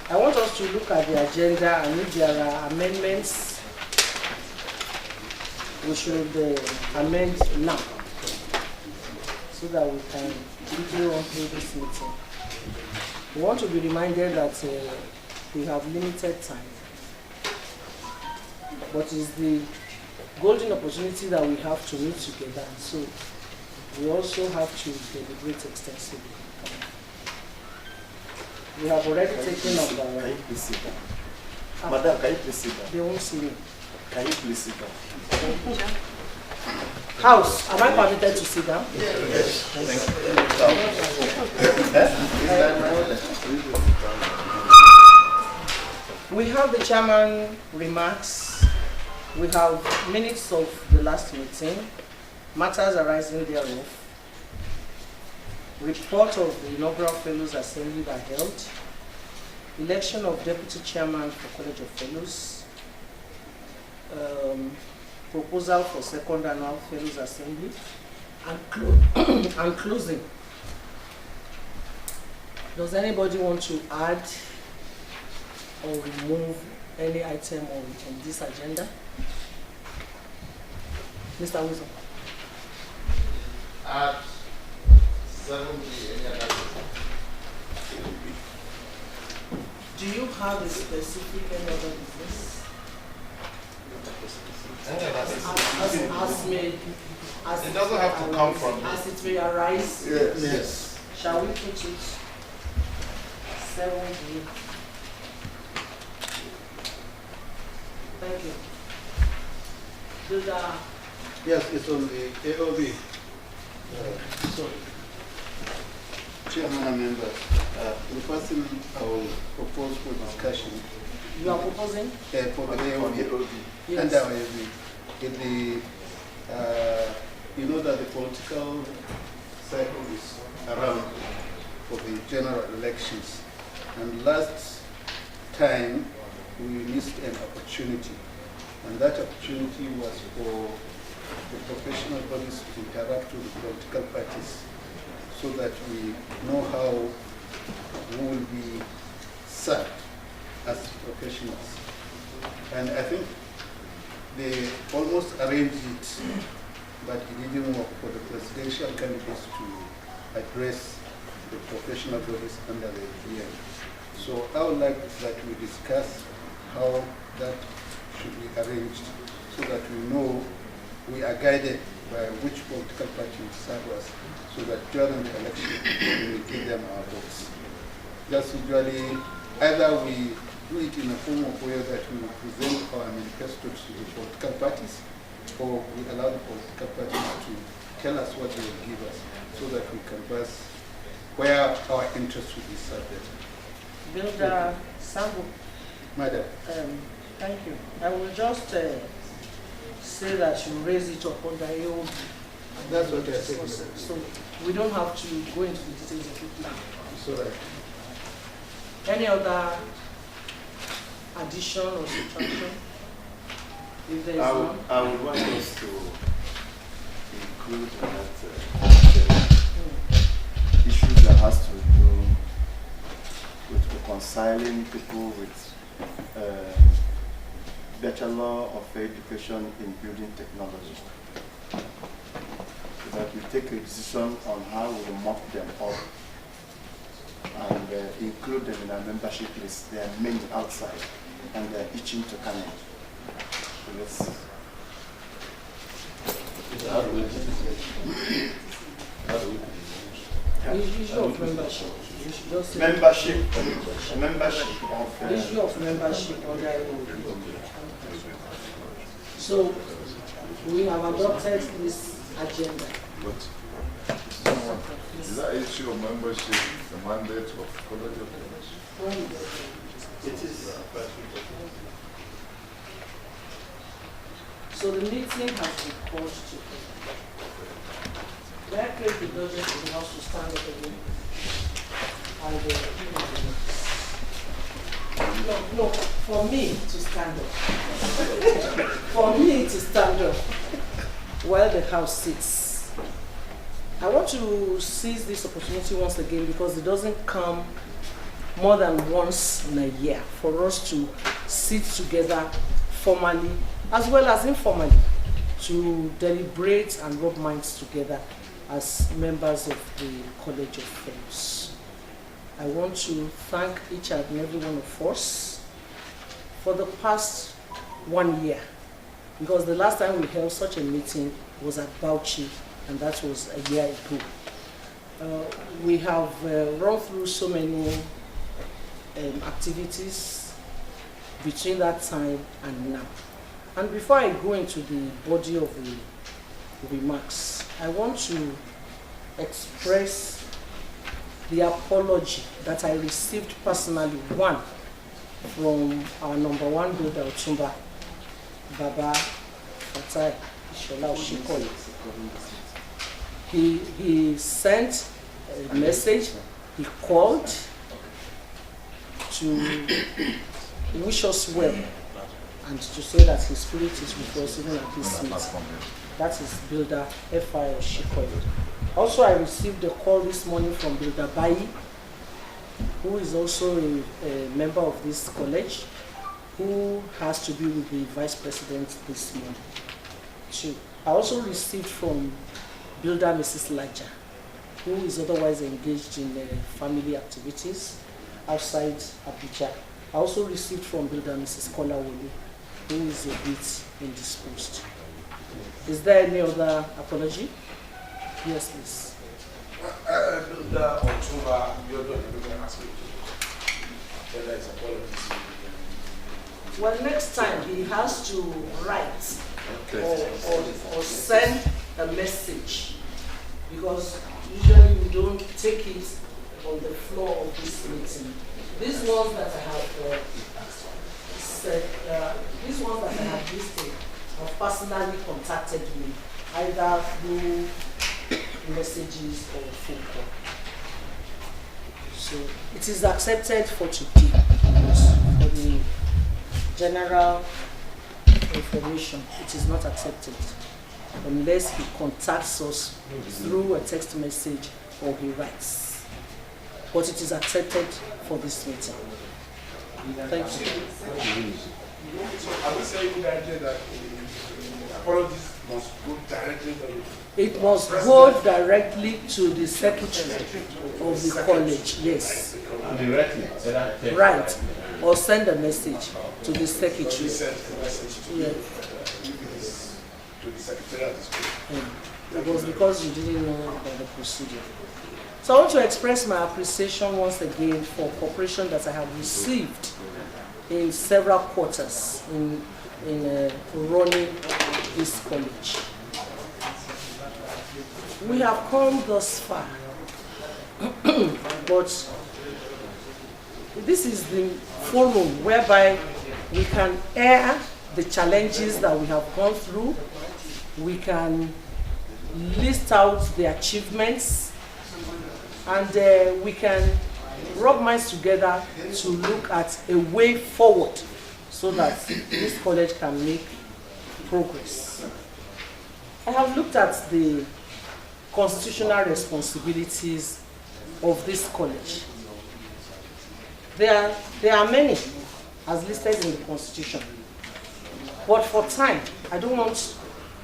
I want us to look at the agenda, and if there are amendments, we should amend now so that we can quickly run through this meeting. We want to be reminded that we have limited time, but it's the golden opportunity that we have to meet together, so we also have to deliberate extensively. We have already taken up our... Can you please sit down? Madam, can you please sit down? They won't see me. Can you please sit down? House, am I permitted to sit down? Yes. We have the chairman remarks. We have minutes of the last meeting, matters arising thereof, report of the inaugural Fellows Assembly that held, election of deputy chairman for College of Fellows, proposal for second annual Fellows Assembly, and closing. Does anybody want to add or remove any item on this agenda? Mr. Wilson. At 7 Do you have a specific any other business? It doesn't have to come from me. As it may arise. Yes. Shall we put it 7 B? Thank you. Yes, it's on the AOB. Chairman and members, the person I will propose for discussion. You are proposing? For the AOB. Yes. And our AOB. You know that the political cycle is around for the general elections. And last time we missed an opportunity. And that opportunity was for the professional bodies to interact with the political parties so that we know how we will be served as professionals. And I think they almost arranged it, but it didn't work for the presidential candidates to address the professional bodies under the PM. So I would like that we discuss how that should be arranged so that we know we are guided by which political party will serve us so that during the election we will give them our votes. Just usually either we do it in a form of where that we will present our manifesto to the political parties, or we allow the political parties to tell us what they will give us so that we can pass where our interests will be served. Builder Sambu. Madam. Thank you. I will just say that you raise it up under AOB. That's what I said. So we don't have to go into the details of it now. It's all right. Any other addition or subtraction? If there is none. I would want us to include that issues that has to do with reconciling people with Bachelor of Education in Building Technology. So that we take a decision on how we mop them up and include them in our membership list. They are many outside and they are itching to come in. So let's... Issue of membership. You should just say membership of issue of membership under AOB. So we have adopted this agenda. But is that issue of membership the mandate of College of Fellows? it is. So the meeting has been called to. May I pray the judges in the house to stand up again? And no, for me to stand up. For me to stand up while the house sits. I want to seize this opportunity once again because it doesn't come more than once in a year for us to sit together formally as well as informally to deliberate and rub minds together as members of the College of Fellows. I want to thank each and every one of us for the past 1 year, because the last time we held such a meeting was at Bauchi, and that was a year ago. We have run through so many activities between that time and now. And before I go into the body of the remarks, I want to express the apology that I received personally, one, from our number one builder, Otumba, Baba Fatai Ishola Oshikoyi. He sent a message, he called to wish us well and to say that his spirit is with us even at this meeting. That is Builder F.I. Oshikoyi. Also, I received a call this morning from Builder Bayi, who is also a member of this college, who has to be with the Vice President this morning too. I also received from Builder Mrs. Laja, who is otherwise engaged in family activities outside Abuja. I also received from Builder Mrs. Kolawole, who is a bit indisposed. Is there any other apology? Yes, please. Builder Otumba, you're going to ask me whether it's apologies. Well, next time he has to write or send a message, because usually we don't take it on the floor of this meeting. These ones that I have said, these ones that I have listed have personally contacted me, either through messages or phone call. So it is accepted for today, but for the general information, it is not accepted unless he contacts us through a text message or he writes. But it is accepted for this meeting. Thank you. So I would say directly that apologies must go directly to you. It must go directly to the secretary of the college, yes. Directly. Right. Or send a message to the secretary. Send a message to, Yeah. to the secretary of the school. It was because you didn't know about the procedure. So I want to express my appreciation once again for cooperation that I have received in several quarters in running this college. We have come thus far, but this is the forum whereby we can air the challenges that we have gone through. We can list out the achievements, and we can rub minds together to look at a way forward so that this college can make progress. I have looked at the constitutional responsibilities of this college. There are many as listed in the Constitution, but for time, I don't want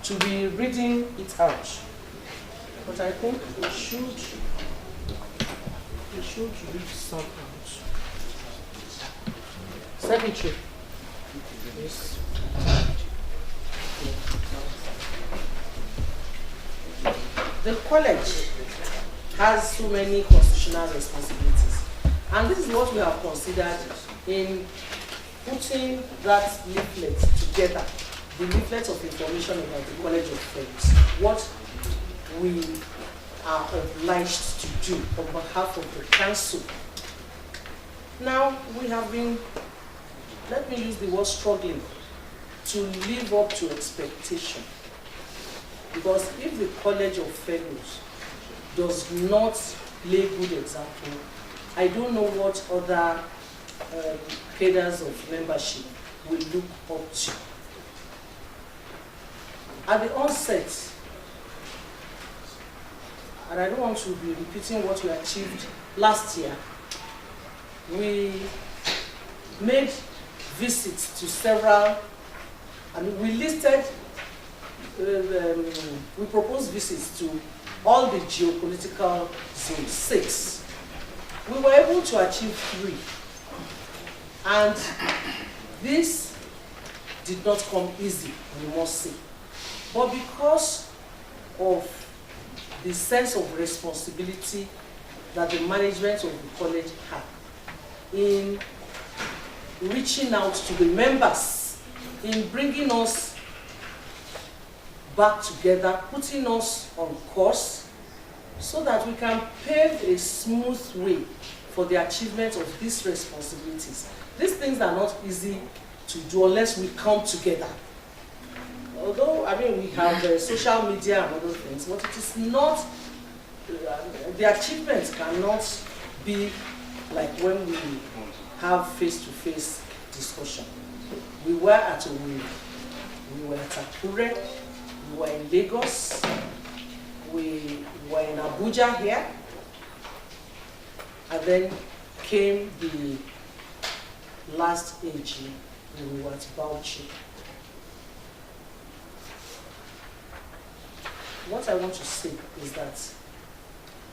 to be reading it out. But I think we should read some out. Secretary. Yes. The college has so many constitutional responsibilities, and this is what we have considered in putting that leaflet together, the leaflet of information about the College of Fellows, what we are obliged to do on behalf of the council. Now, we have been, let me use the word struggling, to live up to expectation. Because if the College of Fellows does not lay good example, I don't know what other cadres of membership will look up to. At the onset, and I don't want to be repeating what we achieved last year, we made visits to several, and we listed, we proposed visits to all the geopolitical zones, 6. We were able to achieve 3. And this did not come easy, we must say. But because of the sense of responsibility that the management of the college had in reaching out to the members, in bringing us back together, putting us on course, so that we can pave a smooth way for the achievement of these responsibilities. These things are not easy to do unless we come together. Although, I mean, we have social media and other things, but it is not, the achievements cannot be like when we have face-to-face discussion. We were at Owerri, we were at Akure, we were in Lagos, we were in Abuja here, and then came the last AG, when we were at Bauchi. What I want to say is that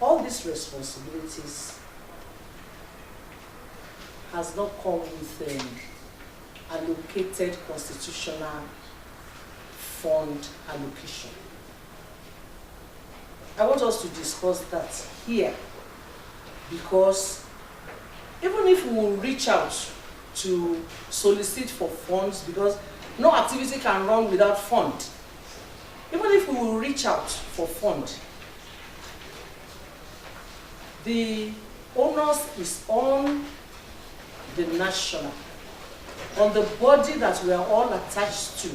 all these responsibilities has not come with allocated constitutional fund allocation. I want us to discuss that here, because even if we will reach out to solicit for funds, because no activity can run without fund, even if we will reach out for fund, the onus is on the national, on the body that we are all attached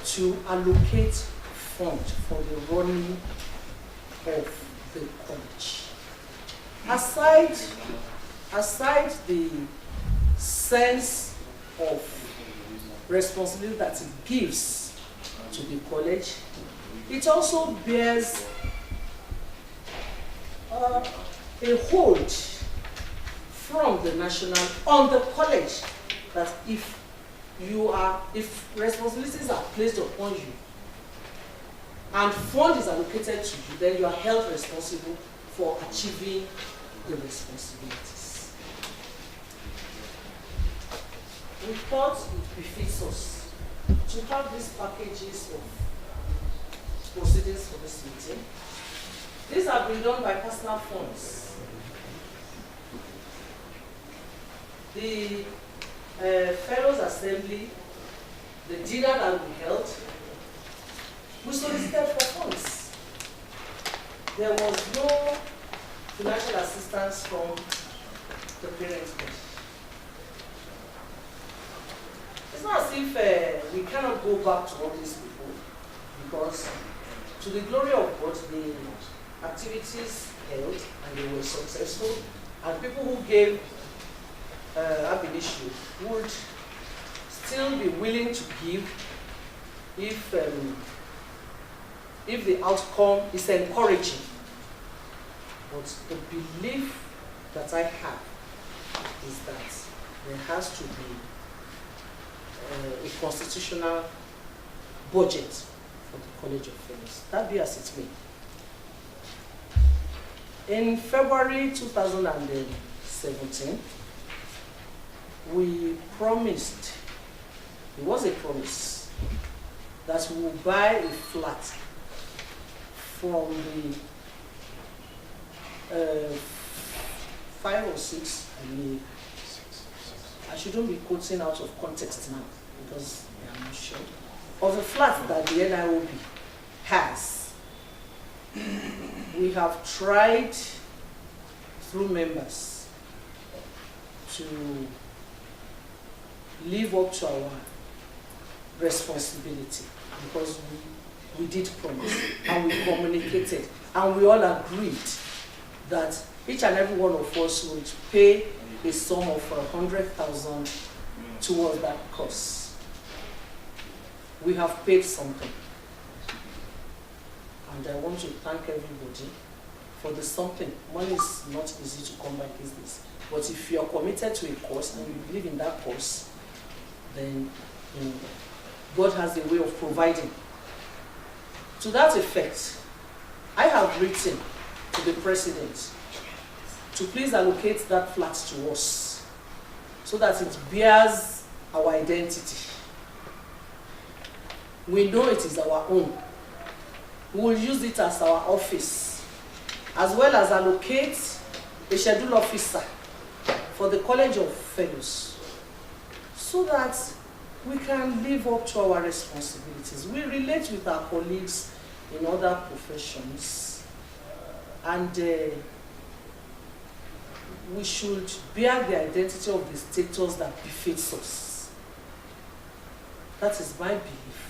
to allocate fund for the running of the college. Aside the sense of responsibility that it gives to the college, it also bears a hold from the national on the college, that if responsibilities are placed upon you and fund is allocated to you, then you are held responsible for achieving the responsibilities. We thought it befits us to have these packages of proceedings for this meeting. These have been done by personal funds. The Fellows Assembly, the dinner that we held, we solicited for funds. There was no financial assistance from the parents' board. It's not as if we cannot go back to all these people, because to the glory of God, the activities held and they were successful, and people who gave ab initio would still be willing to give if the outcome is encouraging. But the belief that I have is that there has to be a constitutional budget for the College of Fellows. That be as it may. In February 2017, we promised, it was a promise, that we will buy a flat from the 5 or 6, I shouldn't be quoting out of context now, because I'm not sure, of the flat that the NIOB has. We have tried through members to live up to our responsibility, because we did promise and we communicated and we all agreed that each and every one of us would pay a sum of 100,000 towards that cost. We have paid something, and I want to thank everybody for the something. Money is not easy to come by these days. But if you are committed to a cause and you believe in that cause, then God has a way of providing. To that effect, I have written to the president to please allocate that flat to us so that it bears our identity. We know it is our own. We will use it as our office, as well as allocate a schedule officer for the College of Fellows, so that we can live up to our responsibilities. We relate with our colleagues in other professions, and we should bear the identity of the status that befits us. That is my belief.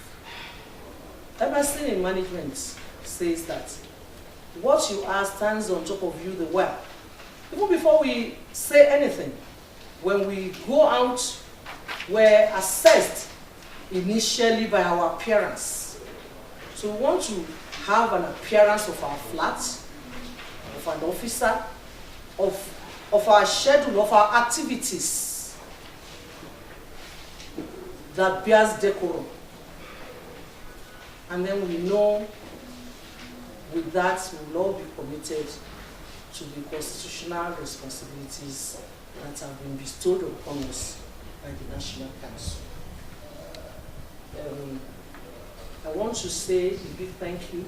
Emerson in management says that what you are stands on top of you the while. Even before we say anything, when we go out, we're assessed initially by our appearance. So we want to have an appearance of our flat, of an officer, of our schedule, of our activities that bears decorum. And then we know with that we will all be committed to the constitutional responsibilities that have been bestowed upon us by the National Council. I want to say a big thank you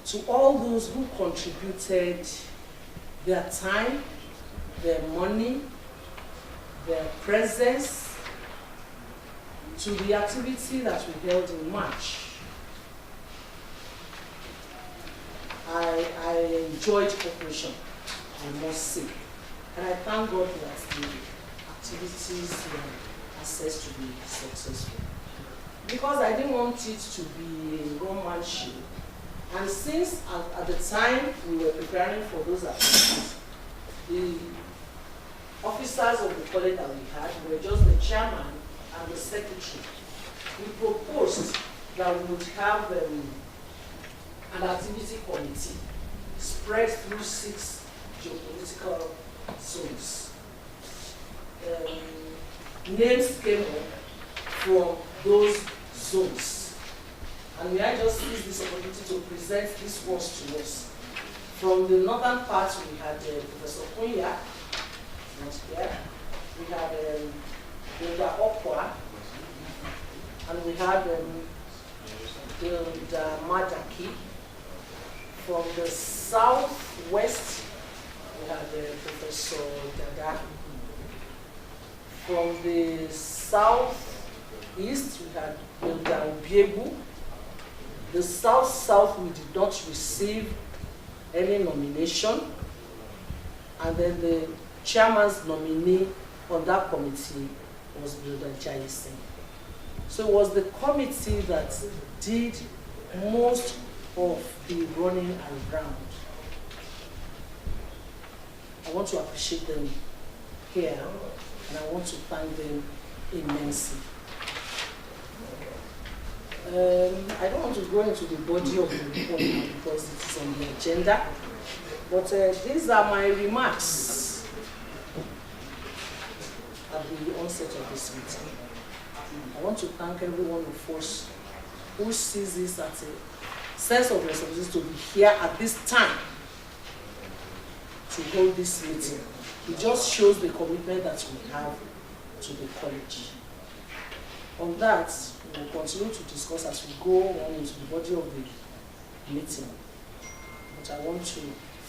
to all those who contributed their time, their money, their presence to the activity that we held in March. I enjoyed cooperation, I must say. And I thank God that the activities were assessed to be successful. Because I didn't want it to be a Roman show. And since at the time we were preparing for those activities, the officers of the college that we had were just the chairman and the secretary. We proposed that we would have an activity committee spread through 6 geopolitical zones. Names came up from those zones. And may I just use this opportunity to present these ones to us. From the northern part, we had Professor Kunya, not here. We had Hilda Okwa, and we had Hilda Madaki. From the southwest, we had Professor Dada. From the southeast, we had Hilda Obiegu. The south-south, we did not receive any nomination. And then the chairman's nominee on that committee was Hilda Jaisen. So it was the committee that did most of the running around. I want to appreciate them here, and I want to thank them immensely. I don't want to go into the body of the report now because it is on the agenda, but these are my remarks at the onset of this meeting. I want to thank every one of us who sees this as a sense of responsibility to be here at this time to hold this meeting. It just shows the commitment that we have to the college. On that, we will continue to discuss as we go on into the body of the meeting. But I want to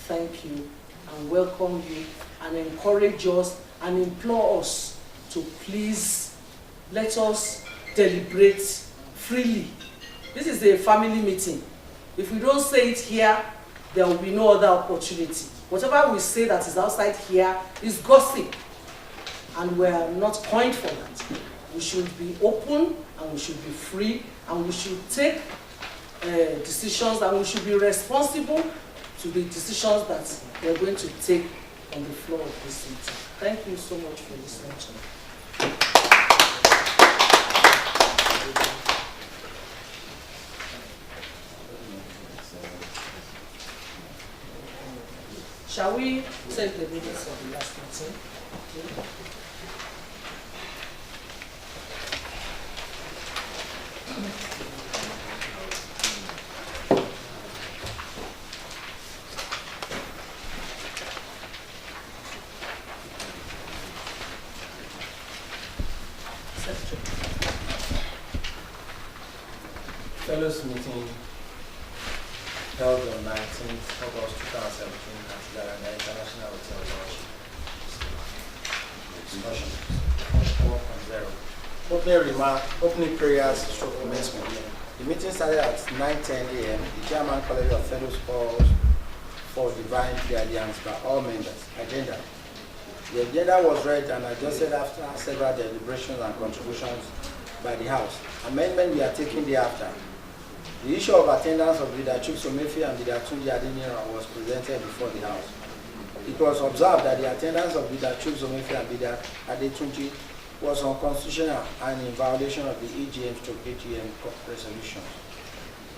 thank you and welcome you and encourage us and implore us to please let us deliberate freely. This is a family meeting. If we don't say it here, there will be no other opportunity. Whatever we say that is outside here is gossip, and we are not coined for that. We should be open, and we should be free, and we should take decisions, and we should be responsible to the decisions that we are going to take on the floor of this meeting. Thank you so much for listening to me. Shall we take the minutes of the last meeting? Fellows meeting held on 19th August 2017 at Garanga International Hotel Lodge. Discussion 4.0. Opening prayers stroke commencement. The meeting started at 9:10 a.m. The chairman College of Fellows calls for divine guidance by all members. Agenda. The agenda was read and adjusted after several deliberations and contributions by the House. Amendment we are taking thereafter. The issue of attendance of Leader Chuks Omefi and Leader Tunji Adeniran was presented before the House. It was observed that the attendance of Leader Chuks Omefi and Leader Adetunji was unconstitutional and in violation of the EGM/AGM resolution.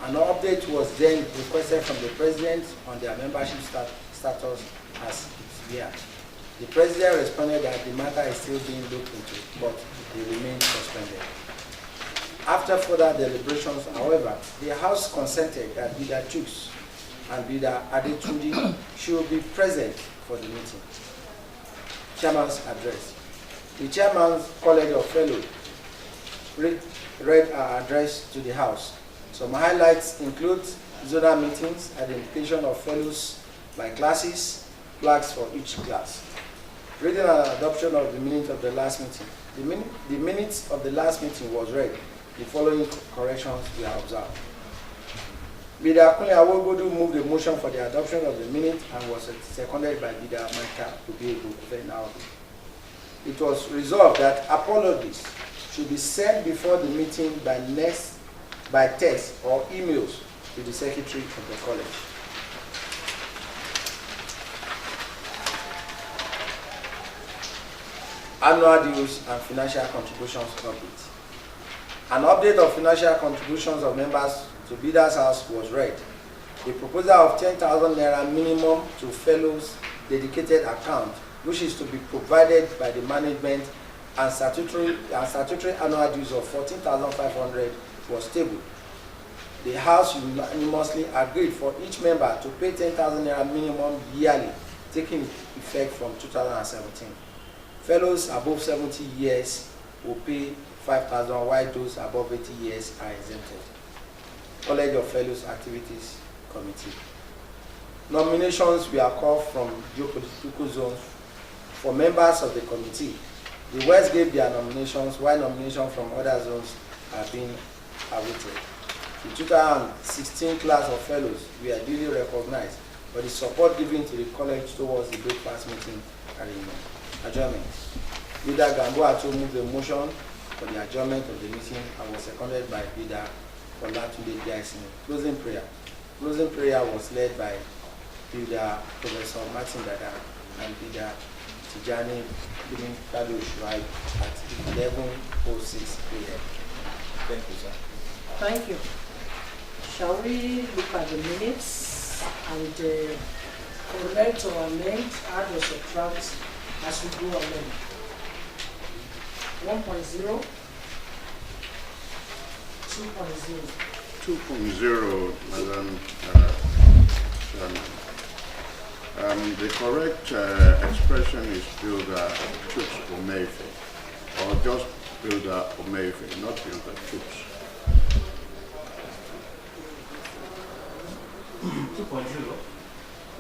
An update was then requested from the President on their membership status as it's here. The President responded that the matter is still being looked into, but they remain suspended. After further deliberations, however, the House consented that Leader Chuks and Leader Adetunji should be present for the meeting. Chairman's address. The Chairman's College of Fellows read our address to the House. Some highlights include zonal meetings, identification of fellows by classes, flags for each class. Reading and adoption of the minutes of the last meeting. The minutes of the last meeting was read. The following corrections were observed. Leader Kunle Awogodu moved the motion for the adoption of the minutes and was seconded by Leader Micah Obiegu Fenaudi. It was resolved that apologies should be sent before the meeting by text or emails to the Secretary of the College. Annual dues and financial contributions update. An update of financial contributions of members to Leaders House was read. The proposal of 10,000 naira minimum to fellows dedicated account, which is to be provided by the management, and statutory annual dues of 14,500 was tabled. The House unanimously agreed for each member to pay 10,000 naira minimum yearly, taking effect from 2017. Fellows above 70 years will pay 5,000, while those above 80 years are exempted. College of Fellows Activities Committee. Nominations were called from geopolitical zones for members of the committee. The West gave their nominations, while nominations from other zones are being awaited. The 2016 class of fellows were duly recognized for the support given to the college towards the breakfast meeting arrangement. Adjournment. Leader Gambo Ato moved the motion for the adjournment of the meeting and was seconded by Leader Olatunde Diasime. Closing prayer. Closing prayer was led by Leader Professor Martin Dada and Leader Tijani Bimin Kado Shuaib at 11:06 a.m. Thank you, sir. Thank you. Shall we look at the minutes and correct or amend, add or subtract as we go along? 1.0, 2.0. 2.0, Madam Chairman. The correct expression is Builder Chuks Omefi, or just Builder Omefi, not Builder Chuks. 2.0.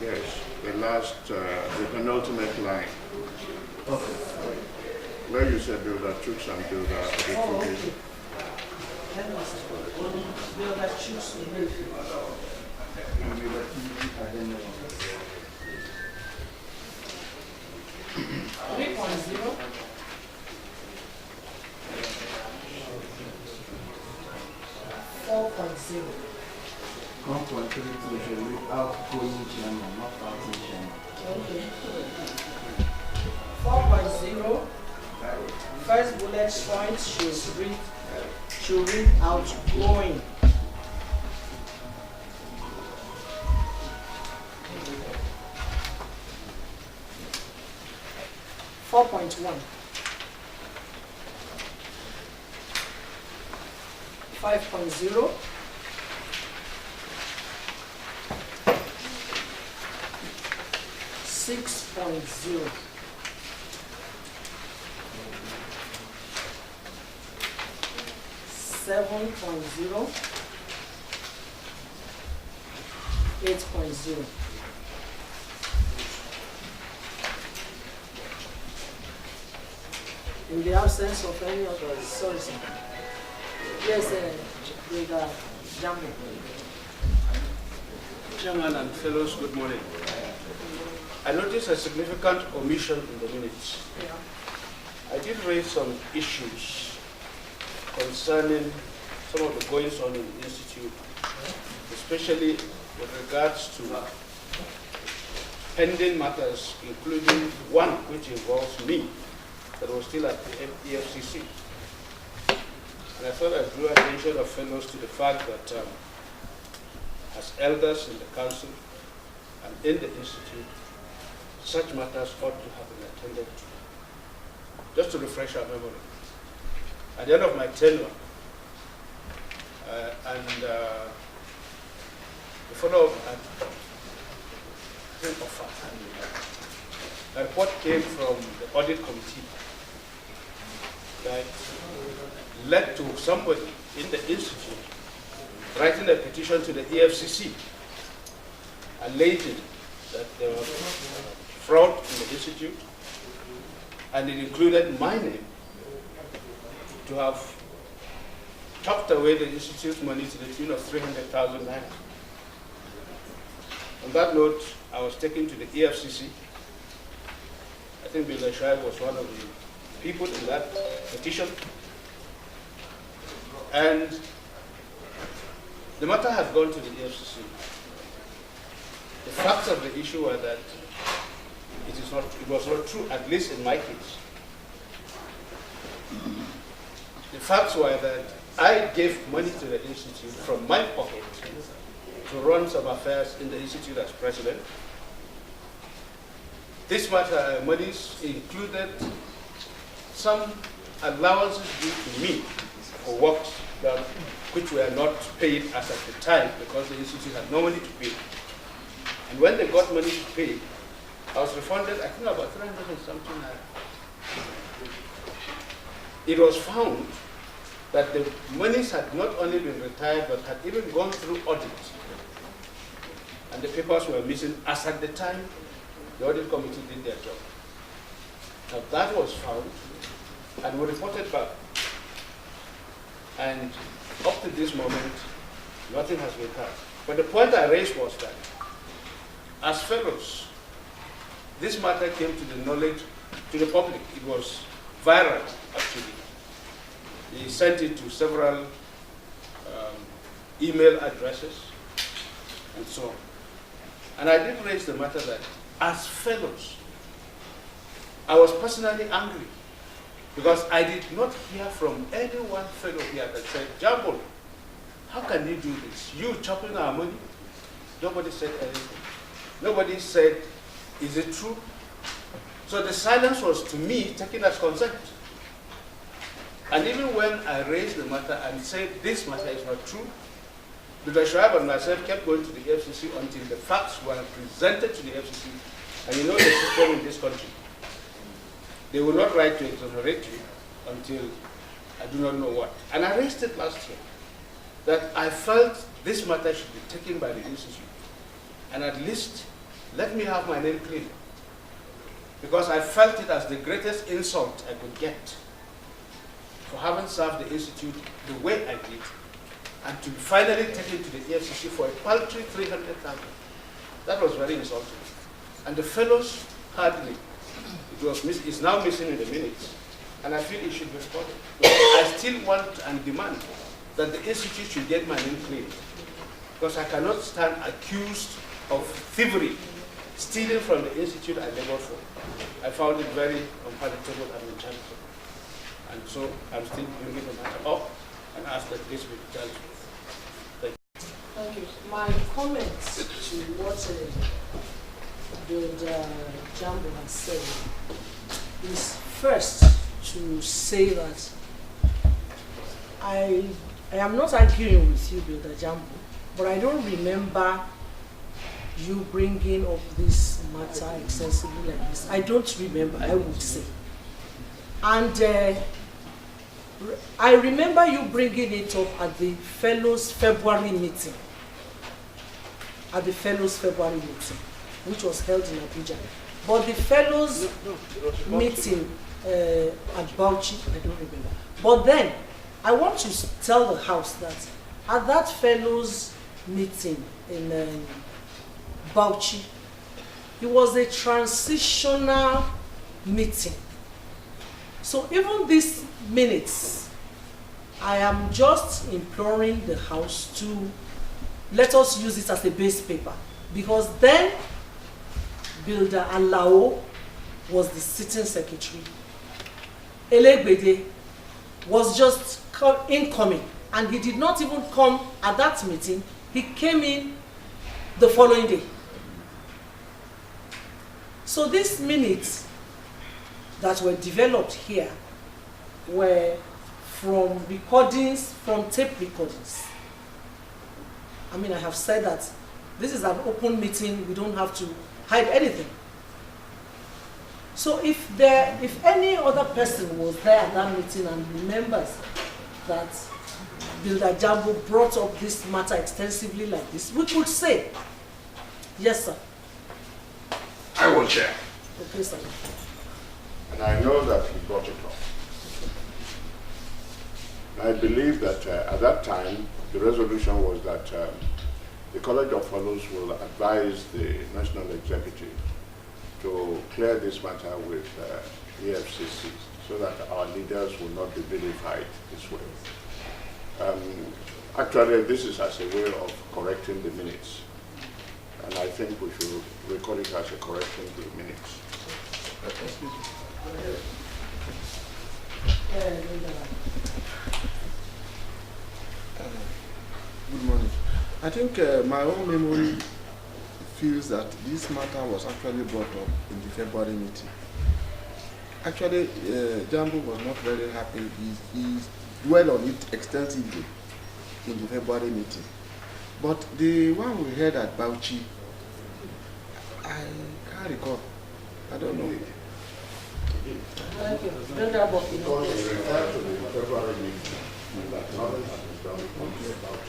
Yes, the last, the penultimate line. Okay. Where you said Builder Chuks and Builder Oh, Omefi. okay. Then we'll that choose to move. 3.0. 4.0. 1.32 should read outgoing chairman, not acting chairman. Okay. 4.0. First bullet point should read outgoing. 4.1. 5.0. 6.0. 7.0. 8.0. In the absence of any other, sorry, sir. Yes, the Jambo. Chairman and fellows, good morning. I noticed a significant omission in the minutes. Yeah. I did raise some issues concerning some of the goings on in the Institute, especially with regards to pending matters, including one which involves me, that was still at the EFCC. And I thought I drew attention of fellows to the fact that as elders in the council and in the Institute, such matters ought to have been attended to. Just to refresh our memory. At the end of my tenure, the follow-up a report came from the audit committee that led to somebody in the Institute writing a petition to the EFCC alleging that there was fraud in the Institute, and it included my name, to have chopped away the Institute's money to the tune of 300,000 naira. On that note, I was taken to the EFCC. I think Bill Shoaib was one of the people in that petition. And the matter had gone to the EFCC. The facts of the issue were that it was not true, at least in my case. The facts were that I gave money to the Institute from my pocket to run some affairs in the Institute as president. This matter, monies included some allowances due to me for works done, which were not paid as at the time because the Institute had no money to pay. And when they got money to pay, I was refunded, I think, about 300 and something. It was found that the monies had not only been retired, but had even gone through audit. And the papers were missing as at the time the audit committee did their job. Now that was found, and we reported back. And up to this moment, nothing has been heard. But the point I raised was that, as fellows, this matter came to the knowledge, to the public. It was viral, actually. They sent it to several email addresses and so on. And I did raise the matter that, as fellows, I was personally angry because I did not hear from any one fellow here that said, Jambo, how can you do this? You chopping our money? Nobody said anything. Nobody said, is it true? So the silence was, to me, taken as consent. And even when I raised the matter and said this matter is not true, Dr. Shoaib and myself kept going to the FCC until the facts were presented to the FCC. And you know the system in this country. They will not write to exonerate you until I do not know what. And I raised it last year, that I felt this matter should be taken by the Institute. And at least let me have my name clean. Because I felt it as the greatest insult I could get for having served the Institute the way I did, and to be finally taken to the EFCC for a paltry 300,000. That was very insulting. And the fellows hardly. It's now missing in the minutes. And I feel it should be recorded. I still want and demand that the Institute should get my name clean. Because I cannot stand accused of thievery, stealing from the Institute I labored for. I found it very unpalatable and uncharitable. And so I'm still bringing the matter up and ask that this be dealt with. Thank you. Thank you. My comments to what the Jambo has said is first to say that I am not arguing with you, Builder Jambo, but I don't remember you bringing up this matter extensively like this. I don't remember, I would say. And I remember you bringing it up at the Fellows February meeting. At the Fellows February meeting, which was held in Abuja. But the Fellows meeting at Bauchi, I don't remember. But then, I want to tell the House that at that Fellows meeting in Bauchi, it was a transitional meeting. So even these minutes, I am just imploring the House to let us use it as a base paper, because then Builder Alao was the sitting secretary. Elegbede was just incoming, and he did not even come at that meeting. He came in the following day. So these minutes that were developed here were from recordings, from tape recordings. I mean, I have said that this is an open meeting, we don't have to hide anything. So if any other person was there at that meeting and remembers that Builder Jambo brought up this matter extensively like this, we could say, yes, sir. I will chair. Okay, sir. And I know that he brought it up. I believe that at that time, the resolution was that the College of Fellows will advise the National Executive to clear this matter with EFCC so that our leaders will not be vilified this way. Actually, this is as a way of correcting the minutes. And I think we should record it as a correction to the minutes. Good morning. I think my own memory feels that this matter was actually brought up in the February meeting. Actually, Jambo was not very happy. He dwelled on it extensively in the February meeting. But the one we heard at Bauchi, I can't recall. I don't know. Thank you. Because we refer to the February meeting, that nothing has been done about it.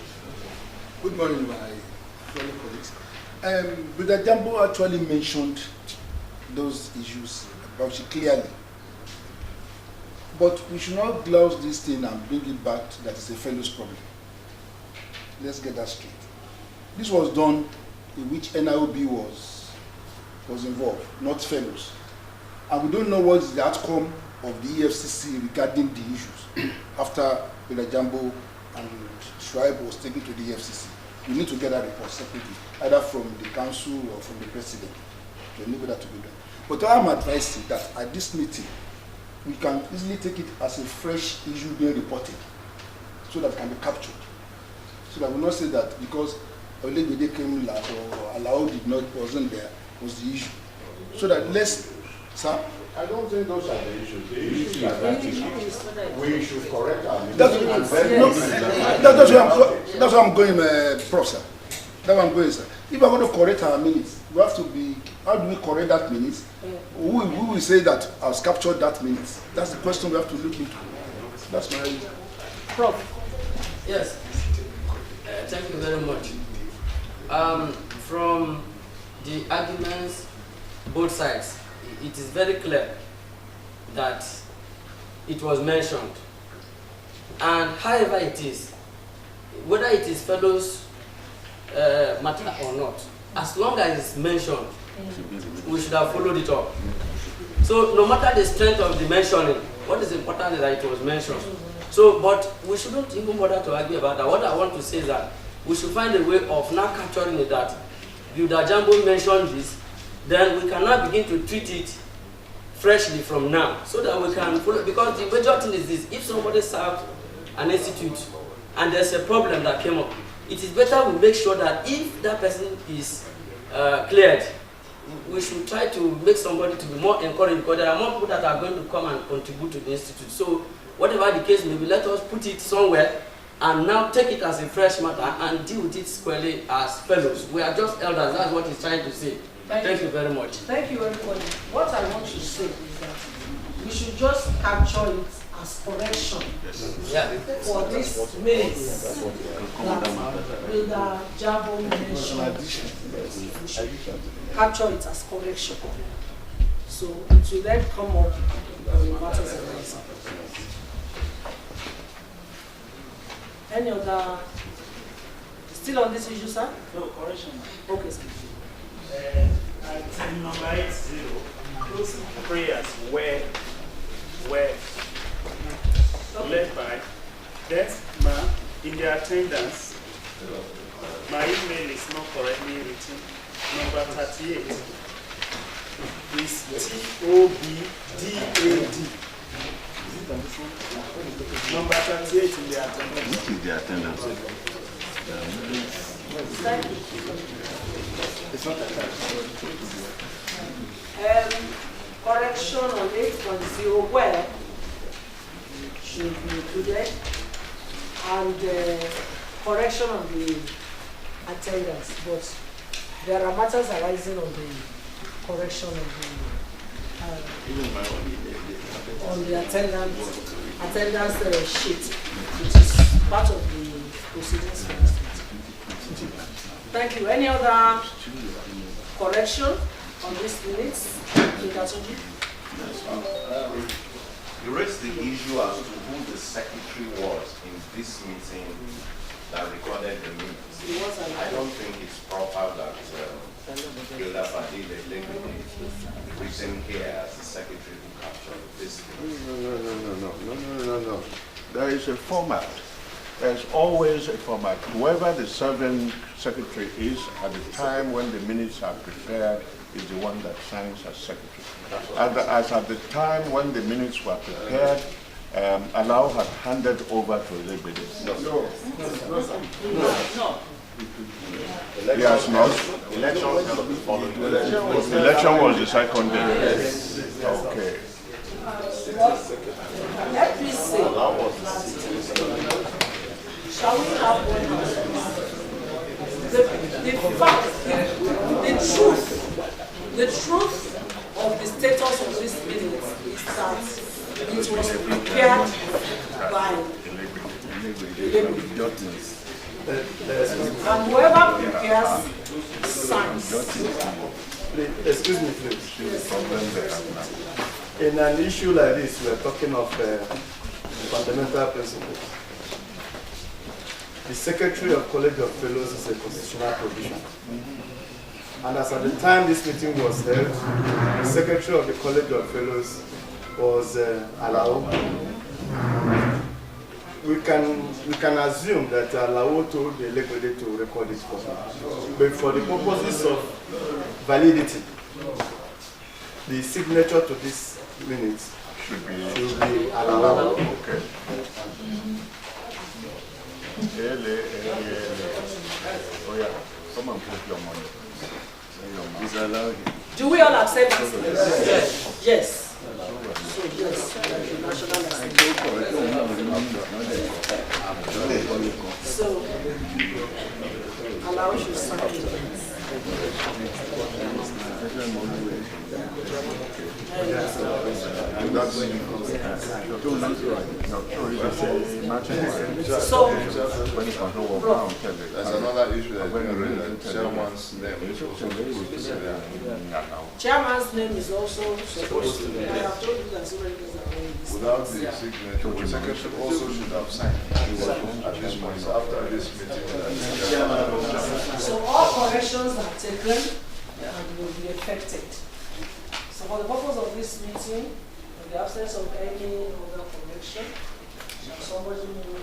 Good morning, my fellow colleagues. Builder Jambo actually mentioned those issues about it clearly. But we should not glouse this thing and bring it back that it's a fellows problem. Let's get that straight. This was done in which NIOB was involved, not fellows. And we don't know what is the outcome of the EFCC regarding the issues after Builder Jambo and Shuaib was taken to the EFCC. We need to get that report separately, either from the council or from the president, to enable that to be done. But I am advising that at this meeting, we can easily take it as a fresh issue being reported, so that it can be captured. So that we not say that because Olegbede came last or Alao wasn't there was the issue. So that let's, sir? I don't think those are the issues. The issues are that we should correct our minutes. That's where I'm going, Prof. Sir. That's where I'm going, sir. If I'm going to correct our minutes, we have to be, how do we correct that minutes? We will say that I've captured that minutes. That's the question we have to look into. That's my... Prof. Yes. Thank you very much. From the arguments, both sides, it is very clear that it was mentioned. And however it is, whether it is fellows matter or not, as long as it's mentioned, we should have followed it up. So no matter the strength of the mentioning, what is important is that it was mentioned. So, but we shouldn't even bother to argue about that. What I want to say is that we should find a way of now capturing it that Builder Jambo mentioned this, then we can now begin to treat it freshly from now, so that we can follow, because the major thing is this: if somebody served an institute and there's a problem that came up, it is better we make sure that if that person is cleared, we should try to make somebody to be more encouraged, because there are more people that are going to come and contribute to the institute. So whatever the case may be, let us put it somewhere and now take it as a fresh matter and deal with it squarely as fellows. We are just elders, that's what he's trying to say. Thank you very much. Thank you, everybody. What I want to say is that we should just capture it as correction for this minutes that Brother Jabo mentioned. We should capture it as correction. So it will then come up on matters arising. Any other? Still on this issue, sir? No, correction. Okay, sir. Item number 80, those prayers were led by Desma in the attendance. My email is not correctly written. Number 38 is TOBDAD. Number 38 in the attendance. What is the attendance? Thank you. It's not attached. Correction on 8.0 where should be included, and correction on the attendance, but there are matters arising on the correction on the attendance sheet, which is part of the proceedings. Thank you. Any other correction on this minutes? You raised the issue as to who the secretary was in this meeting that recorded the minutes. I don't think it's proper that Gilda Fadile is written here as the secretary who captured this. No. There is a format. There's always a format. Whoever the serving secretary is at the time when the minutes are prepared is the one that signs as secretary. As at the time when the minutes were prepared, Alao had handed over to Elebede. No. He has not. Election was held the following day. The election was the second day. Okay. Let me say, shall we have one? The fact, the truth of the status of this minute is that it was prepared by and whoever prepares signs. Excuse me, please. In an issue like this, we are talking of fundamental principles. The Secretary of College of Fellows is a constitutional provision. And as at the time this meeting was held, the Secretary of the College of Fellows was Alao. We can assume that Alao told the Elebede to record it for him. But for the purposes of validity, the signature to this minute should be Alao. Okay. Oh yeah, come and put your money. Is allowed. Do we all accept this? Yes. So yes, the National Assembly. So allow you sign it. So, there's another issue that the chairman's name is also Chairman's name is also supposed to be. I have told you that so many things are going without the signature, the secretary also should have signed at this point after this meeting. So all corrections are taken and will be effected. So for the purpose of this meeting, in the absence of any other correction, somebody move.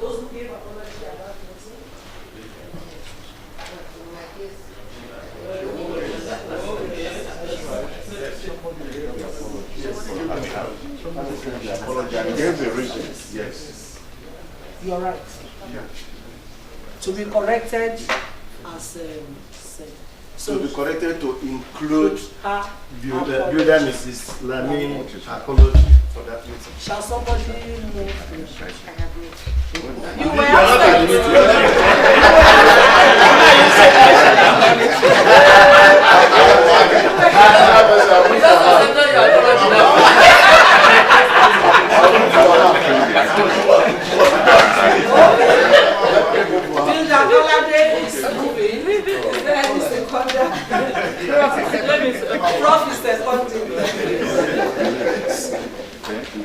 Those who gave apology at that meeting. Yes. Yes. You're right. Yeah. To be corrected as said. To be corrected to include her Builder apology. Mrs. Lami apology for that meeting. Shall somebody move? You You were are not absent. Builder Kolade is moving. Is there any seconder? Prof is seconding.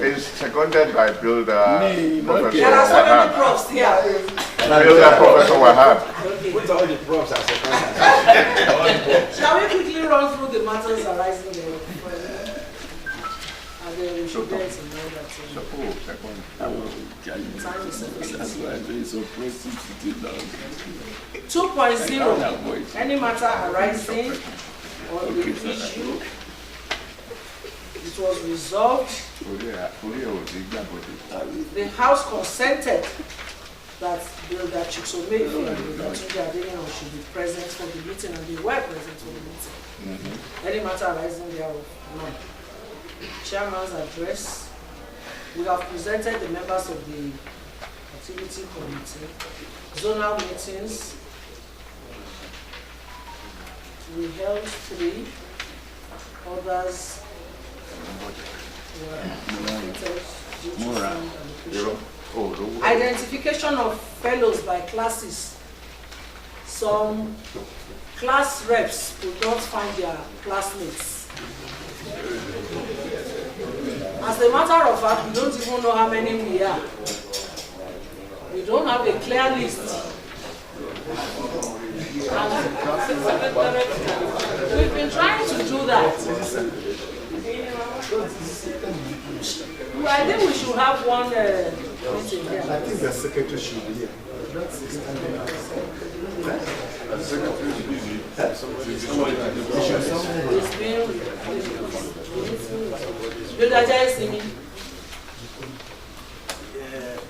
It's seconded by Builder Professor There are so many Wahab. profs here. Builder Professor Wahab. Put all the props as second. Shall we quickly run through the matters arising there? And then we should get to know that time is That's why it's oppressive sitting down. 2.0. Any matter arising on the issue, it was resolved. The House consented that Builder Chiksomeife and Builder Tunde Adeniran should be present for the meeting, and they were present for the meeting. Any matter arising thereof? None. Chairman's address. We have presented the members of the activity committee. Zonal meetings. We held 3. Others were completed due to fund allocation. Identification of fellows by classes. Some class reps could not find their classmates. As a matter of fact, we don't even know how many we are. We don't have a clear list. And we've been trying to do that. I think we should have one meeting here. I think the secretary should be here.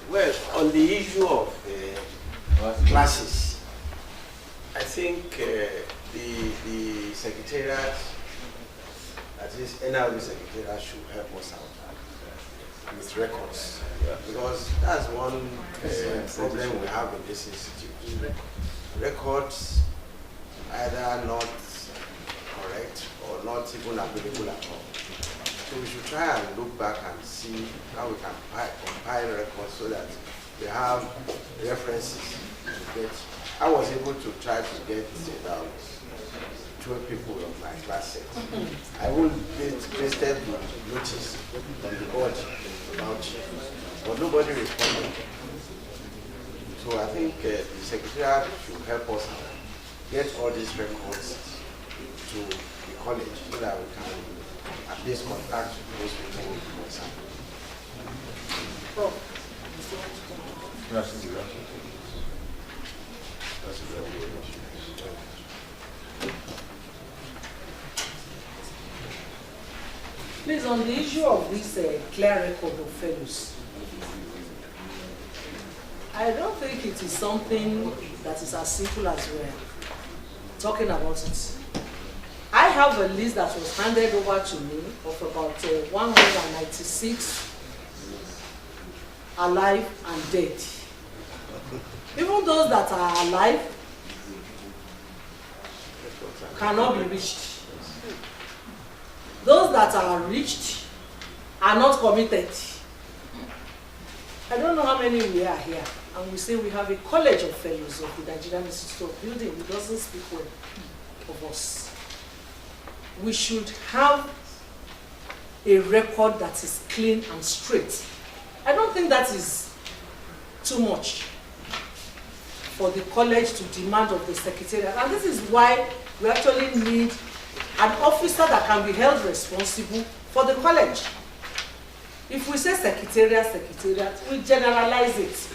Well, on the issue of classes, I think the secretariat, at least NRB secretariat, should help us out with records, because that's one problem we have in this institute. Records either not correct or not even available at all. So we should try and look back and see how we can compile records so that we have references to get. I was able to try to get about 12 people of my class set. I will pasted the notice on the board about it, but nobody responded. So I think the secretariat should help us get all these records to the college so that we can at least contact those people concerned. Please, on the issue of this clear record of fellows, I don't think it is something that is as simple as we're talking about it. I have a list that was handed over to me of about 196 alive and dead. Even those that are alive cannot be reached. Those that are reached are not committed. I don't know how many we are here, and we say we have a college of fellows of the Nigerian Institute of Building. It doesn't speak well of us. We should have a record that is clean and straight. I don't think that is too much for the college to demand of the secretariat. And this is why we actually need an officer that can be held responsible for the college. If we say secretariat, we generalize it.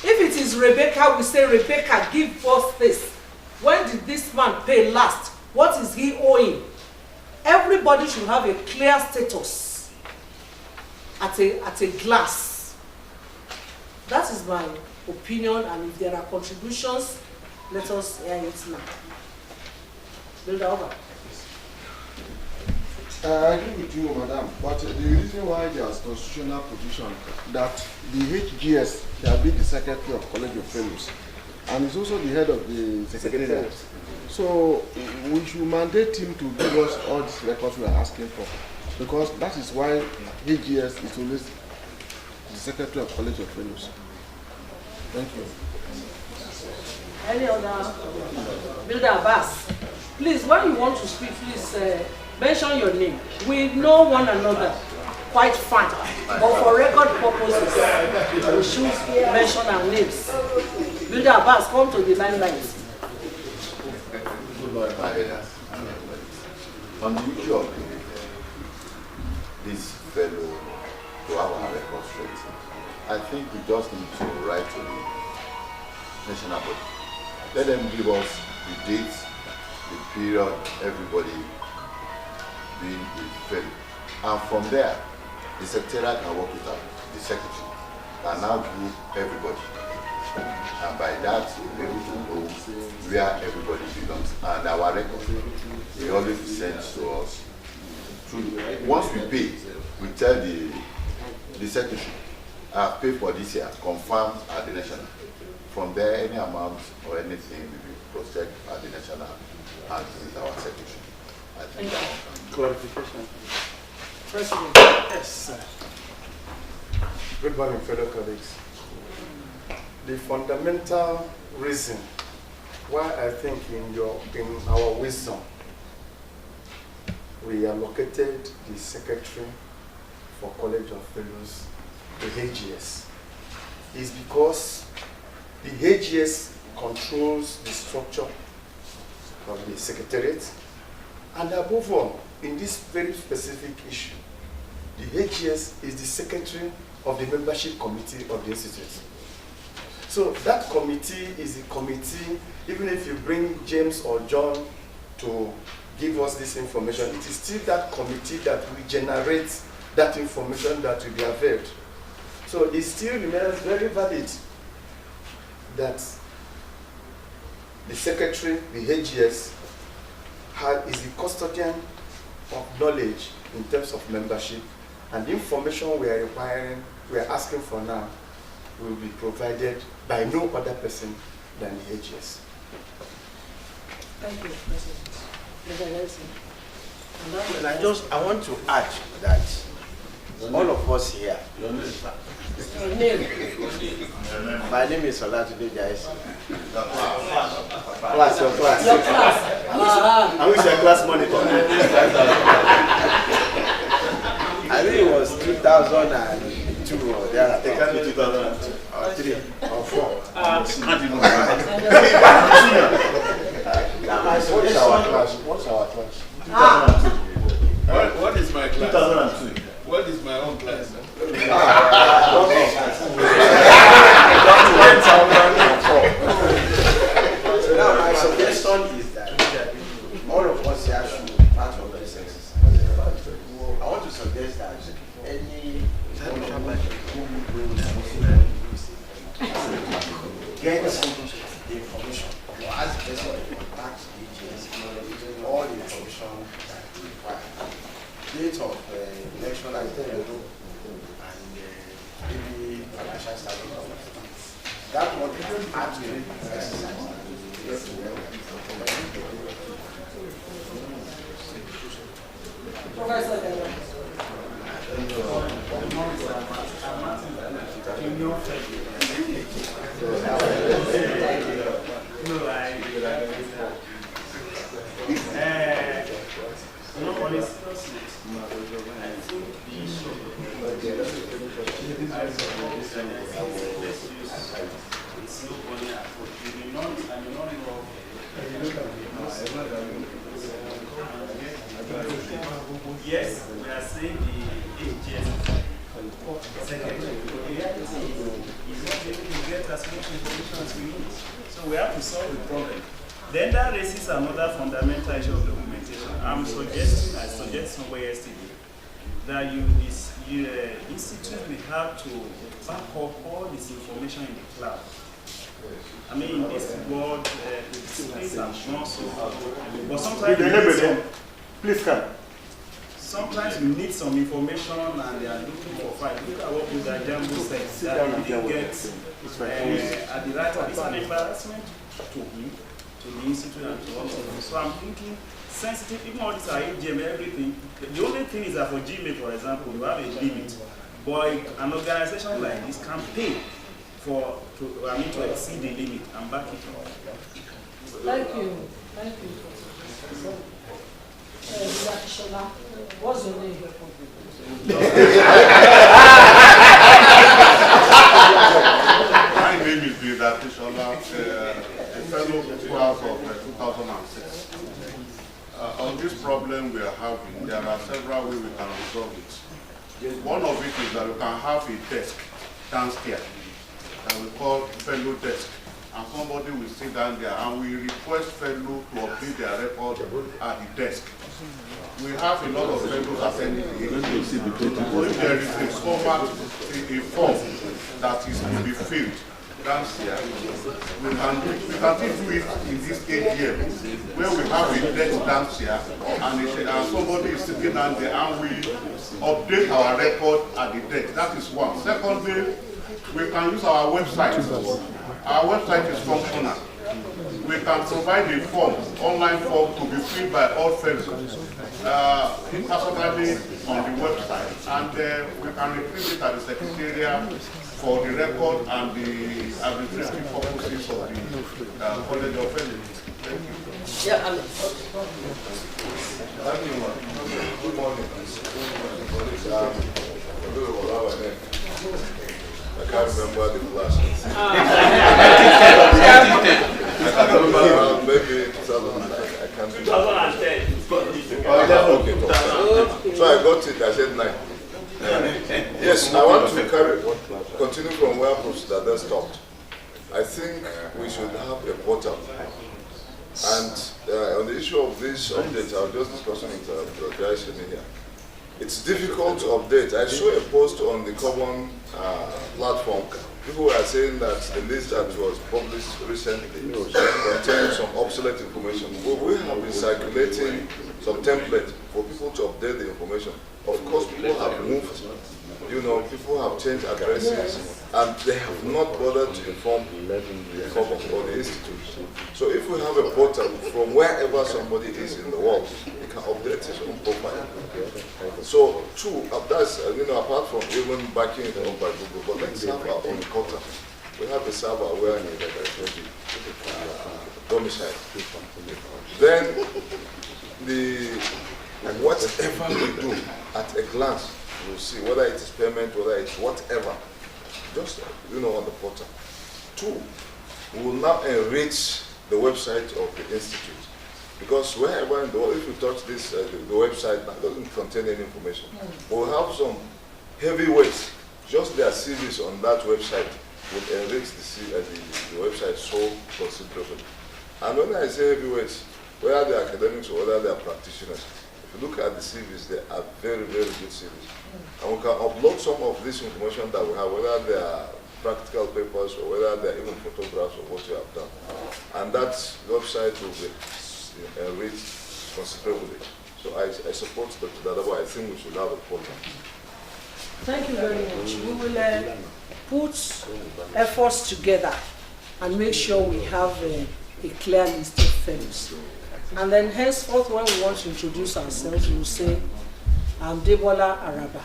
If it is Rebecca, we say, Rebecca, give us this. When did this man pay last? What is he owing? Everybody should have a clear status. at a glass. That is my opinion, and if there are contributions, let us hear it now. Build over. I agree with you, madam, but the reason why there's constitutional provision that the HGS shall be the secretary of College of Fellows, and is also the head of the secretariat. So we should mandate him to give us all these records we are asking for, because that is why HGS is always the secretary of College of Fellows. Thank you. Any other? Builder Abbas, please, when you want to speak, please mention your name. We know one another quite fine, but for record purposes, we should mention our names. Builder Abbas, come to the limelight. On the issue of this fellow to have our records straight, I think we just need to write to the national body. Let them give us the dates, the period, everybody being a fellow. And from there, the secretariat can work it out. The secretary can now group everybody. And by that, we'll be able to know where everybody belongs. And our record will always be sent to us. Once we pay, we tell the secretary, I have paid for this year, confirm at the national. From there, any amount or anything will be processed at the national and with our secretary. I think clarification. President. Yes, sir. Good morning, fellow colleagues. The fundamental reason why I think in our wisdom we allocated the secretary for College of Fellows, the HGS, is because the HGS controls the structure of the secretariat, and above all, in this very specific issue, the HGS is the secretary of the membership committee of the institute. So that committee is a committee, even if you bring James or John to give us this information, it is still that committee that will generate that information that will be availed. So it still remains very valid that the secretary, the HGS, is the custodian of knowledge in terms of membership, and the information we are requiring, we are asking for now, will be provided by no other person than the HGS. Thank you, President. Well, I want to add that all of us here. Your name? My name is Olatunde Jaisi. Class, your class. Your class. I wish your class monitor. I think it was 2002 or there. It can be 2002. Or 3 or 4. What's our class? What is my class? 2002. What is my own class? Now my suggestion is that all of us here should be part of this exercise. I want to suggest that any get the information or ask the person to contact the AGS, all the information that is required. Date of election and maybe financial status. That one add to the exercise. Professor. On a serious note, I think the issue it's nobody approach. You may not, I may not know. Yes, we are saying the AGS secretary. The reality is not able to get as much information as we need. So we have to solve the problem. Then that raises another fundamental issue of documentation. I suggested somewhere yesterday that you the institute will have to back up all this information in the cloud. I mean, in this world, the space has grown so but sometimes you need some, please come. sometimes you need some information and they are looking for file. Look at what Buddha Jambu said, that he didn't get at the right time. It's an embarrassment to him, to the institute and to all of them. So I'm thinking, sensitive, even all this are AGM, everything. The only thing is that for Gmail, for example, you have a limit. But an organization like this can pay to exceed the limit and back it up. Thank you. Thank you. What's your name? My name is Vida Kishola, a fellow class of 2006. On this problem we are having, there are several ways we can resolve it. One of it is that we can have a desk downstairs that we call fellow desk. And somebody will sit down there and we request fellow to update their record at the desk. We have a lot of fellows attending the AGM. So if there is a form that is to be filled downstairs, we can do it in this AGM where we have a desk downstairs and somebody is sitting down there and we update our record at the desk. That is one. Secondly, we can use our website. Our website is functional. We can provide a form, online form, to be filled by all fellows, personally on the website, and we can retrieve it at the secretariat for the record and the administrative purposes of the College of Fellows. Thank you. Yeah, Good morning. I can't remember the class. I can't remember, maybe 2009. I can't remember. 2010. So I got it, I said 9. Yes, I want to continue from where Professor Dada stopped. I think we should have a portal. And on the issue of this update, I was just discussing with the guys in here. It's difficult to update. I saw a post on the Common platform. People were saying that the list that was published recently contained some obsolete information. But we have been circulating some template for people to update the information. Of course, people have moved. You know, people have changed addresses, and they have not bothered to inform the Common or the Institute. So if we have a portal from wherever somebody is in the world, he can update his own profile. So two, that's, apart from even backing it up by Google, but let's have our own portal. We have a server where domicile. Then whatever we do at a glance, we'll see whether it is payment, whether it's whatever, just on the portal. Two, we will now enrich the website of the institute, because wherever in the world, if you touch this, the website that doesn't contain any information, we'll have some heavyweights. Just their CVs on that website would enrich the website so considerably. And when I say heavyweights, whether they're academics or whether they're practitioners, if you look at the CVs, they are very, very good CVs. And we can upload some of this information that we have, whether they are practical papers or whether they're even photographs of what you have done. And that website will be enriched considerably. So I support Dr. Dadabo. I think we should have a portal. Thank you very much. We will put efforts together and make sure we have a clear list of fellows. And then henceforth, when we want to introduce ourselves, we will say, I'm Debola Araba,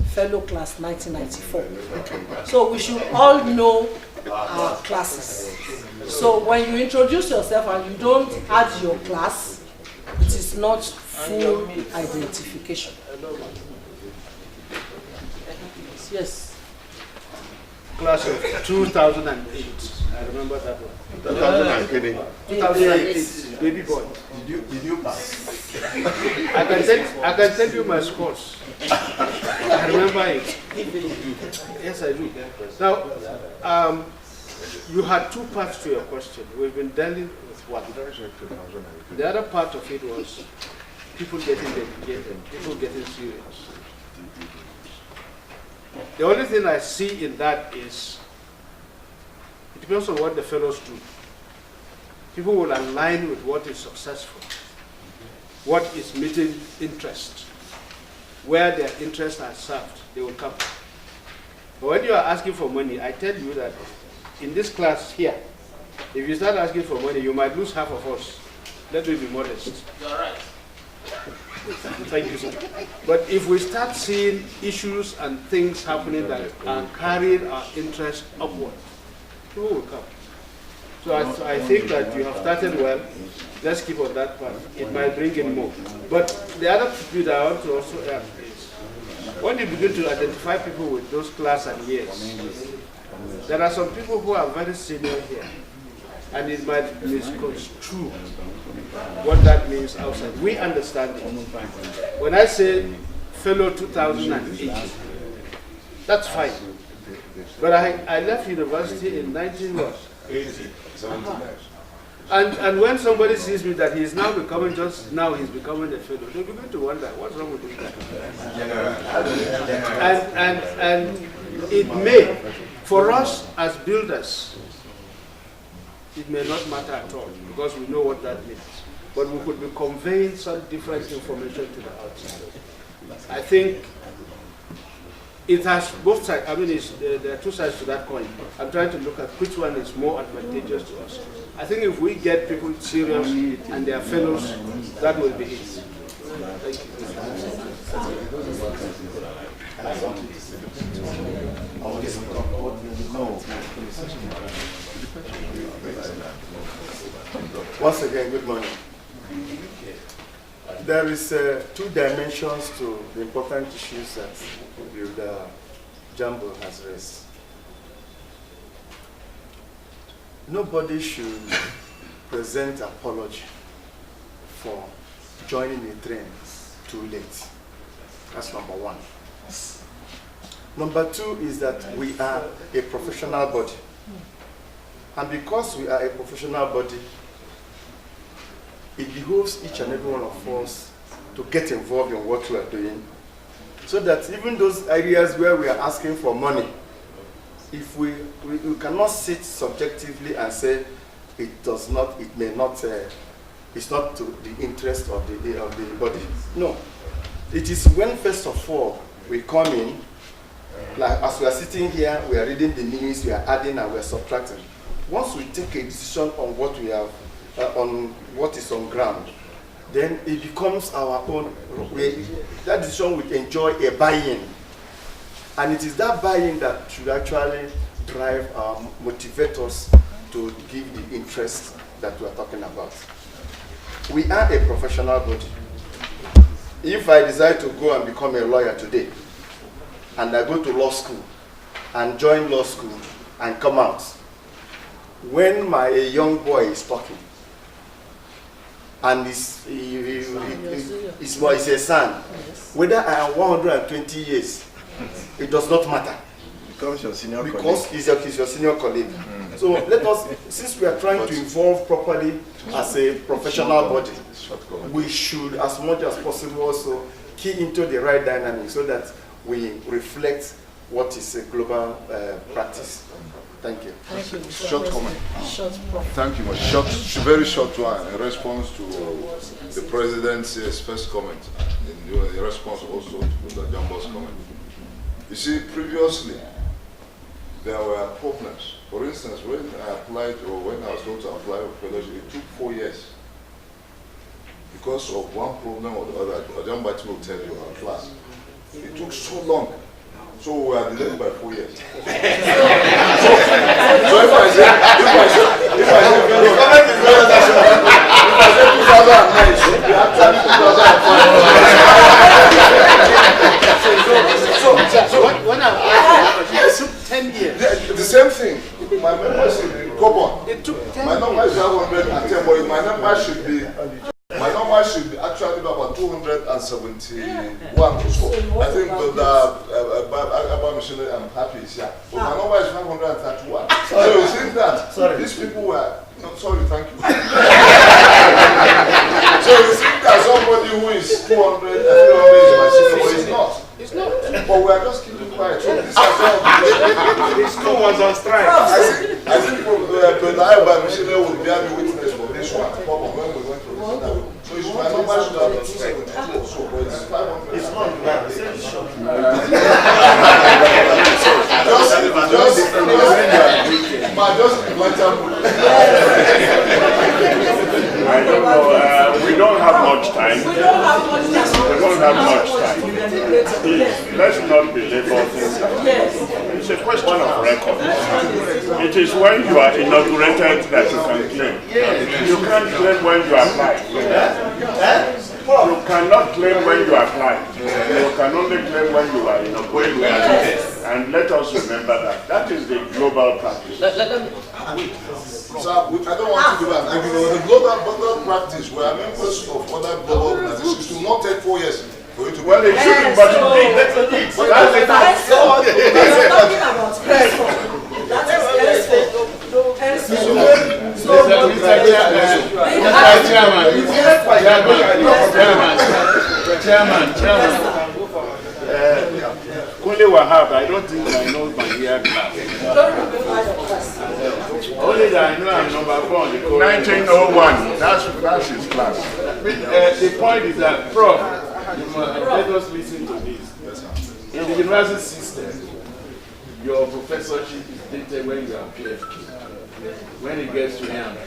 fellow class 1994. So we should all know our classes. So when you introduce yourself and you don't add your class, it is not full identification. Yes. Class of 2008. I remember that one. 2008. Baby boy. Did you pass? I can tell you my scores. I remember it. Yes, I do. Now, you had two parts to your question. We've been dealing with one. The other part of it was people getting dedicated, people getting serious. The only thing I see in that is, it depends on what the fellows do. People will align with what is successful, what is meeting interest, where their interests are served, they will come. But when you are asking for money, I tell you that in this class here, if you start asking for money, you might lose half of us. Let me be modest. You are right. Thank you, sir. But if we start seeing issues and things happening that are carrying our interest upward, people will come. So I think that you have started well. Let's keep on that path. It might bring in more. But the other view that I want to also add is, when you begin to identify people with those class and years, there are some people who are very senior here, and it might misconstrue what that means outside. We understand it. When I say fellow 2008, that's fine. But I left university in 1980. And when somebody sees me that he's now becoming, just now he's becoming a fellow, they begin to wonder, what's wrong with this guy? And it may, for us as builders, it may not matter at all, because we know what that means. But we could be conveying some different information to the outside. I think it has both sides. I mean, there are two sides to that coin. I'm trying to look at which one is more advantageous to us. I think if we get people serious and their fellows, that will be it. Thank you. Once again, good morning. There is two dimensions to the important issues that Builder Jambo has raised. Nobody should present apology for joining a train too late. That's number one. Number two is that we are a professional body. And because we are a professional body, it behoves each and every one of us to get involved in what we are doing, so that even those areas where we are asking for money, if we cannot sit subjectively and say it does not, it may not, it's not to the interest of the body. No, it is when first of all we come in, like as we are sitting here, we are reading the news, we are adding and we are subtracting. Once we take a decision on what we have, on what is on ground, then it becomes our own. That decision will enjoy a buy-in. And it is that buy-in that should actually drive, motivate us to give the interest that we are talking about. We are a professional body. If I decide to go and become a lawyer today, and I go to law school, and join law school, and come out, when my young boy is talking, and is a son, whether I am 120 years, it does not matter. Becomes your senior colleague. Because he's your senior colleague. So let us, since we are trying to evolve properly as a professional body, we should, as much as possible, also key into the right dynamic so that we reflect what is a global practice. Thank you. Thank you. Short comment. Short Thank you much. Very short one in response to the President's first comment, in response also to the Jambo's comment. You see, previously, there were problems. For instance, when I applied, or when I was told to apply for fellowship, it took 4 years. Because of one problem or the other, Jambo will tell you our class. It took so long. So we are delayed by 4 years. So if I say, if I say 2009, we actually 2005. So when I it took 10 years. The same thing. My membership in Gabon. It took 10 my number is 110, but my number should be. My number should be actually about 271 or so. I think about machinery, I'm happy it's here. But my number is 531. So you think that these people were, no, sorry, thank you. So you think that somebody who is 200 and 300 is my senior, but it's not. It's not. But we are just keeping quiet. So this has all The school was on strike. I think President Michelle will be having witness for this one. When we went to the so it's my number should have been 272 or so, but it's 500. It's not bad. I don't know. We don't have much time. We don't have much time. Please, let's not belabor things. It's a question of record. It is when you are inaugurated that you can claim. You can't claim when you apply. You cannot claim when you apply. You can only claim when you are inaugurated. And let us remember that. That is the global practice. So I don't want to do that. Like, you know, the global practice where members of other global organizations do not take 4 years for you to. Well, it shouldn't, but it did. That's talking about henceforth. That is Kunle Wahab, I don't think I know my year class. Only that I know I'm number 4 on the code. 1901, that's his class. The point is that, Prof, let us listen to this. In the university system, your professorship is dated when you are PhD. When it gets to AMP,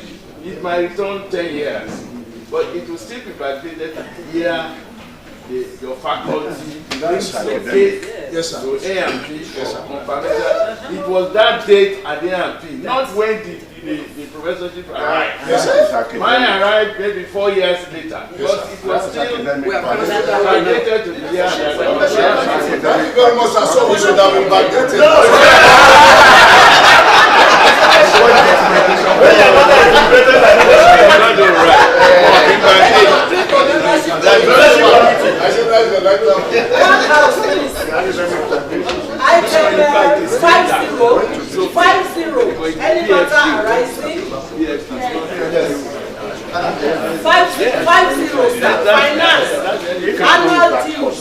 it might return 10 years, but it will still be validated the year your faculty brings your date to AMP or confirmation. It was that date at AMP, not when the professorship arrived. Mine arrived maybe 4 years later, because it was still validated to the year. Thank you very much. I saw we should have been backdated. Any matter arising, 50, finance, annual dues.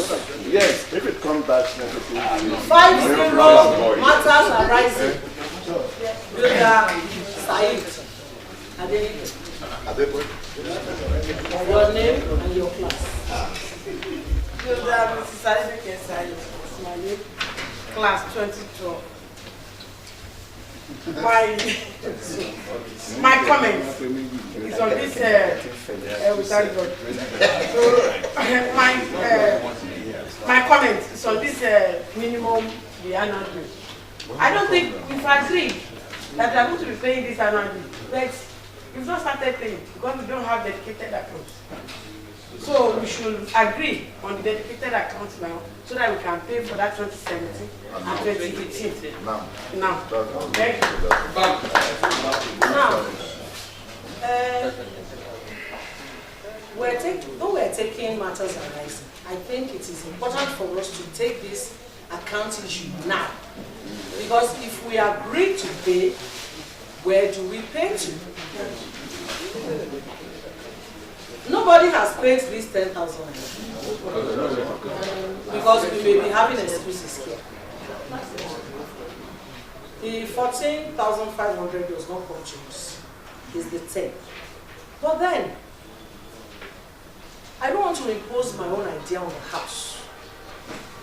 Yes, if it comes back, 50 matters arising. Said. Your name and your class. My name, class 2012. My comment is on this. We thank God. So my comment is on this minimum the annual due. I don't think we've agreed that we are going to be paying this annually, but we've not started paying because we don't have dedicated accounts. So we should agree on the dedicated accounts now so that we can pay for that 2017 and 2018. Now. Thank you. Now, though we're taking matters arising, I think it is important for us to take this account issue now. Because if we agree to pay, where do we pay to? Nobody has paid this 10,000 because we may be having excuses here. The 14,500 does not come to us. It's the 10. But then, I don't want to impose my own idea on the house.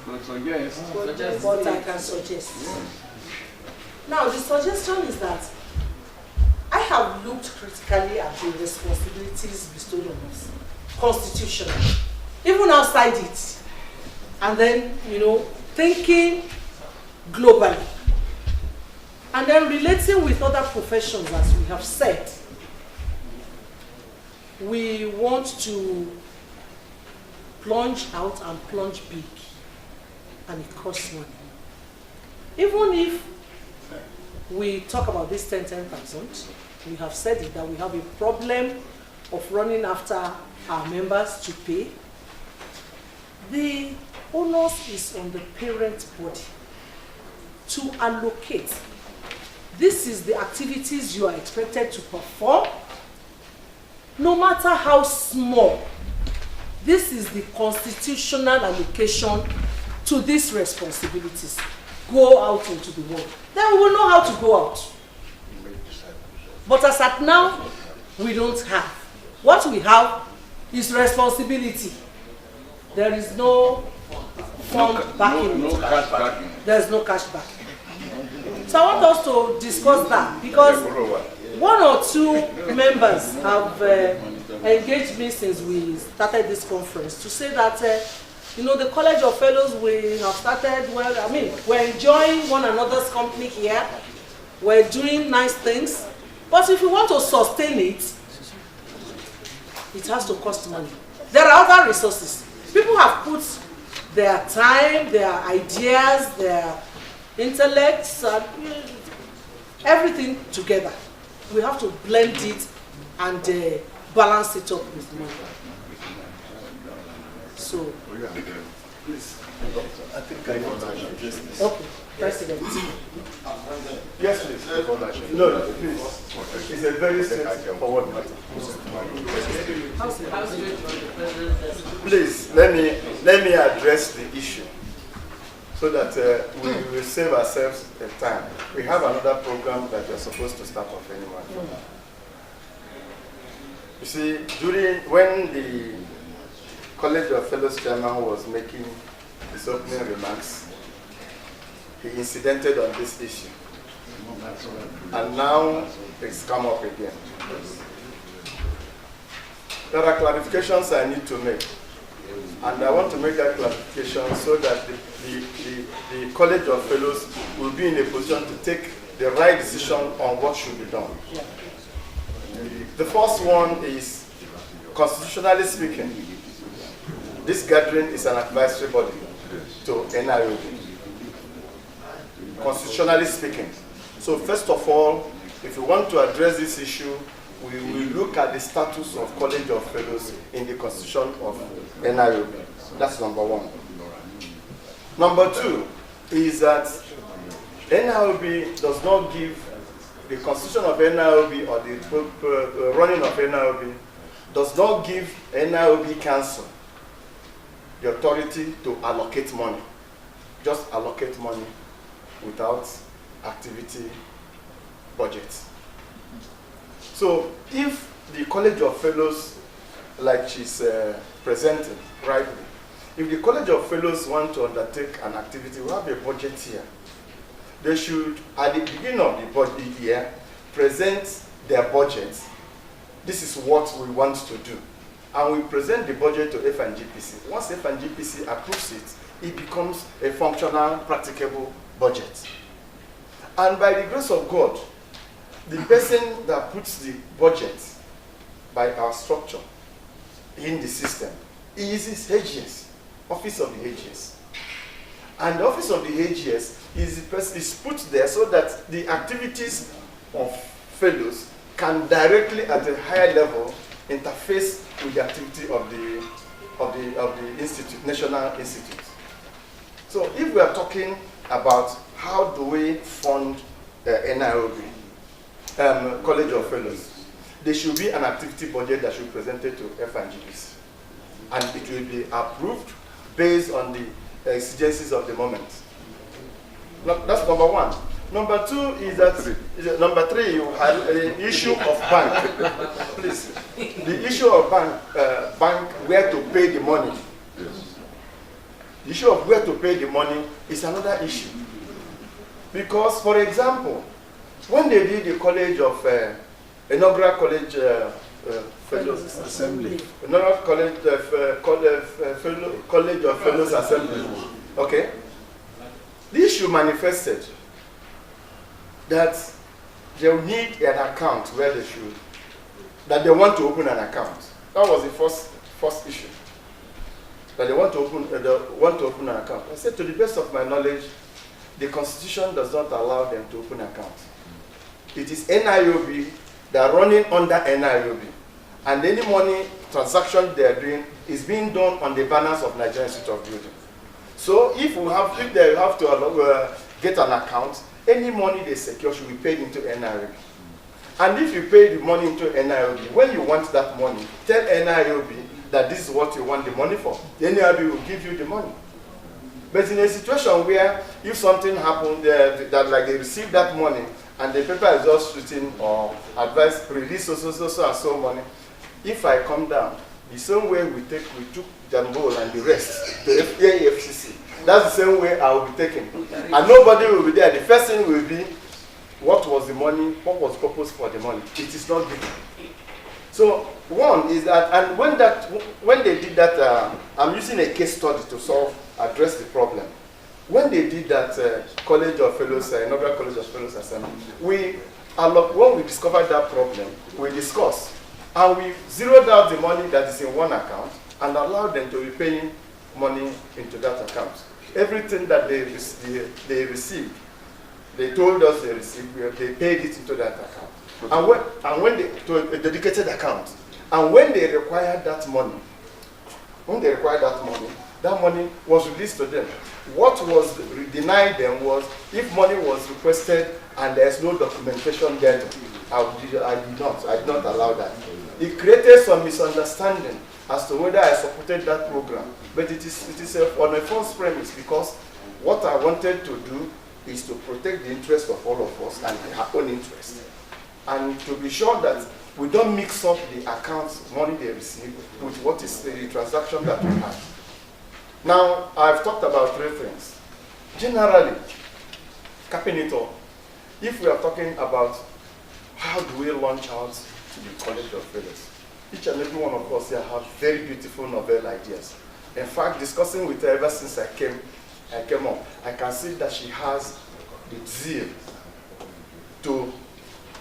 But I can suggest. Now, the suggestion is that I have looked critically at the responsibilities bestowed on us, constitutionally, even outside it, and then, thinking globally, and then relating with other professions, as we have said. We want to plunge out and plunge big, and it costs money. Even if we talk about this 10,000, we have said it, that we have a problem of running after our members to pay. The onus is on the parent body to allocate. This is the activities you are expected to perform, no matter how small. This is the constitutional allocation to these responsibilities. go out into the world. Then we will know how to go out. But as at now, we don't have. What we have is responsibility. There is no fund backing. No cash backing. There is no cash backing. So I want us to discuss that because one or two members have engaged me since we started this conference to say that you know, the College of Fellows, we have started, well, I mean, we're enjoying one another's company here. We're doing nice things. But if you want to sustain it, it has to cost money. There are other resources. People have put their time, their ideas, their intellects, and everything together. We have to blend it and balance it up with money. So, please, I think I want to address this. Okay, President. Yes, please. No, please. It's a very straightforward matter. Please, let me address the issue so that we will save ourselves the time. We have another program that we're supposed to start off anyway. You see, when the College of Fellows Chairman was making his opening remarks, he incidented on this issue. And now it's come up again. There are clarifications I need to make. And I want to make that clarification so that the College of Fellows will be in a position to take the right decision on what should be done. The first one is, constitutionally speaking, this gathering is an advisory body to NIOB, constitutionally speaking. So first of all, if we want to address this issue, we will look at the status of College of Fellows in the constitution of NIOB. That's number one. Number two is that NIOB does not give the constitution of NIOB or the running of NIOB does not give NIOB Council the authority to allocate money. Just allocate money without activity budget. So if the College of Fellows, like she's presenting rightly, if the College of Fellows want to undertake an activity, we have a budget here. They should, at the beginning of the budget year, present their budget. This is what we want to do. And we present the budget to FNGPC. Once FNGPC approves it, it becomes a functional, practicable budget. And by the grace of God, the person that puts the budget by our structure in the system is his AGS, Office of the AGS. And the Office of the AGS is put there so that the activities of fellows can directly, at a higher level, interface with the activity of the institute, national institute. So if we are talking about how do we fund NIOB, College of Fellows, there should be an activity budget that should be presented to FNGPC. And it will be approved based on the exigencies of the moment. That's number one. Number two is that, number three, you have the issue of bank. Please. The issue of bank, where to pay the money. The issue of where to pay the money is another issue. Because, for example, when they did the College of, inaugural College Fellows Assembly, inaugural College of Fellows Assembly, okay, the issue manifested that they will need an account where they should, that they want to open an account. That was the first issue. That they want to open an account. I said, to the best of my knowledge, the Constitution does not allow them to open an account. It is NIOB that are running under NIOB. And any money transaction they are doing is being done on the banners of Nigerian Institute of Building. So if they have to get an account, any money they secure should be paid into NIOB. And if you pay the money into NIOB, when you want that money, tell NIOB that this is what you want the money for. The NIOB will give you the money. But in a situation where if something happened, that like they received that money and the paper is just written or advice release so money, if I come down, the same way we took Jambol and the rest to AFCC, that's the same way I will be taken. And nobody will be there. The first thing will be, what was the money, what was the purpose for the money? It is not given. So one is that, and when they did that, I'm using a case study to address the problem. When they did that College of Fellows, Inaugural College of Fellows Assembly, when we discovered that problem, we discussed, and we zeroed out the money that is in one account and allowed them to be paying money into that account. Everything that they received, they told us they received, they paid it into that account. And when they, to a dedicated account, and when they required that money, that money was released to them. What was denied them was if money was requested and there's no documentation there, I did not allow that. It created some misunderstanding as to whether I supported that program, but it is on a false premise, because what I wanted to do is to protect the interest of all of us and our own interest, and to be sure that we don't mix up the accounts, money they receive, with what is the transaction that we have. Now, I've talked about three things. Generally, capping it all, if we are talking about how do we launch out to the College of Fellows, each and every one of us here have very beautiful novel ideas. In fact, discussing with her ever since I came up, I can see that she has the zeal to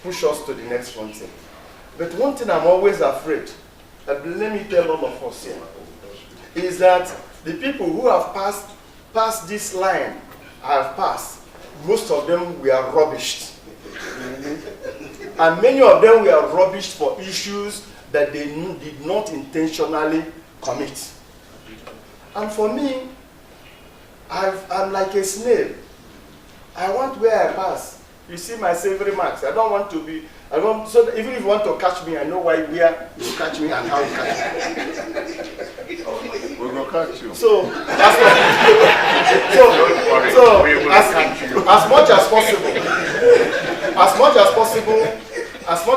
push us to the next frontier. But one thing I'm always afraid, and let me tell all of us here, is that the people who have passed this line have passed, most of them were rubbished. And many of them were rubbished for issues that they did not intentionally commit. And for me, I'm like a snail. I want where I pass. You see my savory marks. I don't want to be, so that even if you want to catch me, I know where you catch me and how you catch me. We're going to catch you. So, as much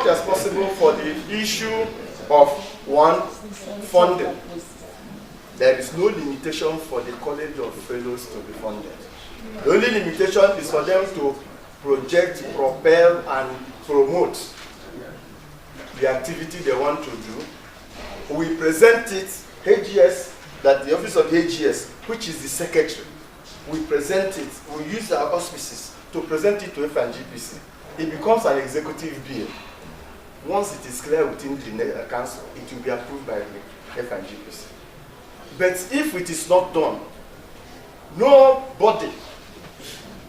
as possible for the issue of one, funding, there is no limitation for the College of Fellows to be funded. The only limitation is for them to project, propel, and promote the activity they want to do. We present it, AGS, that the Office of AGS, which is the secretary, we present it, we use our auspices to present it to FNGPC. It becomes an executive bill. Once it is clear within the council, it will be approved by the FNGPC. But if it is not done, nobody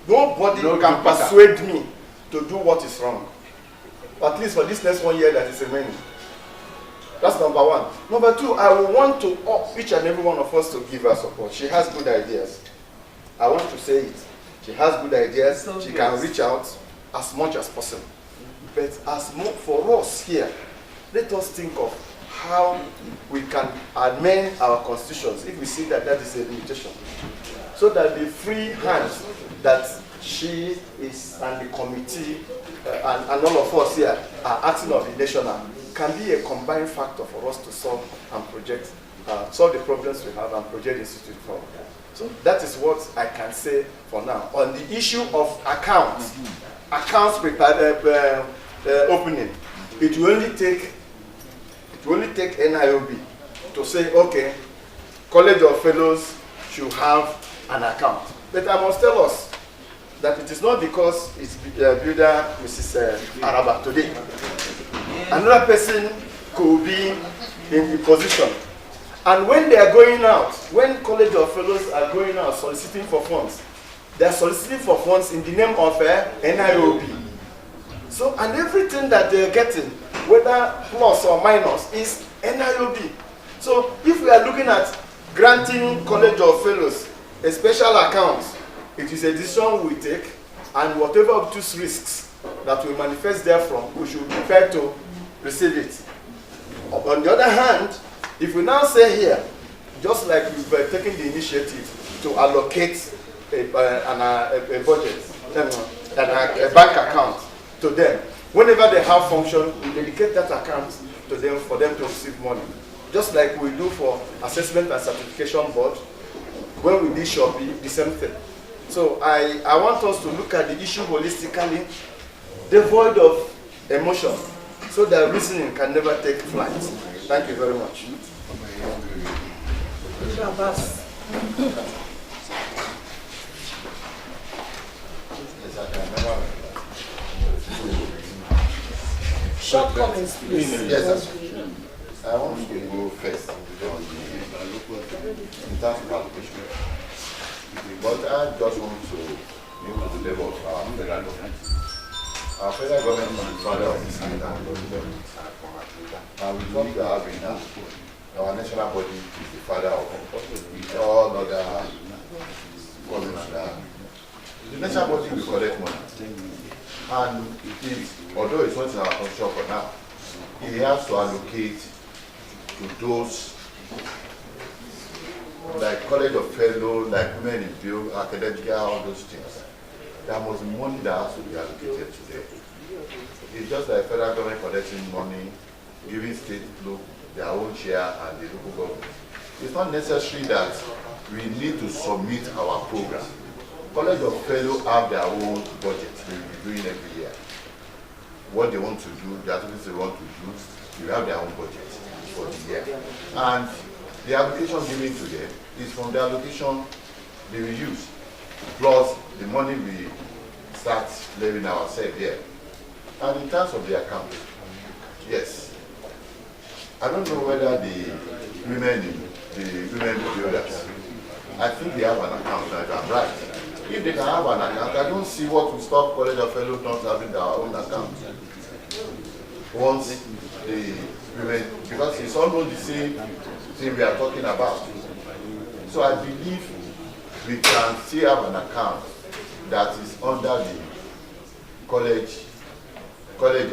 can persuade me to do what is wrong. At least for this next 1 year that is remaining. That's number one. Number two, I will want to each and every one of us to give her support. She has good ideas. I want to say it. She has good ideas. So she can reach out as much as possible. But for us here, let us think of how we can amend our constitutions if we see that that is a limitation. So that the free hands that she is and the committee and all of us here are acting on the national can be a combined factor for us to solve the problems we have and project the institute forward. So that is what I can say for now. On the issue of accounts opening, it will only take NIOB to say, okay, College of Fellows should have an account. But I must tell us that it is not because it's builder Mrs. Araba today. Another person could be in the position. And when they are going out, when College of Fellows are going out soliciting for funds, they are soliciting for funds in the name of NIOB. So, and everything that they are getting, whether plus or minus, is NIOB. So, if we are looking at granting College of Fellows a special account, it is a decision we take, and whatever obtuse risks that will manifest therefrom, we should be prepared to receive it. On the other hand, if we now say here, just like we've taken the initiative to allocate a budget, a bank account to them. Whenever they have function, we dedicate that account to them for them to receive money. Just like we do for assessment and certification board, when we did Shopee, the same thing. So I want us to look at the issue holistically, devoid of emotion, so that reasoning can never take flight. Thank you very much. Short comments, please. Yes, I want to go first on in terms of allocation. But I just want to move to the level of our federal government. Our federal government is the father of this and we talk to having now. Our national body is the father of all other governments. The national body will collect money. And although it's not in our constitution for now, he has to allocate to those like College of Fellow, like Women in Bill, Academia, all those things. There must be money that has to be allocated to them. It's just like federal government collecting money, giving state their own share and the local government. It's not necessary that we need to submit our program. College of Fellow have their own budget they will be doing every year. What they want to do, the activities they want to do, they have their own budget for the year. And the allocation given to them is from the allocation they will use, plus the money we start levying ourselves here. And in terms of the account, yes. I don't know whether the women builders, I think they have an account now, if I'm right. If they can have an account, I don't see what will stop College of Fellows not having their own account. Once the women, because it's almost the same thing we are talking about. So I believe we can still have an account that is under the College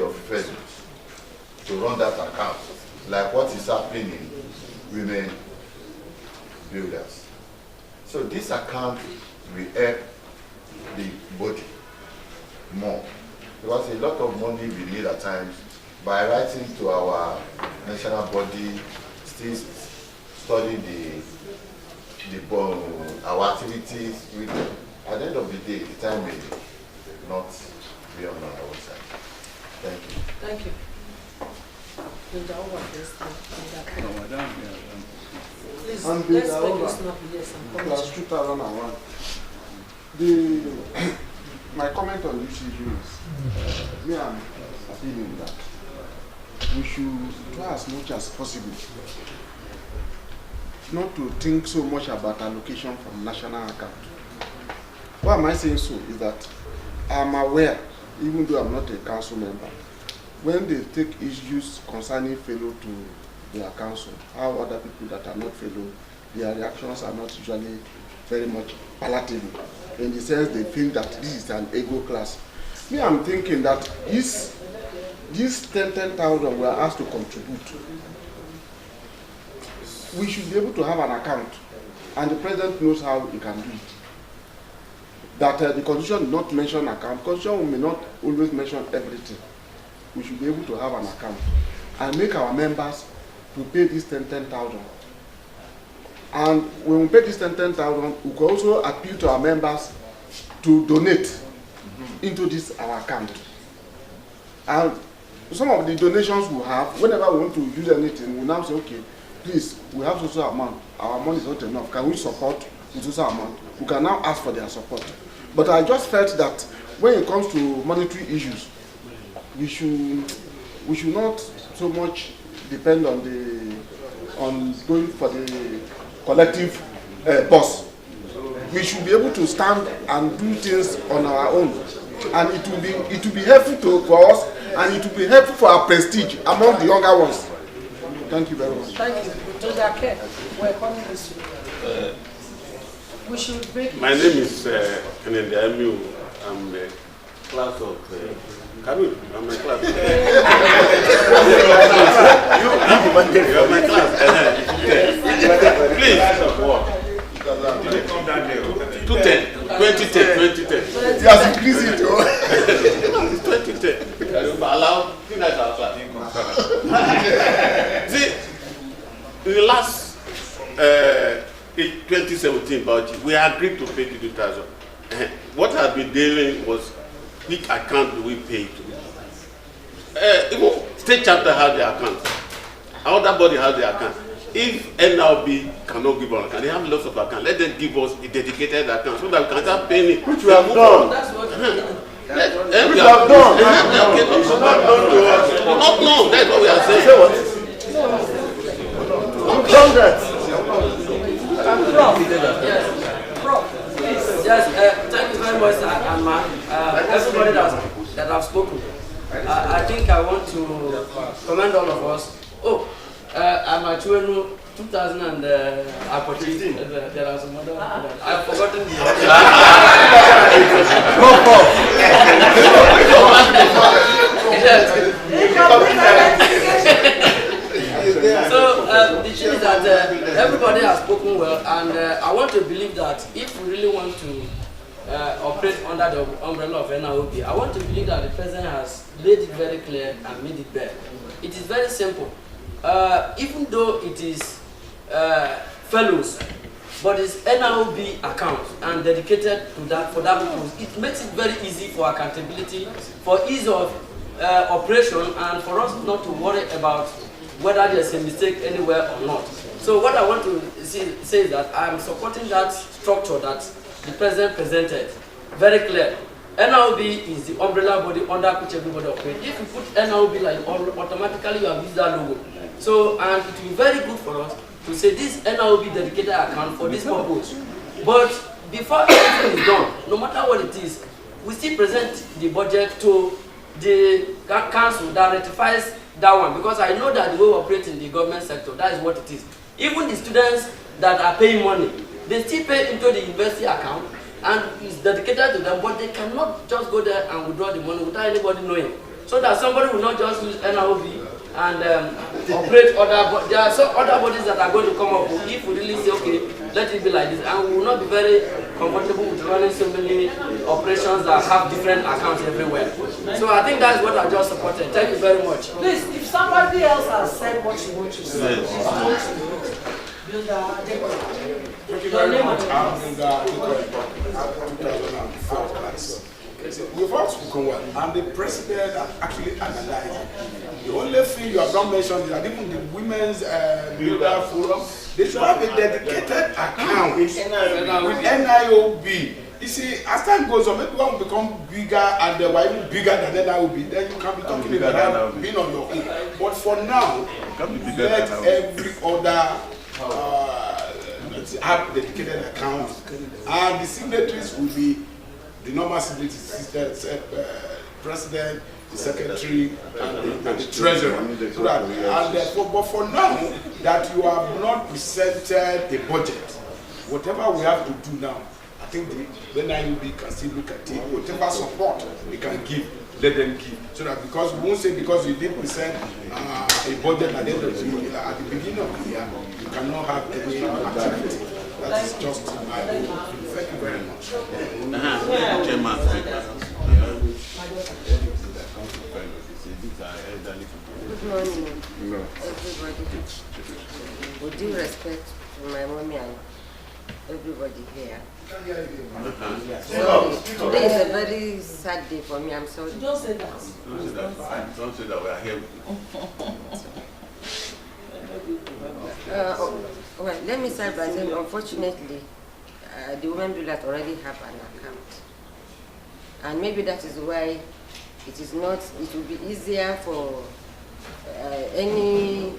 of Fellows to run that account, like what is happening in women builders. So this account will help the body more, because a lot of money we need at times by writing to our national body, still studying our activities with them. At the end of the day, the time may not be on our side. Thank you. Thank you. Please, let's take this up. Yes, I'm coming. Class 2001. My comment on this issue is, me, I'm feeling that we should try as much as possible not to think so much about allocation from national account. Why am I saying so is that I'm aware, even though I'm not a council member, when they take issues concerning fellow to their council, how other people that are not fellow, their reactions are not usually very much palatable, in the sense they feel that this is an ego class. Me, I'm thinking that this 10,000 we are asked to contribute, we should be able to have an account, and the president knows how he can do it. That the constitution did not mention account. Constitution may not always mention everything. We should be able to have an account and make our members to pay this 10,000. And when we pay this 10,000, we can also appeal to our members to donate into this our account. And some of the donations we have, whenever we want to use anything, we now say, okay, please, we have social amount. Our money is not enough. Can we support with social amount? We can now ask for their support. But I just felt that when it comes to monetary issues, we should not so much depend on going for the collective boss. We should be able to stand and do things on our own, and it will be helpful for us, and it will be helpful for our prestige among the younger ones. Thank you very much. Thank you. Josake, we're coming this way. We should break it. My name is Kennedy Amiu. I'm a class of Kamil. I'm a class. You're my class. Please. Did you come down 2010. He has increased it. Oh. It's 2010. Allow See, in the last 2017 budget, we agreed to pay 2,000. What I've been dealing was which account do we pay to? Even state chapter has their account. Other body has their account. If NLB cannot give us account, they have lots of accounts. Let them give us a dedicated account so that we can start paying it. Which we have done. That's what We have done. Not No, that's what we are saying. Say what? We've done that. Yes, thank you very much, and everybody that have spoken. I think I want to commend all of us. Oh, I'm at 2000 and there are some other. I've forgotten the So the thing is that everybody has spoken well, and I want to believe that if we really want to operate under the umbrella of NIOB, I want to believe that the president has made it very clear and made it bare. It is very simple. Even though it is fellows, but it's NIOB account and dedicated to that for that purpose, it makes it very easy for accountability, for ease of operation, and for us not to worry about whether there's a mistake anywhere or not. So what I want to say is that I am supporting that structure that the president presented. Very clear. NIOB is the umbrella body under which everybody operates. If you put NIOB like automatically you have used that logo. So, and it will be very good for us to say this NIOB dedicated account for this purpose. But before everything is done, no matter what it is, we still present the budget to the council that rectifies that one, because I know that the way we operate in the government sector, that is what it is. Even the students that are paying money, they still pay into the university account and it's dedicated to them, but they cannot just go there and withdraw the money without anybody knowing. So that somebody will not just use NIOB and operate other, but there are some other bodies that are going to come up with, if we really say, okay, let it be like this, and we will not be very comfortable with running so many operations that have different accounts everywhere. So I think that's what I just supported. Thank you very much. Please, if somebody else has said what you want to say, Thank you very much. I'm in the 2004 class. We've all spoken well, and the president actually analyzed it. The only thing you have not mentioned is that even the Women's Builder Forum, they should have a dedicated account with NIOB. You see, as time goes on, maybe one will become bigger and they were even bigger than NIOB, then you can be talking about being on your own. But for now, let every other have dedicated account, and the signatories will be the normal signatories, president, the secretary, and the treasurer. So that, but for now, that you have not presented the budget, whatever we have to do now, I think the NIOB can still look at it. Whatever support we can give, let them give. So that because we won't say because you did present a budget at the end of the year, at the beginning of the year, you cannot have any activity. That is just my own. Thank you very much. Chairman. Good morning, everybody. With due respect to my mommy and everybody here. Sorry, today is a very sad day for me. I'm sorry. Don't say that. Don't say that. Don't say that. We are here with you. Well, let me start by saying, unfortunately, the women builders already have an account. And maybe that is why it will be easier for any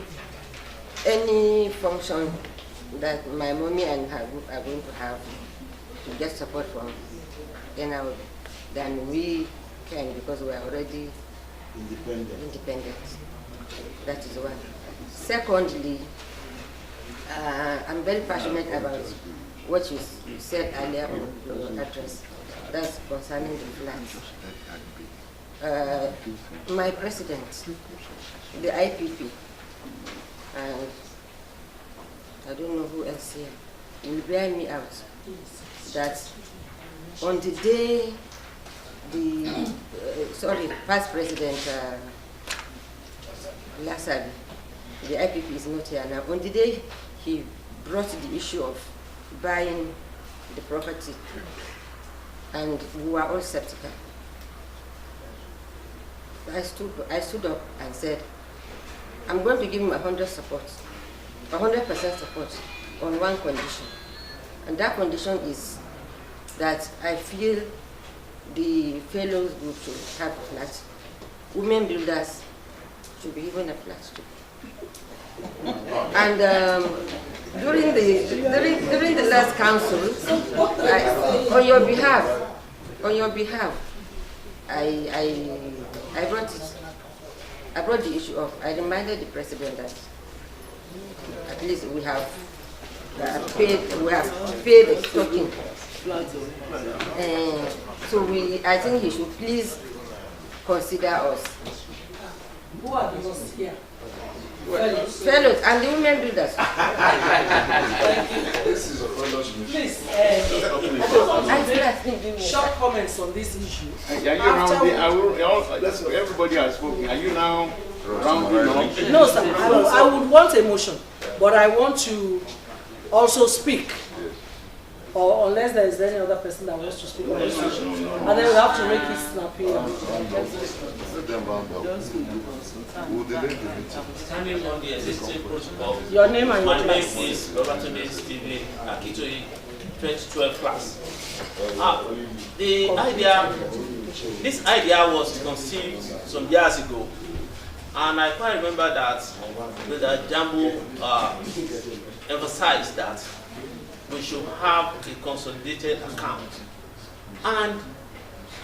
function that my mommy and her group are going to have to get support from NIOB than we can, because we are already independent. That is one. Secondly, I'm very passionate about what you said earlier on your address. That's concerning the flats. My president, the IPP, and I don't know who else here, will bear me out that on the day the, Past President Lasabi, the IPP is not here now, on the day he brought the issue of buying the property, and we were all skeptical. I stood up and said, I'm going to give him 100% support on one condition. And that condition is that I feel the fellows group should have a flat. Women builders should be given a flat too. And during the last council, on your behalf, I brought the issue up. I reminded the president that at least we have paid a token. So I think he should please consider us. Who are those here? Fellows and the women builders. This is a please, short comments on this issue. Everybody has spoken. Are you now rounding up? No, sir. I would want a motion, but I want to also speak. Or unless there is any other person that wants to speak on this issue. And then we have to make it snappy. Your name and your class. My name is Roberto Stephen Akitoyi, 2012 class. This idea was conceived some years ago. And I quite remember that Jambo emphasized that we should have a consolidated account. And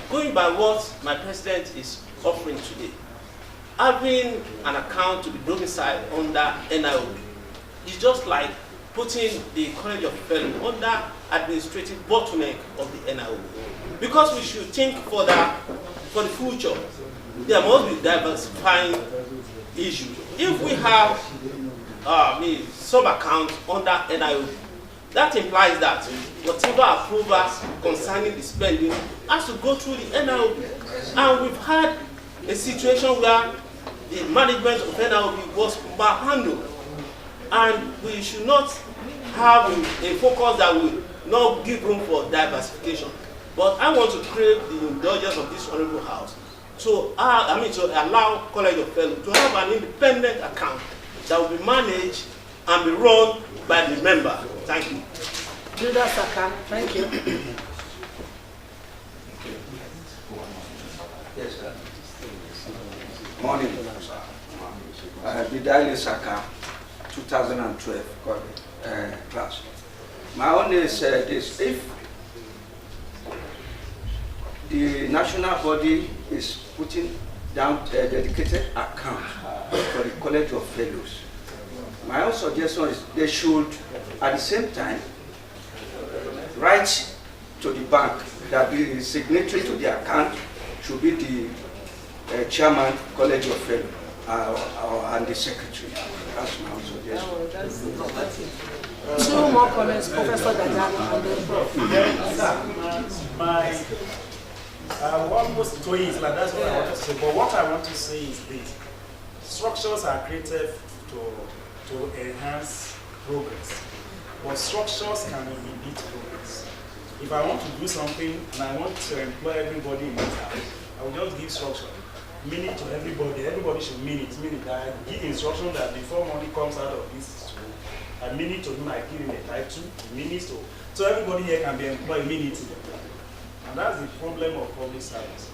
going by what my president is offering today, having an account to be domiciled under NIO is just like putting the College of Fellows under administrative bottleneck of the NIO. Because we should think for the future, there must be diversifying issues. If we have sub-account under NIO, that implies that whatever approvals concerning the spending has to go through the NIOB. And we've had a situation where the management of NIOB was handled. And we should not have a focus that will not give room for diversification. But I want to crave the indulgence of this honorable house to allow College of Fellows to have an independent account that will be managed and be run by the member. Thank you. Builder Saka, thank you. Yes, sir. Morning. Bidali Saka, 2012 class. My own is this: if the national body is putting down a dedicated account for the College of Fellows, my own suggestion is they should, at the same time, write to the bank that the signatory to the account should be the chairman, College of Fellows, and the secretary. That's my own suggestion. Two more comments, Professor Dada and then Prof. My almost to it, like that's what I want to say. But what I want to say is this: structures are created to enhance progress, but structures can inhibit progress. If I want to do something and I want to employ everybody in this house, I will just give structure. Mean it to everybody. Everybody should mean it. Mean it. I give instruction that before money comes out of this school, I mean it to him. I give him a title. Mean it to. So everybody here can be employed. Mean it. And that's the problem of public service.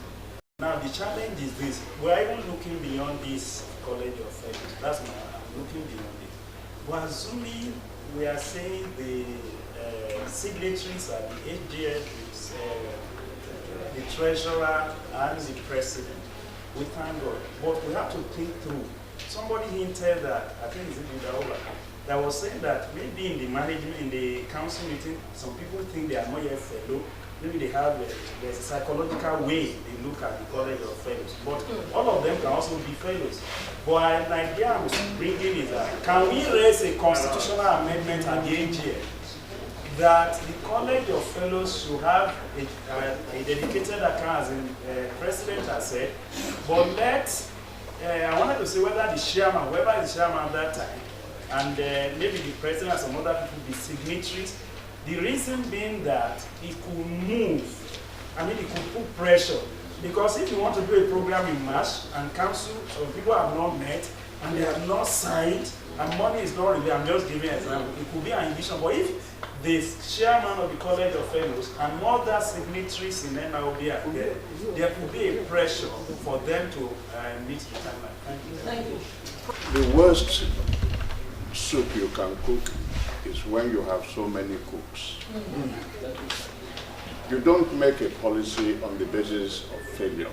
Now the challenge is this: we are even looking beyond this College of Fellows. That's my. I'm looking beyond it. But assuming we are saying the signatories are the AGF, the treasurer, and the president. We thank God. But we have to think through. Somebody hinted that, I think it's Ibudaola, that was saying that maybe in the management, in the council meeting, some people think they are not yet fellow. Maybe they have there's a psychological way they look at the College of Fellows. But all of them can also be fellows. But an idea I'm bringing is that, can we raise a constitutional amendment at the AGM that the College of Fellows should have a dedicated account, as the President has said, but I wanted to say whether the chairman, whoever is the chairman at that time, and maybe the President and some other people be signatories, the reason being that it could move, it could put pressure. Because if you want to do a program in March and council, some people have not met and they have not signed and money is not really, I'm just giving an example, it could be an invitation. But if the chairman of the College of Fellows and other signatories in NIOB are there, there could be a pressure for them to meet the timeline. Thank you. The worst soup you can cook is when you have so many cooks. You don't make a policy on the basis of failure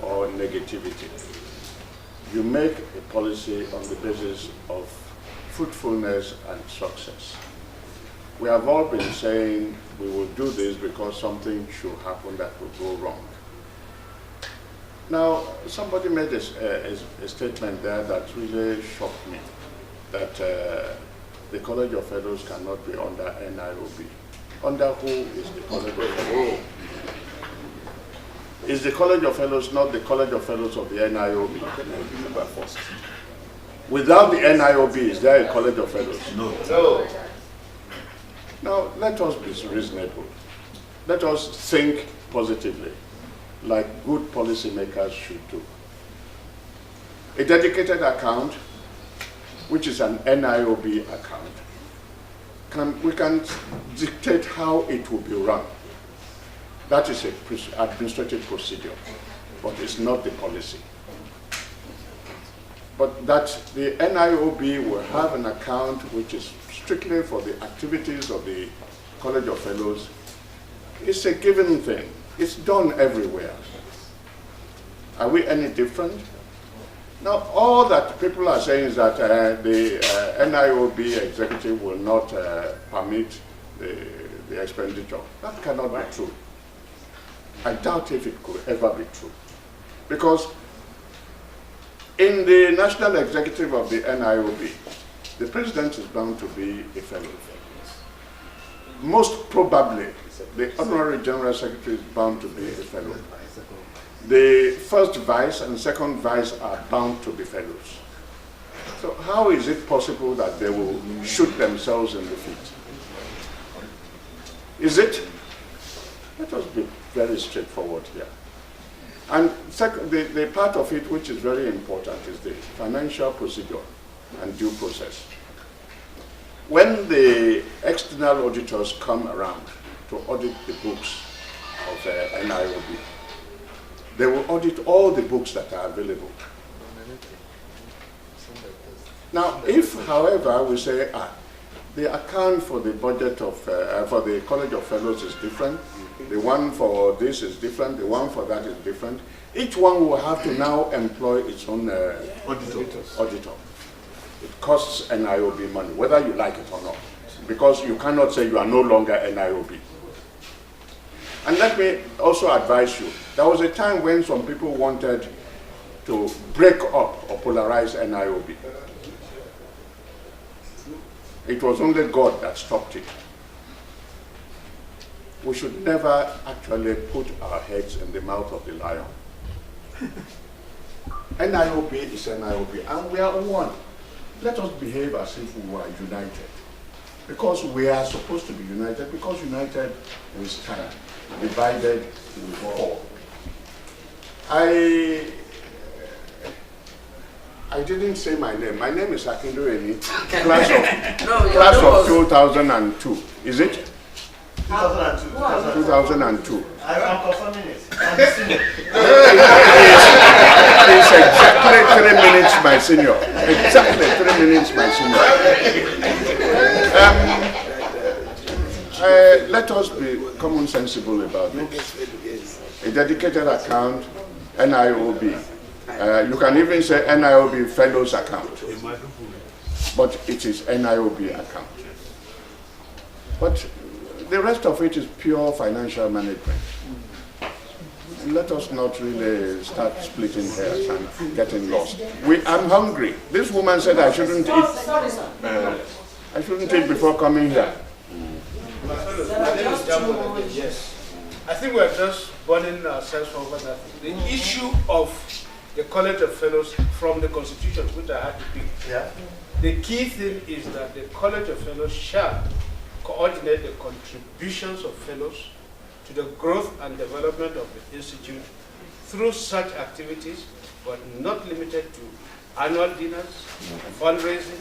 or negativity. You make a policy on the basis of fruitfulness and success. We have all been saying we will do this because something should happen that will go wrong. Now, somebody made a statement there that really shocked me, that the College of Fellows cannot be under NIOB. Under who is the College of Fellows? Is the College of Fellows not the College of Fellows of the NIOB? Without the NIOB, is there a College of Fellows? No. Now, let us be reasonable. Let us think positively, like good policymakers should do. A dedicated account, which is an NIOB account, we can dictate how it will be run. That is an administrative procedure, but it's not the policy. But that the NIOB will have an account which is strictly for the activities of the College of Fellows, it's a given thing. It's done everywhere. Are we any different? Now, all that people are saying is that the NIOB executive will not permit the expenditure. That cannot be true. I doubt if it could ever be true. Because in the national executive of the NIOB, the president is bound to be a fellow. Most probably, the honorary general secretary is bound to be a fellow. The first vice and second vice are bound to be fellows. So how is it possible that they will shoot themselves in the feet? Is it? Let us be very straightforward here. And second, the part of it which is very important is the financial procedure and due process. When the external auditors come around to audit the books of NIOB, they will audit all the books that are available. Now, if, however, we say, the account for the budget of, for the College of Fellows is different, the one for this is different, the one for that is different, each one will have to now employ its own auditor. It costs NIOB money, whether you like it or not, because you cannot say you are no longer NIOB. And let me also advise you, there was a time when some people wanted to break up or polarize NIOB. It was only God that stopped it. We should never actually put our heads in the mouth of the lion. NIOB is NIOB, and we are one. Let us behave as if we were united. Because we are supposed to be united, because united we stand, divided we fall. I didn't say my name. My name is Akindo Eni, class of 2002. Is it? 2002. 2002. I'm confirming it. It's exactly 3 minutes my senior. Exactly 3 minutes my senior. Let us be common sensible about this. A dedicated account, NIOB. You can even say NIOB Fellows account, but it is NIOB account. But the rest of it is pure financial management. And let us not really start splitting hairs and getting lost. I'm hungry. This woman said I shouldn't eat. I shouldn't eat before coming here. Jambo, yes. I think we are just burning ourselves over that. The issue of the College of Fellows from the Constitution, which I had to pick. Yeah. The key thing is that the College of Fellows shall coordinate the contributions of fellows to the growth and development of the institute through such activities, but not limited to annual dinners, fundraising,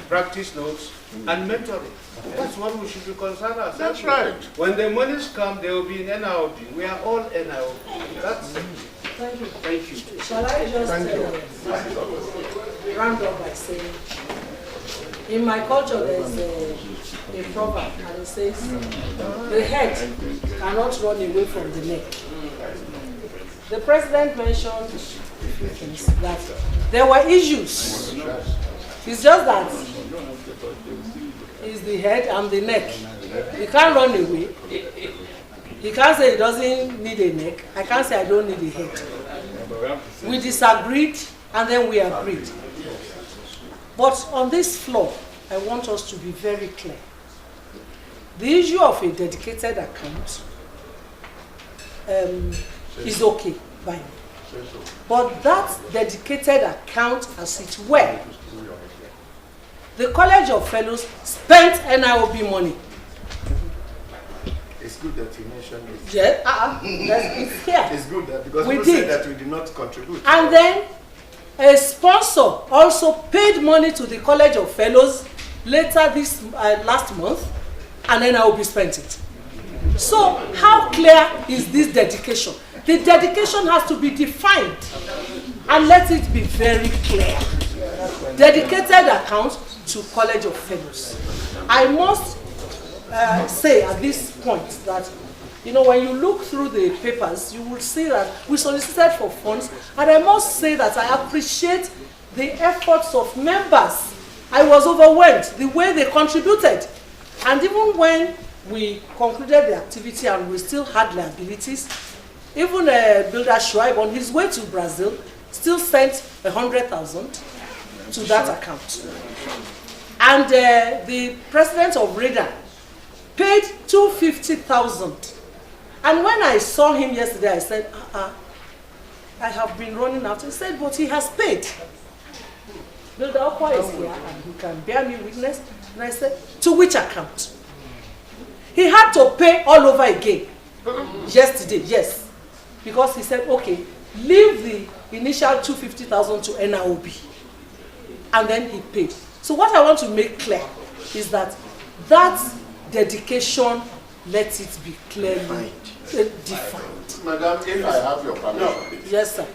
practice notes, and mentoring. That's what we should be concerned ourselves. That's right. When the monies come, they will be in NIOB. We are all NIOB. That's it. Thank you. Thank you. Shall I just round up by saying, in my culture there is a proverb, and it says, the head cannot run away from the neck. The president mentioned a few things, that there were issues. It's just that it's the head and the neck. He can't run away. He can't say he doesn't need a neck. I can't say I don't need a head. We disagreed and then we agreed. But on this floor, I want us to be very clear. The issue of a dedicated account is okay, fine. But that dedicated account, as it were, the College of Fellows spent NIOB money. It's good that you mentioned it. Yeah, it's here. It's good that because we people did. said that we did not contribute. And then a sponsor also paid money to the College of Fellows later this last month, and then I will be spent it. So how clear is this dedication? The dedication has to be defined, and let it be very clear. Dedicated account to College of Fellows. I must say at this point that, you know, when you look through the papers, you will see that we solicited for funds, and I must say that I appreciate the efforts of members. I was overwhelmed the way they contributed, and even when we concluded the activity and we still had liabilities, even Builder Shuaib on his way to Brazil still sent 100,000 to that account. And the president of RADA paid 250,000. And when I saw him yesterday, I said, I have been running out. He said, but he has paid. Builder Okwa is here and he can bear me witness. And I said, to which account? He had to pay all over again yesterday, yes. Because he said, okay, leave the initial 250,000 to NIOB. And then he paid. So what I want to make clear is that that dedication, let it be clearly defined. Madam, if I have your permission. Yes, sir.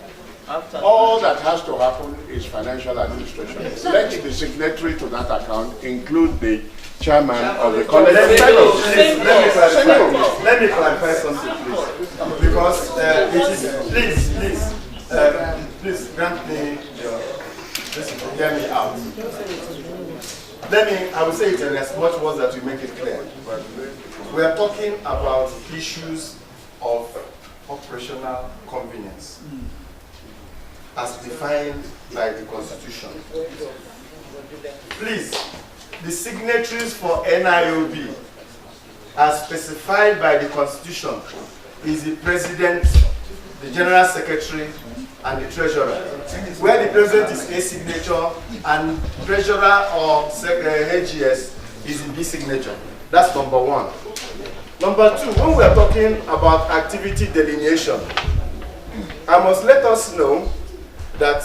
All that has to happen is financial administration. Let the signatory to that account include the chairman of the college. Let me clarify something, please. Because it is, please grant me your, hear me out. I will say it in as much words that we make it clear. We are talking about issues of operational convenience as defined by the Constitution. Please, the signatories for NIOB as specified by the Constitution is the President, the General Secretary, and the Treasurer. Where the President is A signature and Treasurer or AGS is the B signature. That's number one. Number two, when we are talking about activity delineation, I must let us know that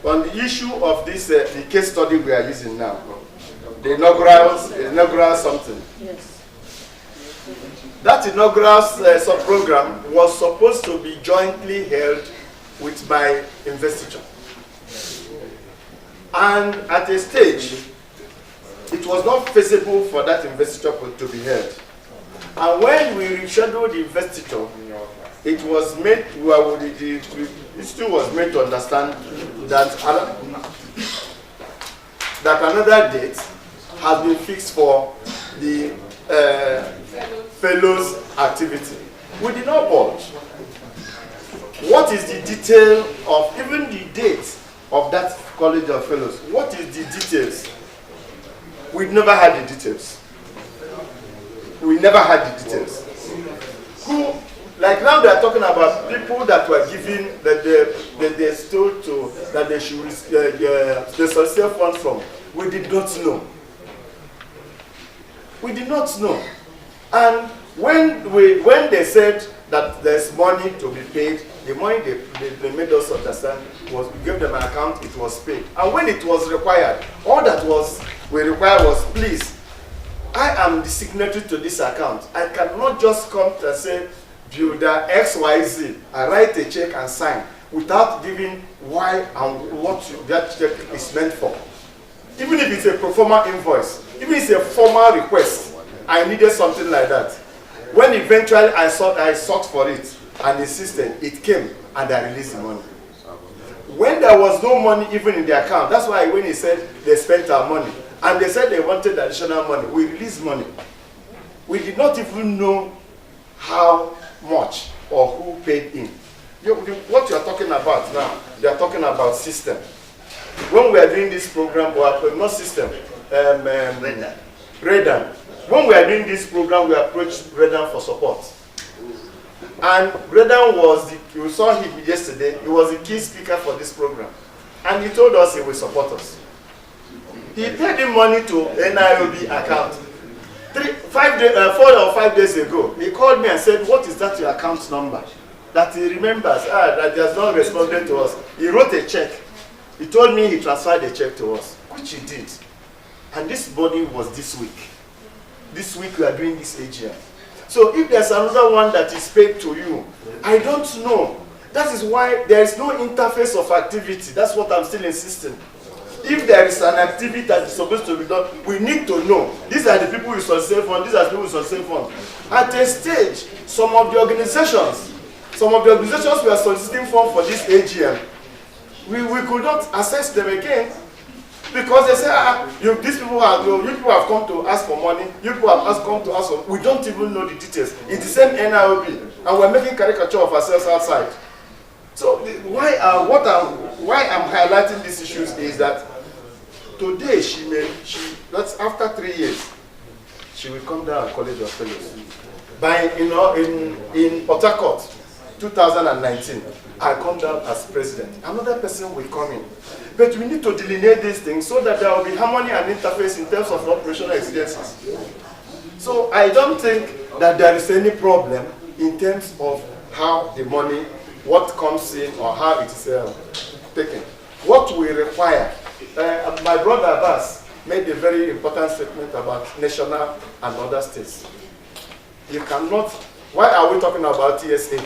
on the issue of this, the case study we are using now, the inaugural something. Yes. That inaugural sub-program was supposed to be jointly held with my investiture. And at a stage, it was not feasible for that investiture to be held. And when we rescheduled the investiture, it was made, it still was made to understand that another date has been fixed for the fellows activity. We did not budge. What is the detail of even the date of that College of Fellows? What is the details? We never had the details. We never had the details. who, like now they are talking about people that were given, that they told to, that they should, they solicit funds from. We did not know. We did not know. And when they said that there's money to be paid, the money they made us understand was we gave them an account, it was paid. And when it was required, all that we required was, please, I am the signatory to this account. I cannot just come and say, builder XYZ, I write a check and sign without giving why and what that check is meant for. Even if it's a pro forma invoice, even if it's a formal request, I needed something like that. When eventually I sought for it and insisted, it came and I released the money. When there was no money even in the account, that's why when he said they spent our money, and they said they wanted additional money, we released money. We did not even know how much or who paid in. What you are talking about now, they are talking about system. When we are doing this program, or not system, Redan. When we are doing this program, we approached Redan for support. And Redan was, you saw him yesterday, he was the key speaker for this program. And he told us he will support us. He paid him money to NIOB account. 4 or 5 days ago, he called me and said, what is that your account number? That he remembers, that he has not responded to us. He wrote a check. He told me he transferred a check to us, which he did. And this body was this week. This week we are doing this AGM. So if there's another one that is paid to you, I don't know. That is why there is no interface of activity. That's what I'm still insisting. If there is an activity that is supposed to be done, we need to know. These are the people who solicit funds, these are the people who solicit funds. At a stage, some of the organizations were soliciting funds for this AGM. We could not access them again because they say, these people you people have come to ask for money, you people have come to ask for, we don't even know the details. It's the same NIOB, and we're making caricature of ourselves outside. So why I'm highlighting these issues is that today that's after 3 years, she will come down at College of Fellows. In Port Harcourt, 2019, I come down as president. Another person will come in. But we need to delineate these things so that there will be harmony and interface in terms of operational exigencies. So I don't think that there is any problem in terms of how the money, what comes in or how it is taken. What we require, my brother Abbas made a very important statement about national and other states. You cannot, why are we talking about TSA?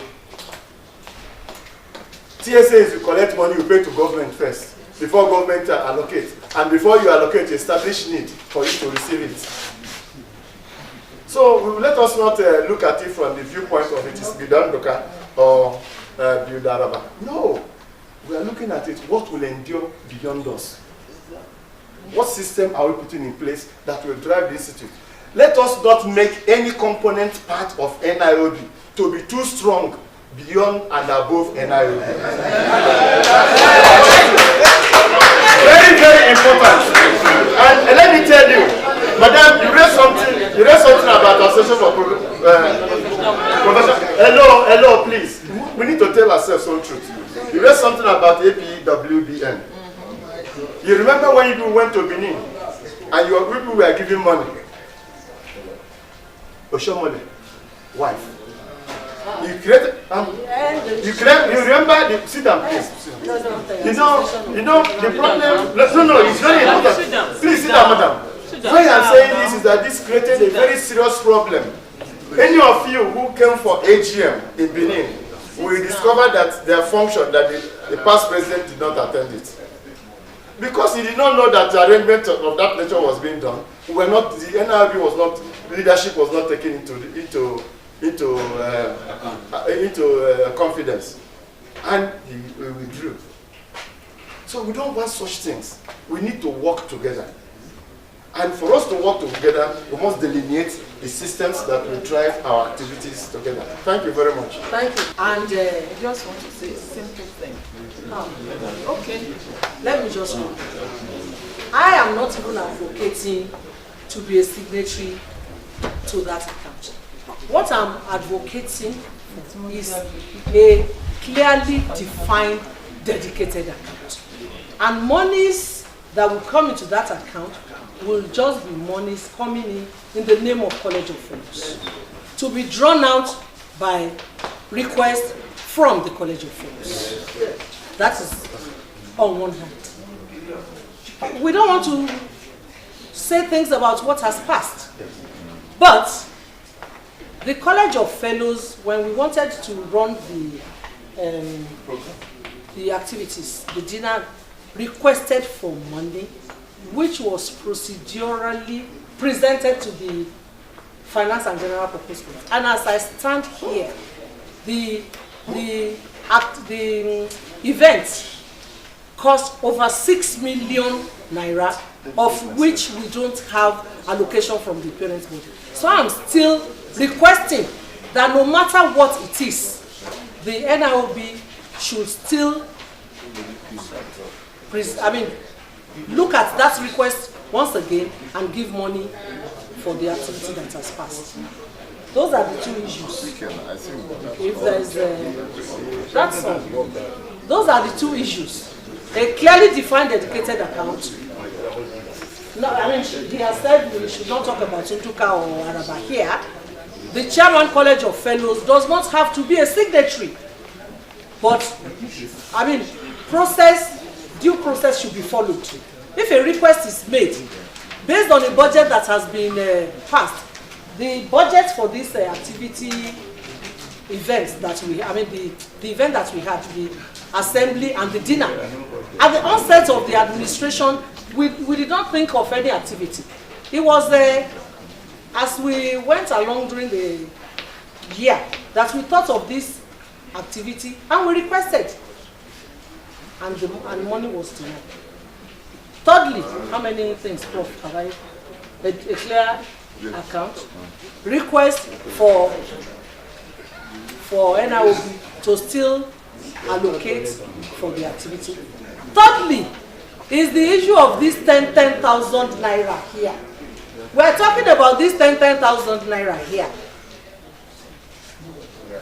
TSA is you collect money, you pay to government first, before government allocate. And before you allocate, you establish need for you to receive it. So let us not look at it from the viewpoint of it is Bidandoka or Biudaraba. No, we are looking at it, what will endure beyond us? What system are we putting in place that will drive the institute? Let us not make any component part of NIOB to be too strong beyond and above NIOB. Very, very important. And let me tell you, Madam, you read something about Association for Professional. Hello, please. We need to tell ourselves some truth. You read something about APWBN. You remember when you went to Benin and your people were giving money? Oshomole, wife. You created, you remember sit down, please. You know, the problem, no, it's very important. Please sit down, madam. Why I'm saying this is that this created a very serious problem. Any of you who came for AGM in Benin will discover that their function, that the past president did not attend it. Because he did not know that the arrangement of that nature was being done. The NIOB was not, leadership was not taken into confidence, and he withdrew. So we don't want such things. We need to work together. And for us to work together, we must delineate the systems that will drive our activities together. Thank you very much. Thank you. And I just want to say a simple thing. Okay, let me just know. I am not even advocating to be a signatory to that account. what I'm advocating is a clearly defined, dedicated account. And monies that will come into that account will just be monies coming in the name of College of Fellows, to be drawn out by request from the College of Fellows. That is on one hand. We don't want to say things about what has passed, but the College of Fellows, when we wanted to run the activities, the dinner requested for money, which was procedurally presented to the Finance and General Purpose Board. And as I stand here, the event cost over 6 million naira, of which we don't have allocation from the parent board. So I'm still requesting that no matter what it is, the NIOB should still look at that request once again and give money for the activity that has passed. Those are the two issues. If there's that's all. Those are the two issues. A clearly defined dedicated account. No, he has said we should not talk about Suntuka or Araba here. The Chairman College of Fellows does not have to be a signatory. But, due process should be followed. If a request is made, based on a budget that has been passed, the budget for this activity events that we, the event that we had, the assembly and the dinner, at the onset of the administration, we did not think of any activity. It was as we went along during the year that we thought of this activity and we requested, and money was denied. Thirdly, how many things, Prof, have I? A clear account, request for NIOB to still allocate for the activity. Thirdly, is the issue of this 10,000 naira here. We're talking about this 10,000 naira here.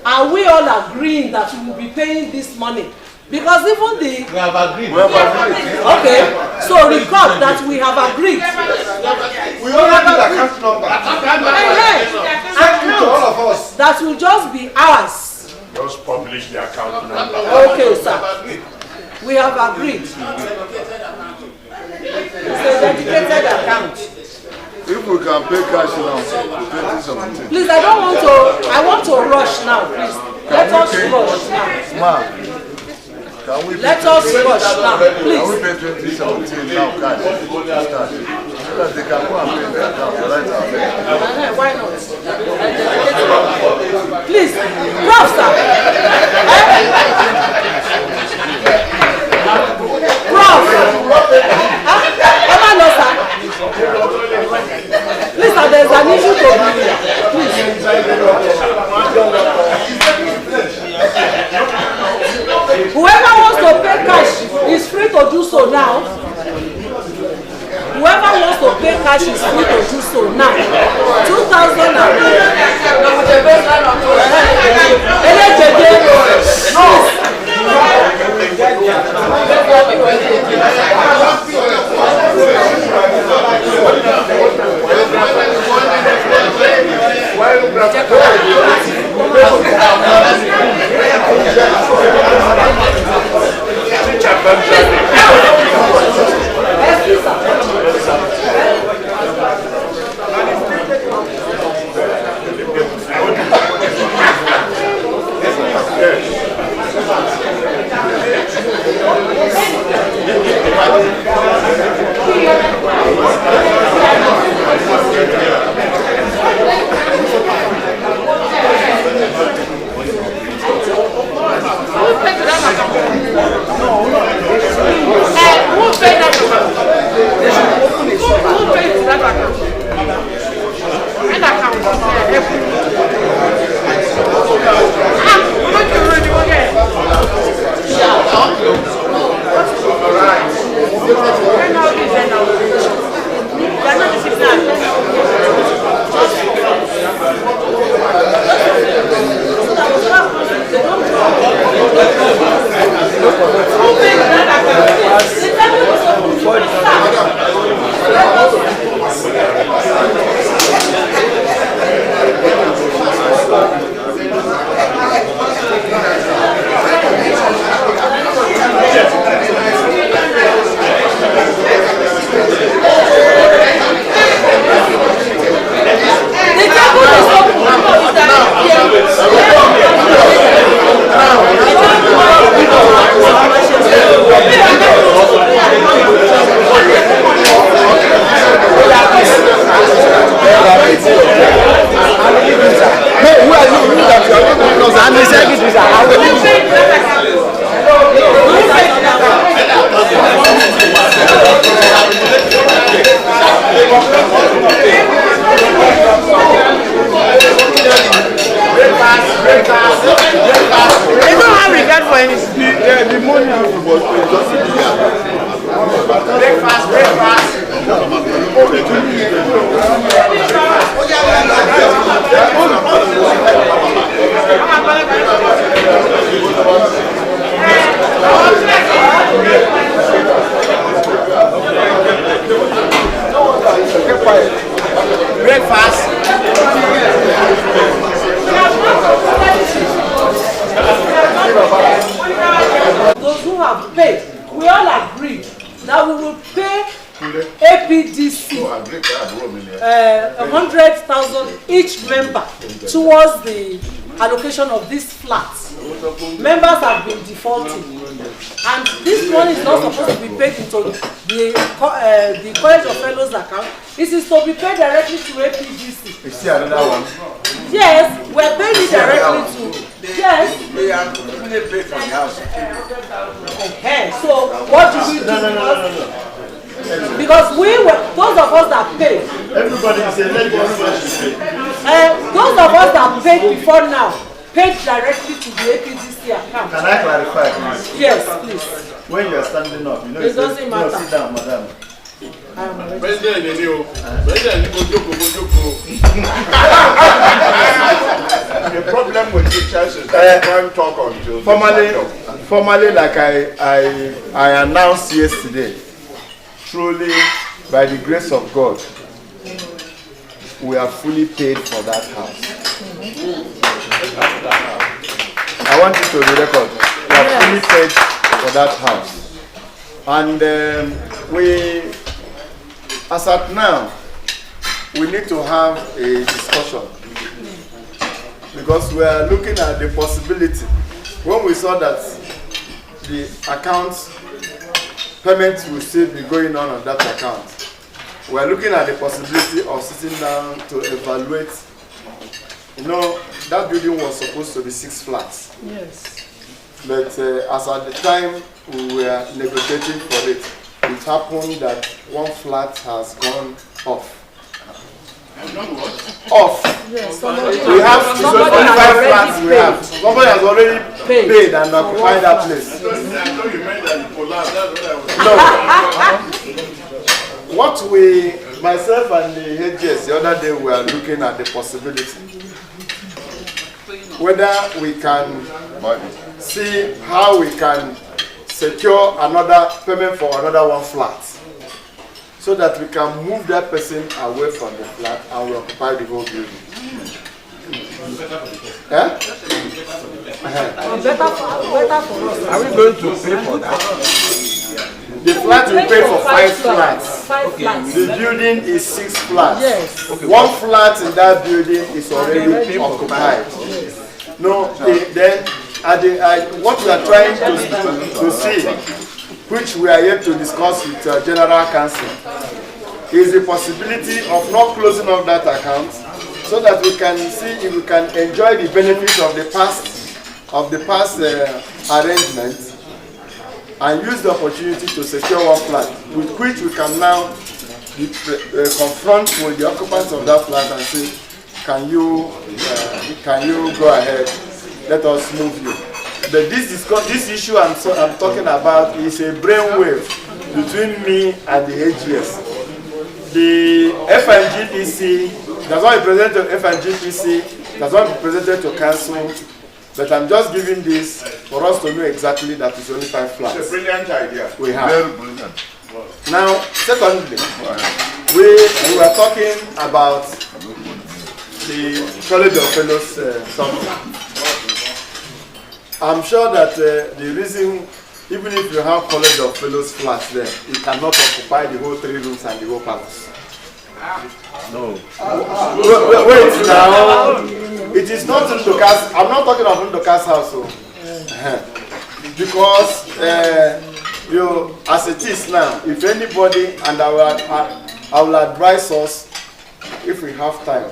Are we all agreeing that we will be paying this money? Because even the... We have agreed. Okay, so record that we have agreed. We all have the account number. Account to all of us. That will just be ours. Just publish the account number. Okay, sir. We have agreed. It's a dedicated account. If we can pay cash now, 2017. Please, I want to rush now, please. Let us rush now. Ma, can we Let us rush now, please. Can we pay 2017 now, cash? So that they can go and pay their account right away. Why not? Please, Prof, sir. Prof. Please, there's an issue to be here. Whoever wants to pay cash is free to do so now. Whoever wants to pay cash is free to do so now. 2000 No, Those who have paid, we all agree that we will pay APDC 100,000 each member towards the allocation of these flats. Members have been defaulting, and this money is not supposed to be paid into the College of Fellows account. This is to be paid directly to APDC. You see another one? Yes, we're paying it directly to. Yes. They are fully paid from the house. Okay, so what do we do? No. Because we were, those of us that paid. Everybody is a those of us that paid before now, paid directly to the APDC account. Can I clarify, please? Yes, please. When you are standing up, you know It doesn't matter. No, sit down, madam. President, The problem with teachers is that you can't talk until Formally, like I announced yesterday, truly, by the grace of God, we are fully paid for that house. I want it to be recorded. We are fully paid for that house. And as at now, we need to have a discussion because we are looking at the possibility. When we saw that the account payments will still be going on that account, we are looking at the possibility of sitting down to evaluate. You know, that building was supposed to be 6 flats. Yes. But as at the time we were negotiating for it, it happened that 1 flat has gone off. Off. Yes, We have 25 flats. We have. Somebody has already paid and occupied that place. No. What myself and the HGS the other day, we were looking at the possibility whether we can see how we can secure another payment for another 1 flat, so that we can move that person away from the flat and we occupy the whole building. Better for us. Are we going to pay for that? The flat we pay for 5 flats. 5 flats. The building is 6 flats. Yes. 1 flat in that building is already occupied. No, then what we are trying to see, which we are yet to discuss with General Council, is the possibility of not closing off that account, so that we can see if we can enjoy the benefits of the past arrangements, and use the opportunity to secure 1 flat, with which we can now confront with the occupants of that flat and say, can you go ahead? Let us move you. But this issue I'm talking about is a brainwave between me and the AGS. The FNGPC does not represent the FNGPC, does not represent to council, but I'm just giving this for us to know exactly that it's only 5 flats. It's a brilliant idea. We have. Very brilliant. Now, secondly, we were talking about the College of Fellows something. I'm sure that the reason, even if you have College of Fellows flats there, it cannot occupy the whole 3 rooms and the whole palace. No. Wait now. It is not Ndoka's. I'm not talking of Ndoka's house. Because as it is now, if anybody, and I will advise us, if we have time,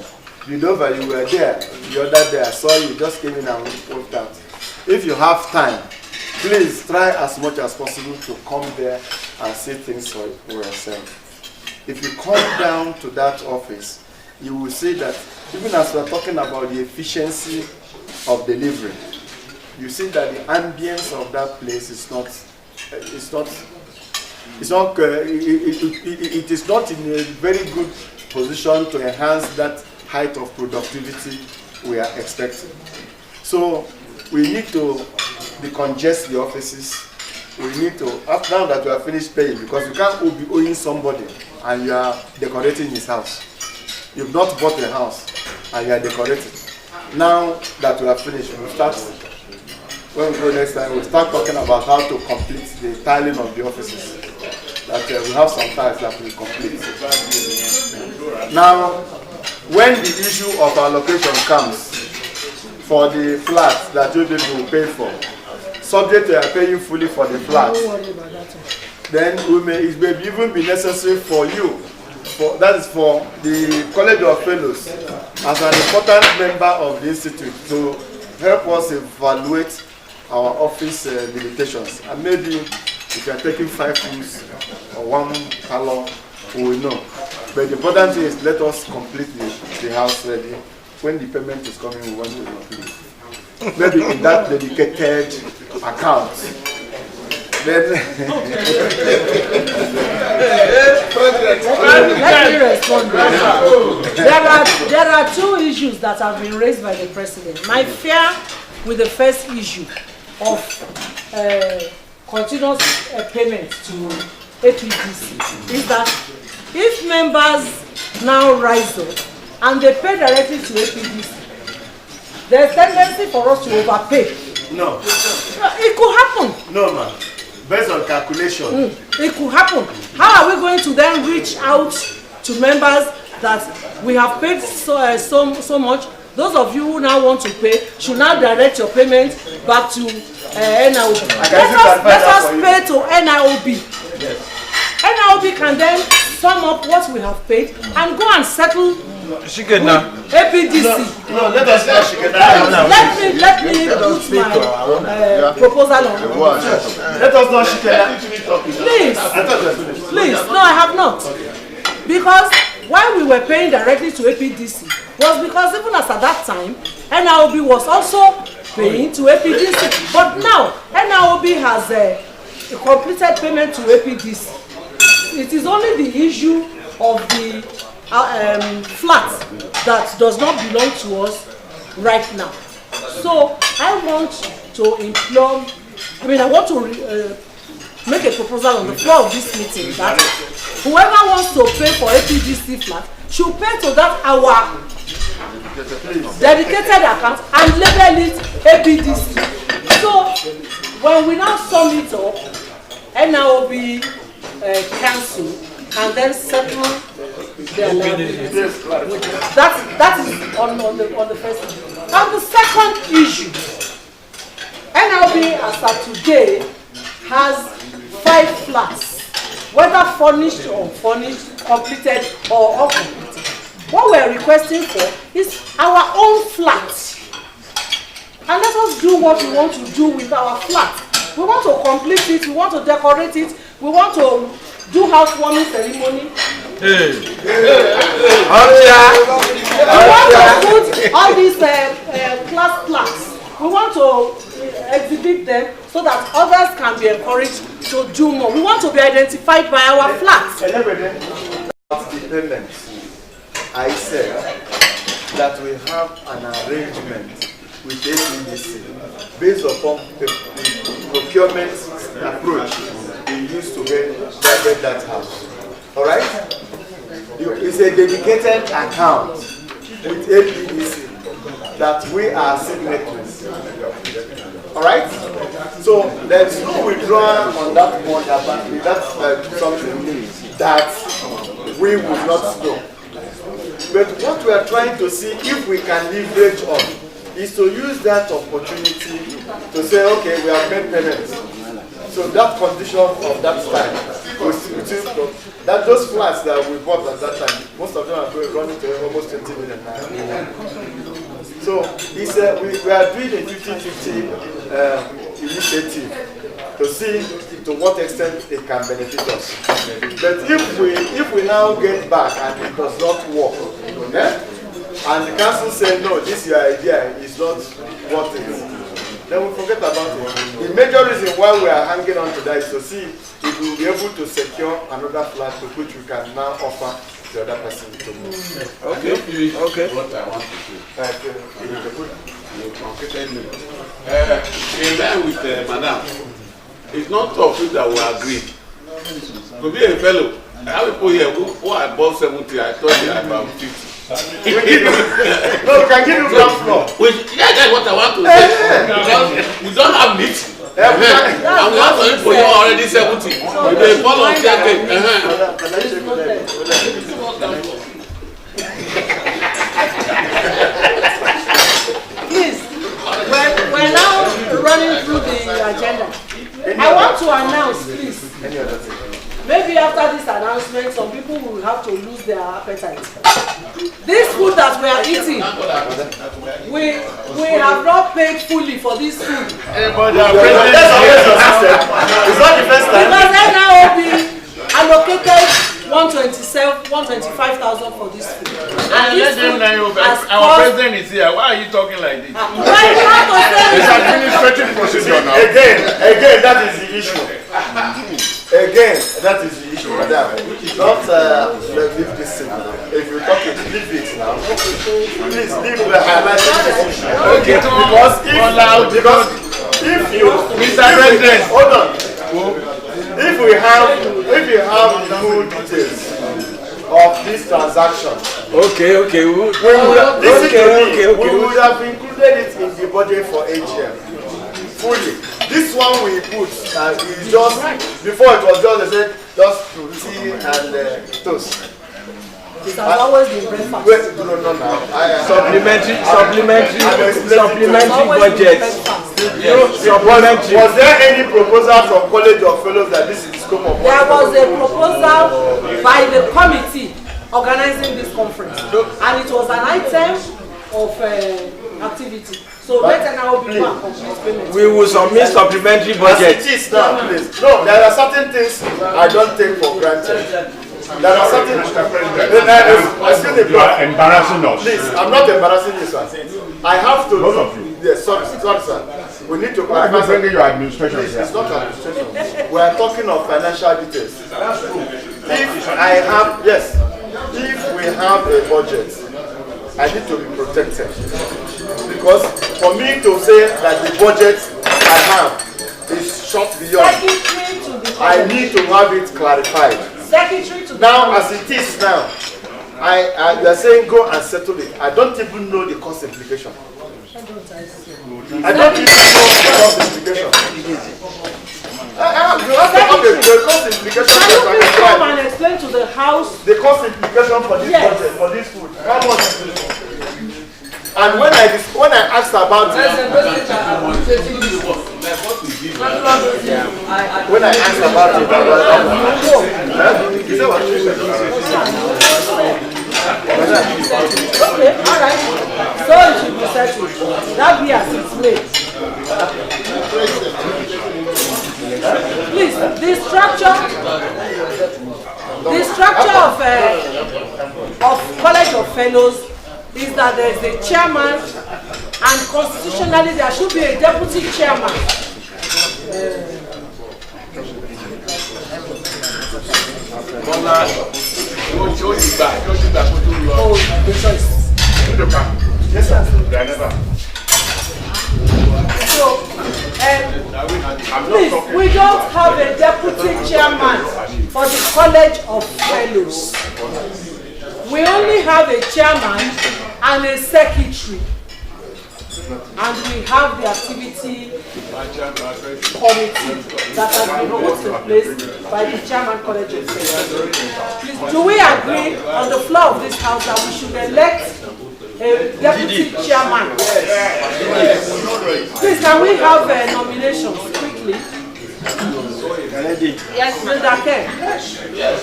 you were there the other day, I saw you, just came in and walked out. If you have time, please try as much as possible to come there and see things for yourself. If you come down to that office, you will see that even as we are talking about the efficiency of delivery, you see that the ambience of that place is not it's not. It's not. It is not in a very good position to enhance that height of productivity we are expecting. So we need to decongest the offices. We need to, now that we have finished paying, because you can't be owing somebody and you are decorating his house. You've not bought a house and you are decorating. Now that we have finished, we'll start, when we go next time, we'll start talking about how to complete the tiling of the offices. That we have some tiles that we complete. Now, when the issue of allocation comes for the flats that you people will pay for, subject to paying fully for the flats, then it may even be necessary for you, that is for the College of Fellows, as an important member of the institute, to help us evaluate our office limitations. And maybe if you are taking 5 rooms or 1 parlor, we will know. But the important thing is let us complete the house ready. When the payment is coming, we want to complete. Maybe in that dedicated account. Then let me respond. There are 2 issues that have been raised by the president. My fear with the first issue of continuous payment to APDC is that if members now rise up and they pay directly to APDC, there's a tendency for us to overpay. No. It could happen. No, man. Based on calculation. It could happen. How are we going to then reach out to members that we have paid so much? Those of you who now want to pay should now direct your payment back to NIOB. Let us pay to NIOB. Yes. NIOB can then sum up what we have paid and go and settle APDC. No, let us not let me put my proposal on. Let us not Please, no, I have not. Because why we were paying directly to APDC was because even as at that time, NIOB was also paying to APDC. But now, NIOB has completed payment to APDC. It is only the issue of the flat that does not belong to us right now. So I want to implore, I want to make a proposal on the floor of this meeting that whoever wants to pay for APDC flat should pay to that our dedicated account and label it APDC. So when we now sum it up, NIOB council and then settle their liabilities. That is on the first issue. On the second issue, NIOB as of today has 5 flats, whether furnished or unfurnished, completed or uncompleted. What we are requesting for is our own flat. And let us do what we want to do with our flat. We want to complete it, we want to decorate it, we want to do housewarming ceremony. We want to put all these class plaques. We want to exhibit them so that others can be encouraged to do more. We want to be identified by our flags. I said that we have an arrangement with APDC based upon the procurement approach we used to get that house. All right? It's a dedicated account with APDC that we are signatories. All right? So there's no withdrawal on that point. That's something that we will not do. But what we are trying to see if we can leverage on is to use that opportunity to say, okay, we have made payments. So that condition of that time, that those flats that we bought at that time, most of them are running to almost 20 million naira. So it's we are doing a 50-50 initiative to see to what extent it can benefit us. But if we now get back and it does not work, and the council say no, this your idea is not what it is, then we forget about it. The major reason why we are hanging on to that is to see if we will be able to secure another flat to which we can now offer the other person to move. Okay. Okay. What I want to say. You completed me. In line with Madam, it's not tough that we agree. To be a fellow, I have people here who are above 70, I thought they are about 50. No, we can give you ground floor. That's what I want to say. Because we don't have meat. And we have some people who are already 70. They follow Please, we're now running through the agenda. I want to announce, please. Any other thing? Maybe after this announcement, some people will have to lose their appetite. This food that we are eating, we have not paid fully for this food. But that's always your system. It's not the first time. Because NIOB allocated 125,000 for this food. And this food has our president is here. Why are you talking like this? It's administrative procedure now. Again, that is the issue. Again, that is the issue, madam. Not leave this thing now. If you talk it, leave it now. Please leave the highlighting this issue. Okay, because if you, Mr. President, hold on. If you have the full details of this transaction, okay, we would have included it in the budget for AGM fully. This one we put is just before it was just they said just tea and toast. It has always been breakfast. Wait, no. Supplementary budget. Was there any proposal from College of Fellows that this is the scope of? There was a proposal by the committee organizing this conference, and it was an item of activity. So let now be one complete payment. We will submit supplementary budget. As it is now, please. No, there are certain things I don't take for granted. There are certain. Excuse me, you are embarrassing us. Please, I'm not embarrassing you, sir. I have to. Both of you. Yes, sorry, sir. We need to. Why are you bringing your administration Please, here? it's not administration. We are talking of financial details. If I have, yes, if we have a budget, I need to be protected. Because for me to say that the budget I have is short beyond, I need to have it clarified. Now, as it is now, you are saying go and settle it. I don't even know the cost implication. I don't even know the cost implication. You have to have the cost implication. Can you please come and explain to the House the cost implication for this budget, for this food? How much is it? And when I asked about it, when I asked about it, okay, all right. So it should be settled. That be as it's made. Please, the structure of College of Fellows is that there is a chairman, and constitutionally there should be a deputy chairman. Oh, the choice. Yes, sir. So, please, we don't have a deputy chairman for the College of Fellows. We only have a chairman and a secretary. And we have the activity committee that has been put in place by the chairman College of Fellows. Please, do we agree on the floor of this house that we should elect a deputy chairman? Please, can we have nominations quickly? Yes, Mr. Ken. Yes.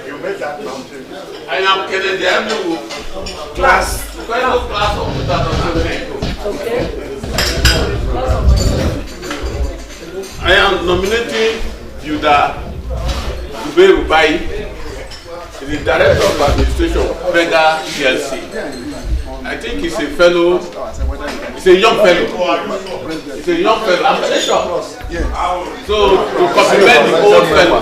You made that mountain. I am Kennedy Amu. Class of 2008. Okay. I am nominating Yuda Dube Rubai, the Director of Administration of Vega PLC. I think he's a fellow, he's It's a young fellow. It's a young fellow. I'm very sure. So to compliment the old fellow.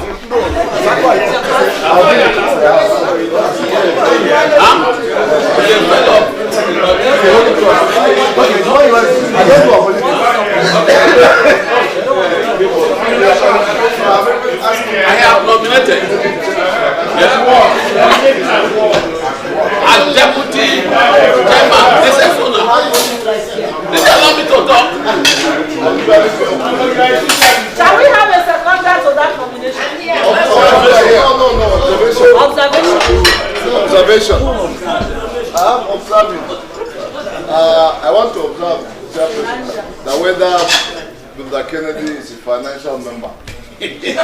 I have nominated as deputy chairman. This is owner. They allow me to talk. Shall we have a seconder to that nomination? Observation. I am observing. I want to observe that whether Mr. Kennedy is a financial member. What is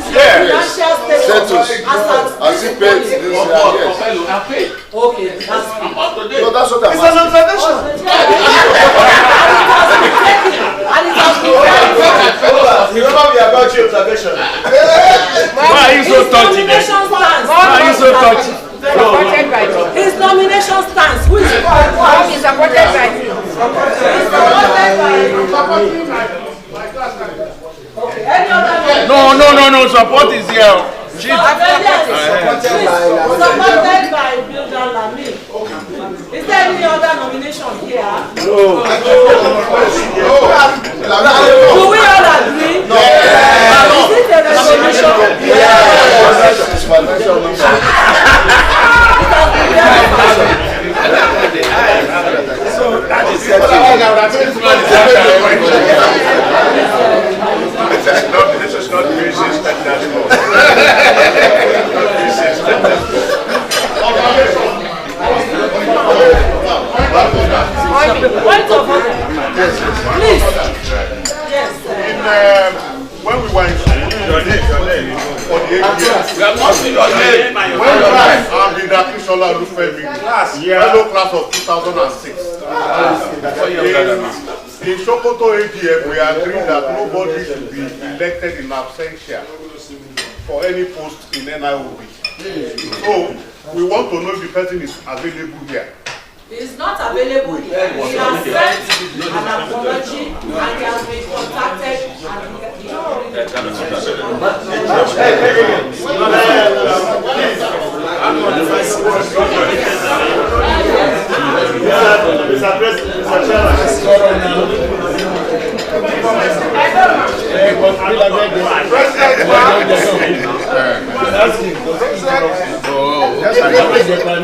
your financial status? As he paid this year, yes. Okay, that's No, that's what I'm asking. It's an observation. Remember me about your observation. Why are you so touchy then? Why are you so touchy? His nomination stands. Who is supported by you? No. Support is here. Supported by Builder Lamy. Is there any other nomination here? No. Do we all agree? No. Is it a resolution? So that is This is not racist and national. Point of order. Please. Yes. When we went your name for the 8 years, We have not seen your name. I'm the Dakisola Rufemi, fellow class of 2006. In Sokoto AGM, we agreed that nobody should be elected in absentia for any post in NIOB. So we want to know if the person is available here. He is not available here. He has sent an apology and he has been contacted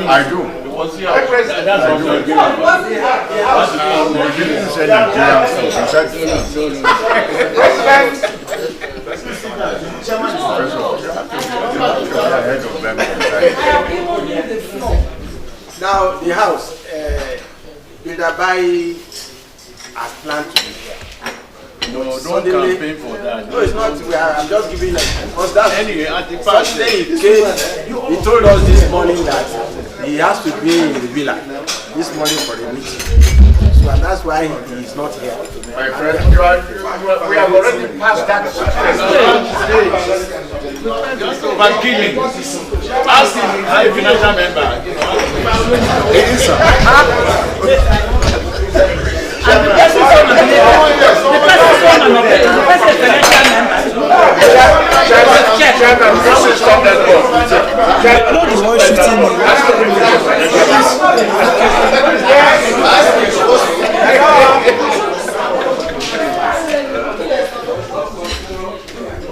I do. Now, the house, Builder Bai has planned to be here. No, don't campaign for that. No, it's not. I'm just giving because that's anyway. At the past, he told us this morning that he has to be in the villa this morning for the meeting. So and that's why he is not here. My friend, we have already passed that stage. But killing. Ask him how a financial member. It is, sir. and the person is the person financial member.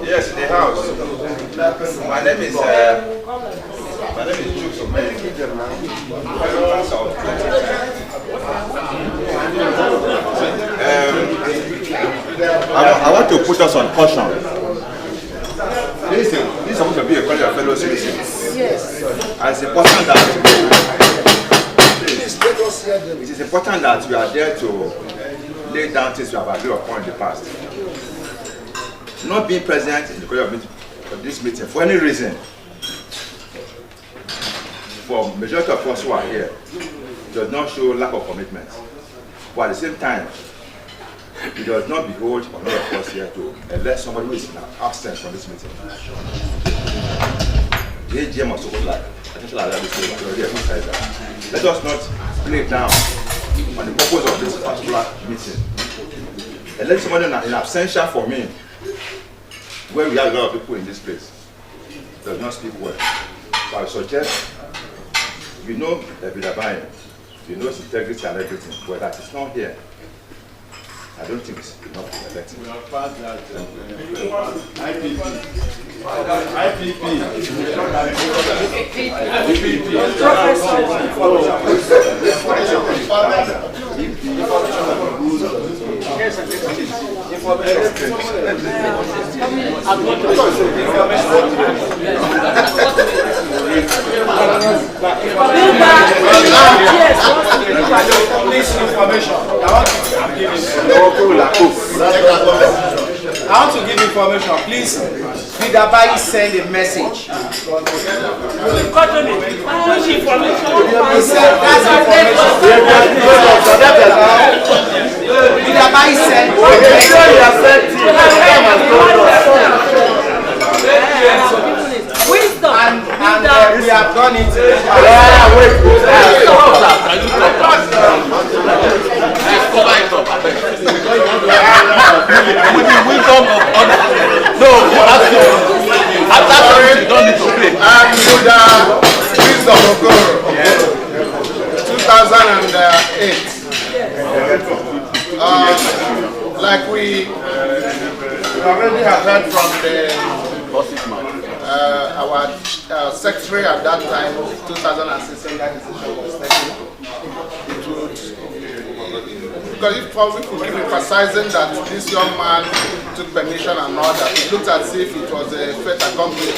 Yes, the house. My name is Jukes of I want to put us on caution. This is supposed to be a college of fellow citizens. Yes. And it's important that it is important that we are there to lay down things we have agreed upon in the past. Not being present in the college of this meeting for any reason, for majority of us who are here, does not show lack of commitment. But at the same time, it does not behold on all of us here to elect somebody who is in absence from this meeting. The AGM was supposed like attention like that. Let us not play down on the purpose of this particular meeting. Elect somebody in absentia for me, where we have a lot of people in this place, does not speak well. So I suggest, you know David, you know his integrity and everything, but that is not here. I don't think it's enough to elect him. We have passed that. IPP. I want to give information. Please, Bidabai send a message. He said that's information. Bidabai send a wisdom. And we have done it. Wisdom of others. No, after you don't need to play. Wisdom of God. 2008. Like we already have heard from our secretary at that time, 2016, that decision was taken. Because if we could keep emphasizing that this young man took permission and all that, it looked as if it was a fait accompli.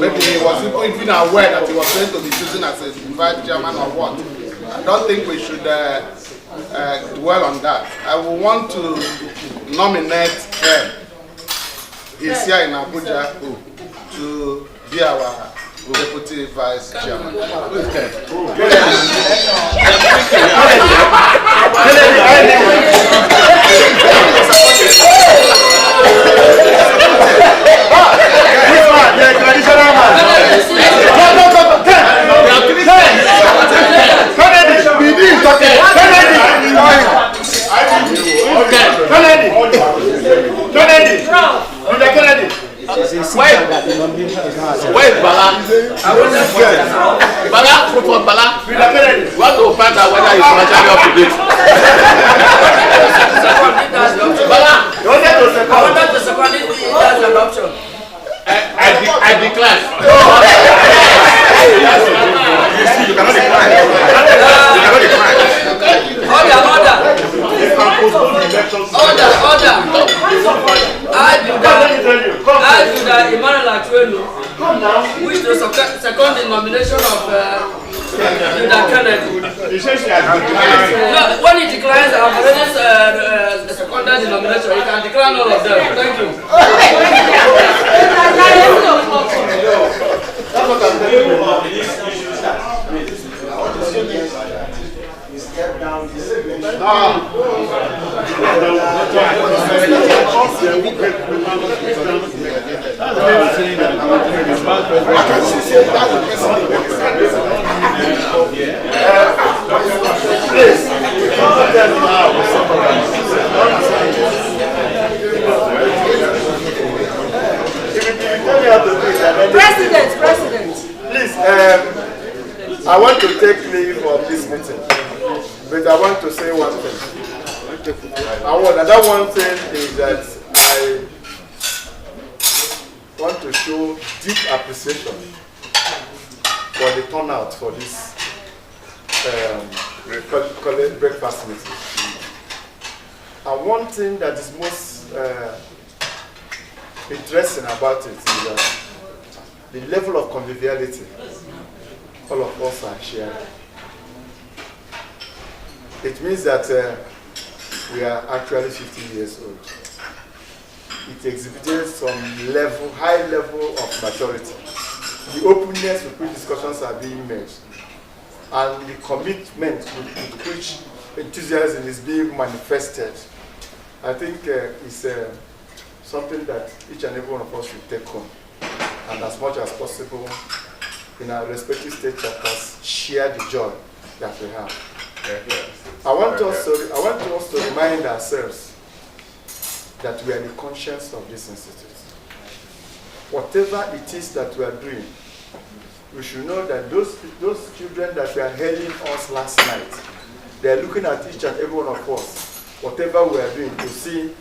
Maybe he was even aware that he was going to be chosen as a vice chairman or what. I don't think we should dwell on that. I would want to nominate him. He's here in Abuja to be our deputy vice chairman. Where is Bala? Bala, for Bala. We want to find out whether he's financially up to date. Bala, I wanted to second it with adoption. I decline. You cannot decline. You cannot decline. Order. I do that Emmanuel Actuelu wish to second the nomination of Judah Kennedy. No, when he declines, I've already seconded the nomination. He can decline all of them. Thank you. That's what I'm telling you. Step down. President. Please, I want to take leave of this meeting, but I want to say one thing. Another one thing is that I want to show deep appreciation for the turnout for this breakfast meeting. And one thing that is most interesting about it is that the level of conviviality all of us are sharing. It means that we are actually 50 years old. It exhibited some high level of maturity. The openness with which discussions are being made, and the commitment with which enthusiasm is being manifested, I think is something that each and every one of us should take home, and as much as possible in our respective state chapters share the joy that we have. I want us to remind ourselves that we are the conscience of this institute. Whatever it is that we are doing, we should know that those children that were hailing us last night, they are looking at each and every one of us, whatever we are doing, to see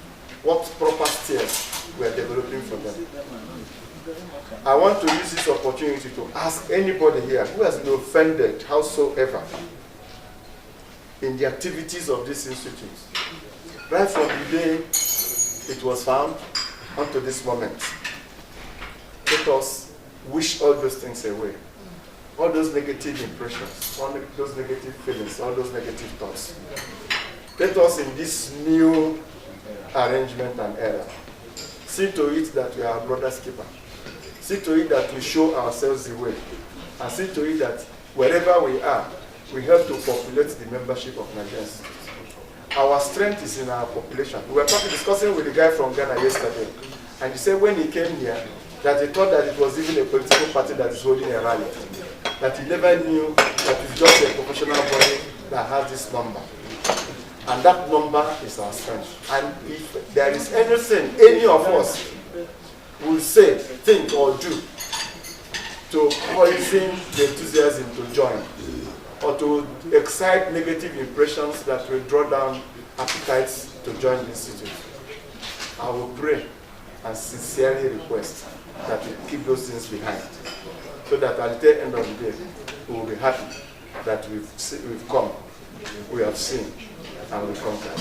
what proper steps we are developing for them. I want to use this opportunity to ask anybody here who has been offended, howsoever, in the activities of this institute, right from the day it was found unto this moment. Let us wish all those things away. All those negative impressions, all those negative feelings, all those negative thoughts. Let us, in this new arrangement and era, see to it that we are brother's keeper. See to it that we show ourselves the way. And see to it that wherever we are, we help to populate the membership of Nigerians. Our strength is in our population. We were discussing with the guy from Ghana yesterday, and he said when he came here, that he thought that it was even a political party that is holding a rally. That he never knew that it's just a professional body that has this number. And that number is our strength. And if there is anything any of us will say, think, or do to poison the enthusiasm to join, or to excite negative impressions that will draw down appetites to join the institute, I will pray and sincerely request that we keep those things behind, so that at the end of the day, we will be happy that we've come, we have seen, and we conquered.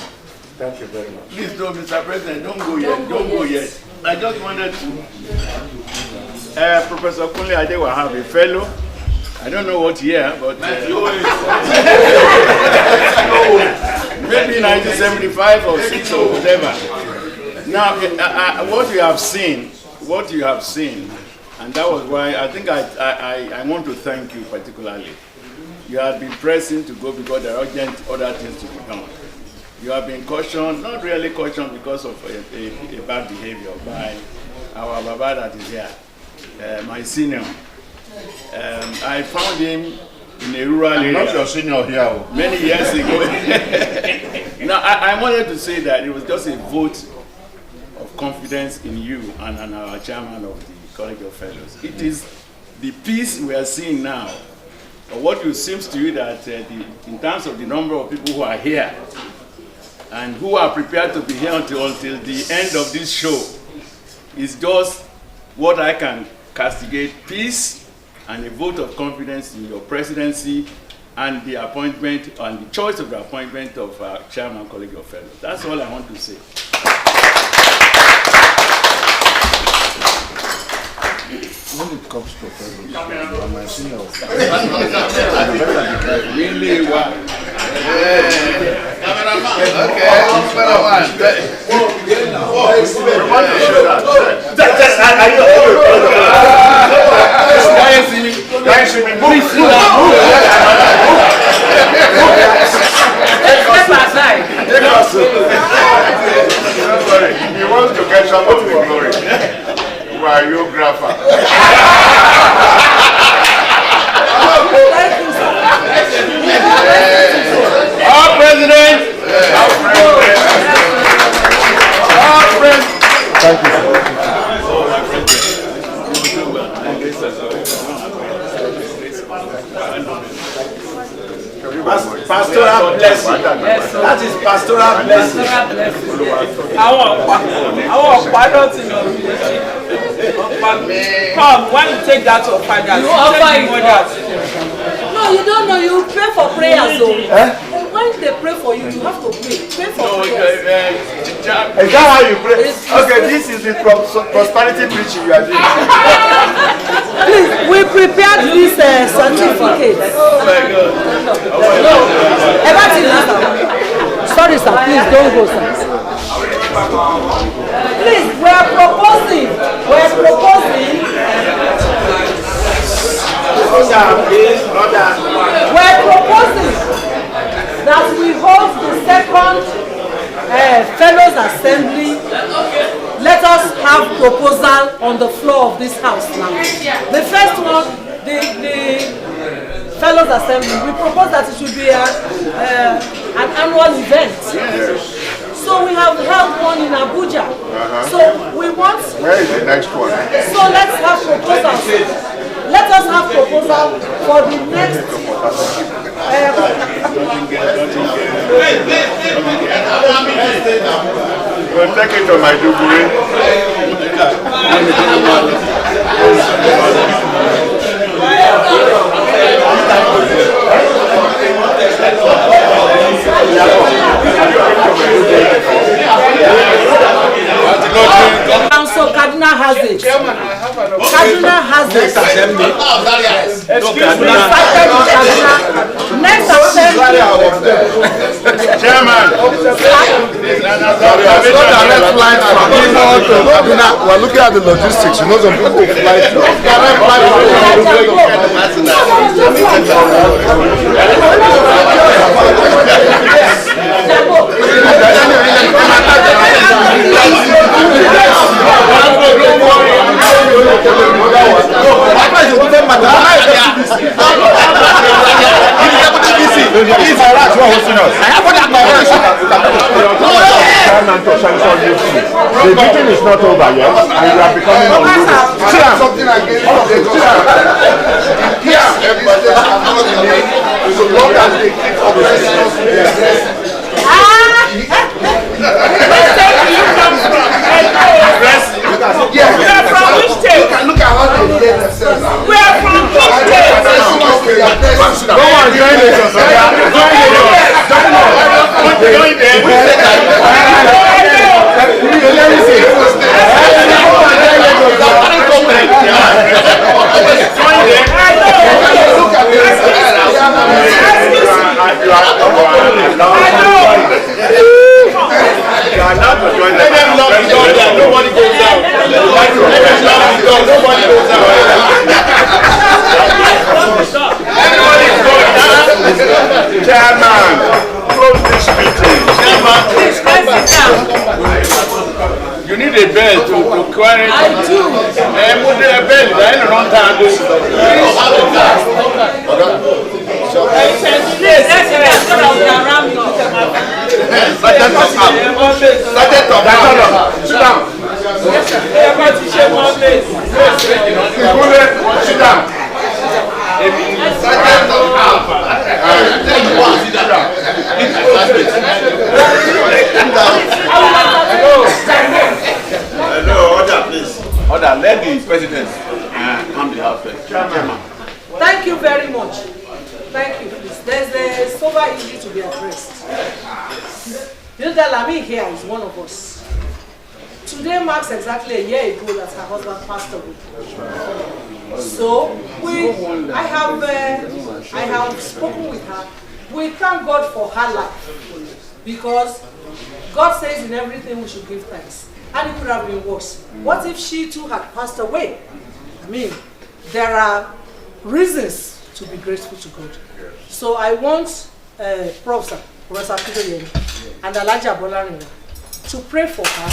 Thank you very much. Please don't, Mr. President, don't go yet. Don't go yet. I just wanted to. Professor Kunle Adewa have a fellow. I don't know what year, but maybe 1975 or 6 or whatever. Now, what you have seen, and that was why I think I want to thank you particularly. You have been pressing to go because there are urgent other things to be done. You have been cautioned, not really cautioned because of a bad behavior by our Baba that is here, my senior. I found him in a rural area. Not your senior here. Many years ago. Now, I wanted to say that it was just a vote of confidence in you and our chairman of the College of Fellows. It is the peace we are seeing now, or what it seems to you that in terms of the number of people who are here and who are prepared to be here until the end of this show, is just what I can castigate: peace and a vote of confidence in your presidency and the appointment and the choice of the appointment of Chairman College of Fellows. That's all I want to say. When it comes to fellows, I'm my senior. Really? Wow. He wants to get some of the glory. Biographer. Our president. Thank you. Pastoral blessing. Yes, that is pastoral blessing. Come, when you take that to father, you offer it. No, you don't know. You pray for prayers, so when they pray for you, you have to pray. Pray for prayers. Is that how you pray? Okay, this is the prosperity preaching you are doing. Please, we prepared this certificate. Oh my God. No, sorry, sir. Please don't go, sir. Please, we are proposing. That we hold the second Fellows Assembly. Let us have proposal on the floor of this house now. The first one Fellows Assembly, we propose that it should be an annual event. Yes. So we have held one in Abuja. So we want... Where is the next one? So let's have proposals. Let us have proposal for the next... We'll take it to my degree. Council Kaduna has it. Kaduna has it. Excuse me. Next assembly. Chairman. We're looking at the logistics. You know, some people fly The meeting is not over yet, and you are becoming We are from which state? Look at how they did themselves. We are from which state? Go on, join it. Let them lock the door there. Nobody goes out. Let them lock the door. Nobody goes out. Everybody is going out. Chairman, close this meeting. Chairman, please come back. You need a bell to carry. I do. Put a bell. Then run down. Sit down. Sit down. Hello, order, please. Order, let the president come to the house first. Chairman. Thank you very much. Thank you, please. There's a sober issue to be addressed. You know that Lami here is one of us. Today marks exactly a year ago that her husband passed away. So I have spoken with her. We thank God for her life because God says in everything we should give thanks. And it could have been worse. What if she too had passed away? I mean, there are reasons to be grateful to God. So I want Professor Peter and Elijah Bolarina to pray for her.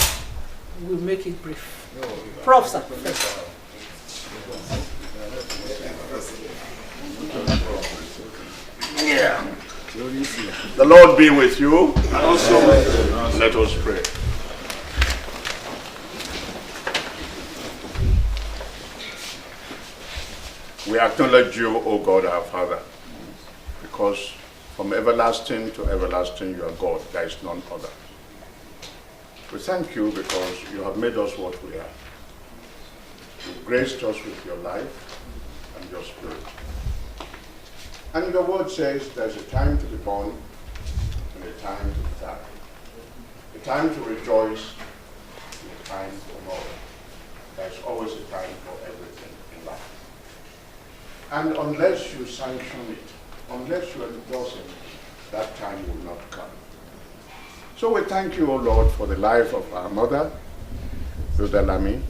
We'll make it brief. Professor, first. Yeah. The Lord be with you. And also, let us pray. We acknowledge you, O God, our Father, because from everlasting to everlasting you are God. There is none other. We thank you because you have made us what we are. You've graced us with your life and your spirit. And your word says there's a time to be born and a time to die. A time to rejoice and a time for mourn. There's always a time for everything in life. And unless you sanction it, unless you endorse it, that time will not come. So we thank you, O Lord, for the life of our mother, Hilda Lami,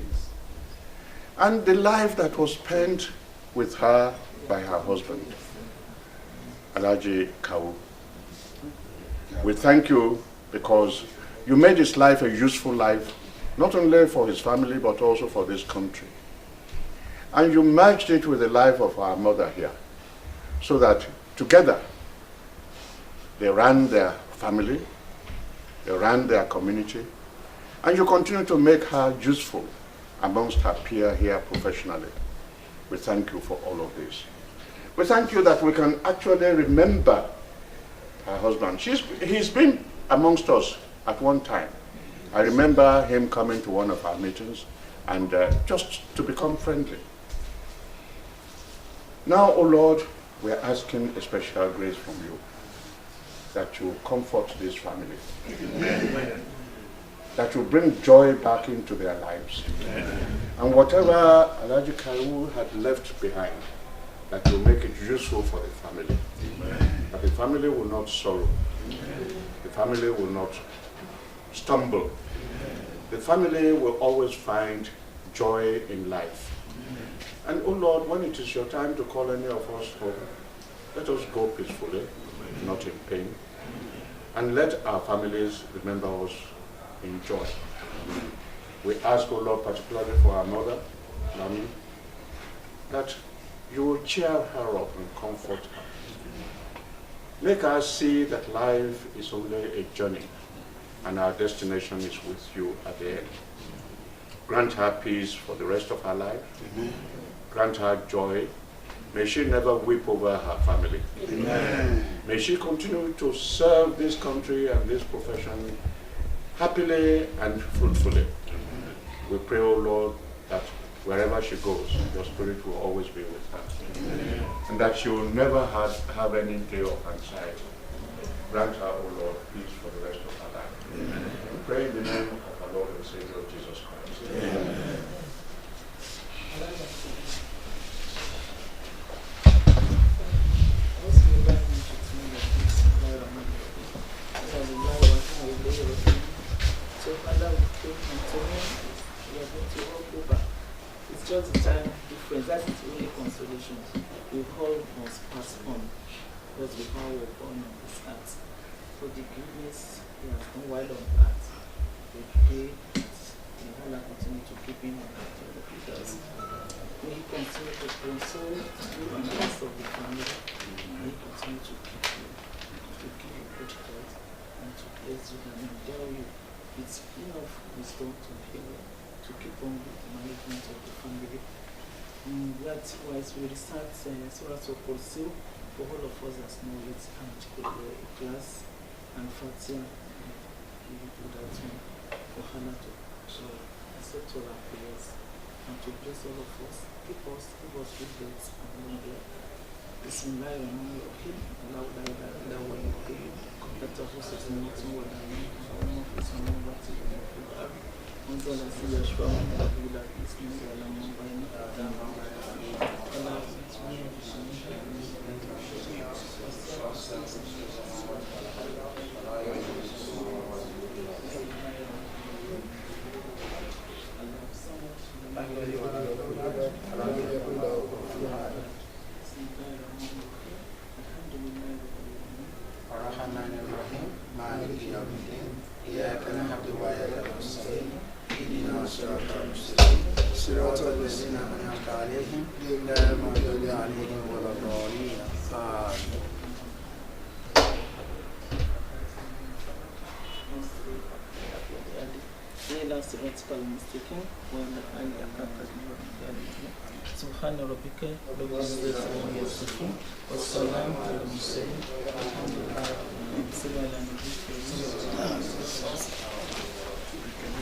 and the life that was spent with her by her husband, Alhaji Kawu. We thank you because you made his life a useful life, not only for his family, but also for this country. and you merged it with the life of our mother here, so that together they ran their family, they ran their community, and you continue to make her useful amongst her peers here professionally. We thank you for all of this. We thank you that we can actually remember her husband. He's been amongst us at one time. I remember him coming to one of our meetings and just to become friendly. Now, O Lord, we are asking a special grace from you, that you comfort this family. Amen. That you bring joy back into their lives. Amen. And whatever Alhaji Kaiwu had left behind, that you make it useful for the family. Amen. That the family will not sorrow. Amen. The family will not stumble. Amen. The family will always find joy in life. Amen. And oh Lord, when it is your time to call any of us home, let us go peacefully, not in pain. And let our families remember us in joy. We ask, O Lord, particularly for our mother, Nami, that you will cheer her up and comfort her. Make her see that life is only a journey and our destination is with you at the end. Grant her peace for the rest of her life. Amen. Grant her joy. May she never weep over her family. Amen. May she continue to serve this country and this profession happily and fruitfully. Amen. We pray, O Lord, that wherever she goes, your spirit will always be with her. Amen. And that she will never have any day of anxiety. Grant her, O Lord, peace for the rest of her life. Amen. We pray in the name of our Lord and Savior, Jesus Christ. Amen. It's just the time difference. That's the only consolation. We all must pass on. That's the power of God on this earth. For the goodness He has done while on earth. We pray that Allah continue to keep Him on the leaders. May He continue to console you and the rest of the family. May He continue to keep you, to give you good health, and to bless you and endow you with enough wisdom to heal, to keep on with the management of the family. That's why we start Surah Al-Qur'an for all of us as know it, and class and Fatiha. We do that one for Hannah to accept all our prayers and to bless all of us, give us good health and long life. Bismillahirrahmanirrahim. Allah la ilaha illa huwa al-qayyum. La ta'khudhuhu sinatun wa la nawm. Lahu ma fi samawati wa ma fi al-ard. Man dha alladhi yashfa'u 'indahu illa bi'iznihi wa ya'lamu ma bayna aydihim wa ma khalfahum. صراط الذين أنعمت عليهم غير المغضوب عليهم ولا الضالين آمين. سبحان ربك رب العزة عما يصفون والسلام على المرسلين والحمد لله رب العالمين.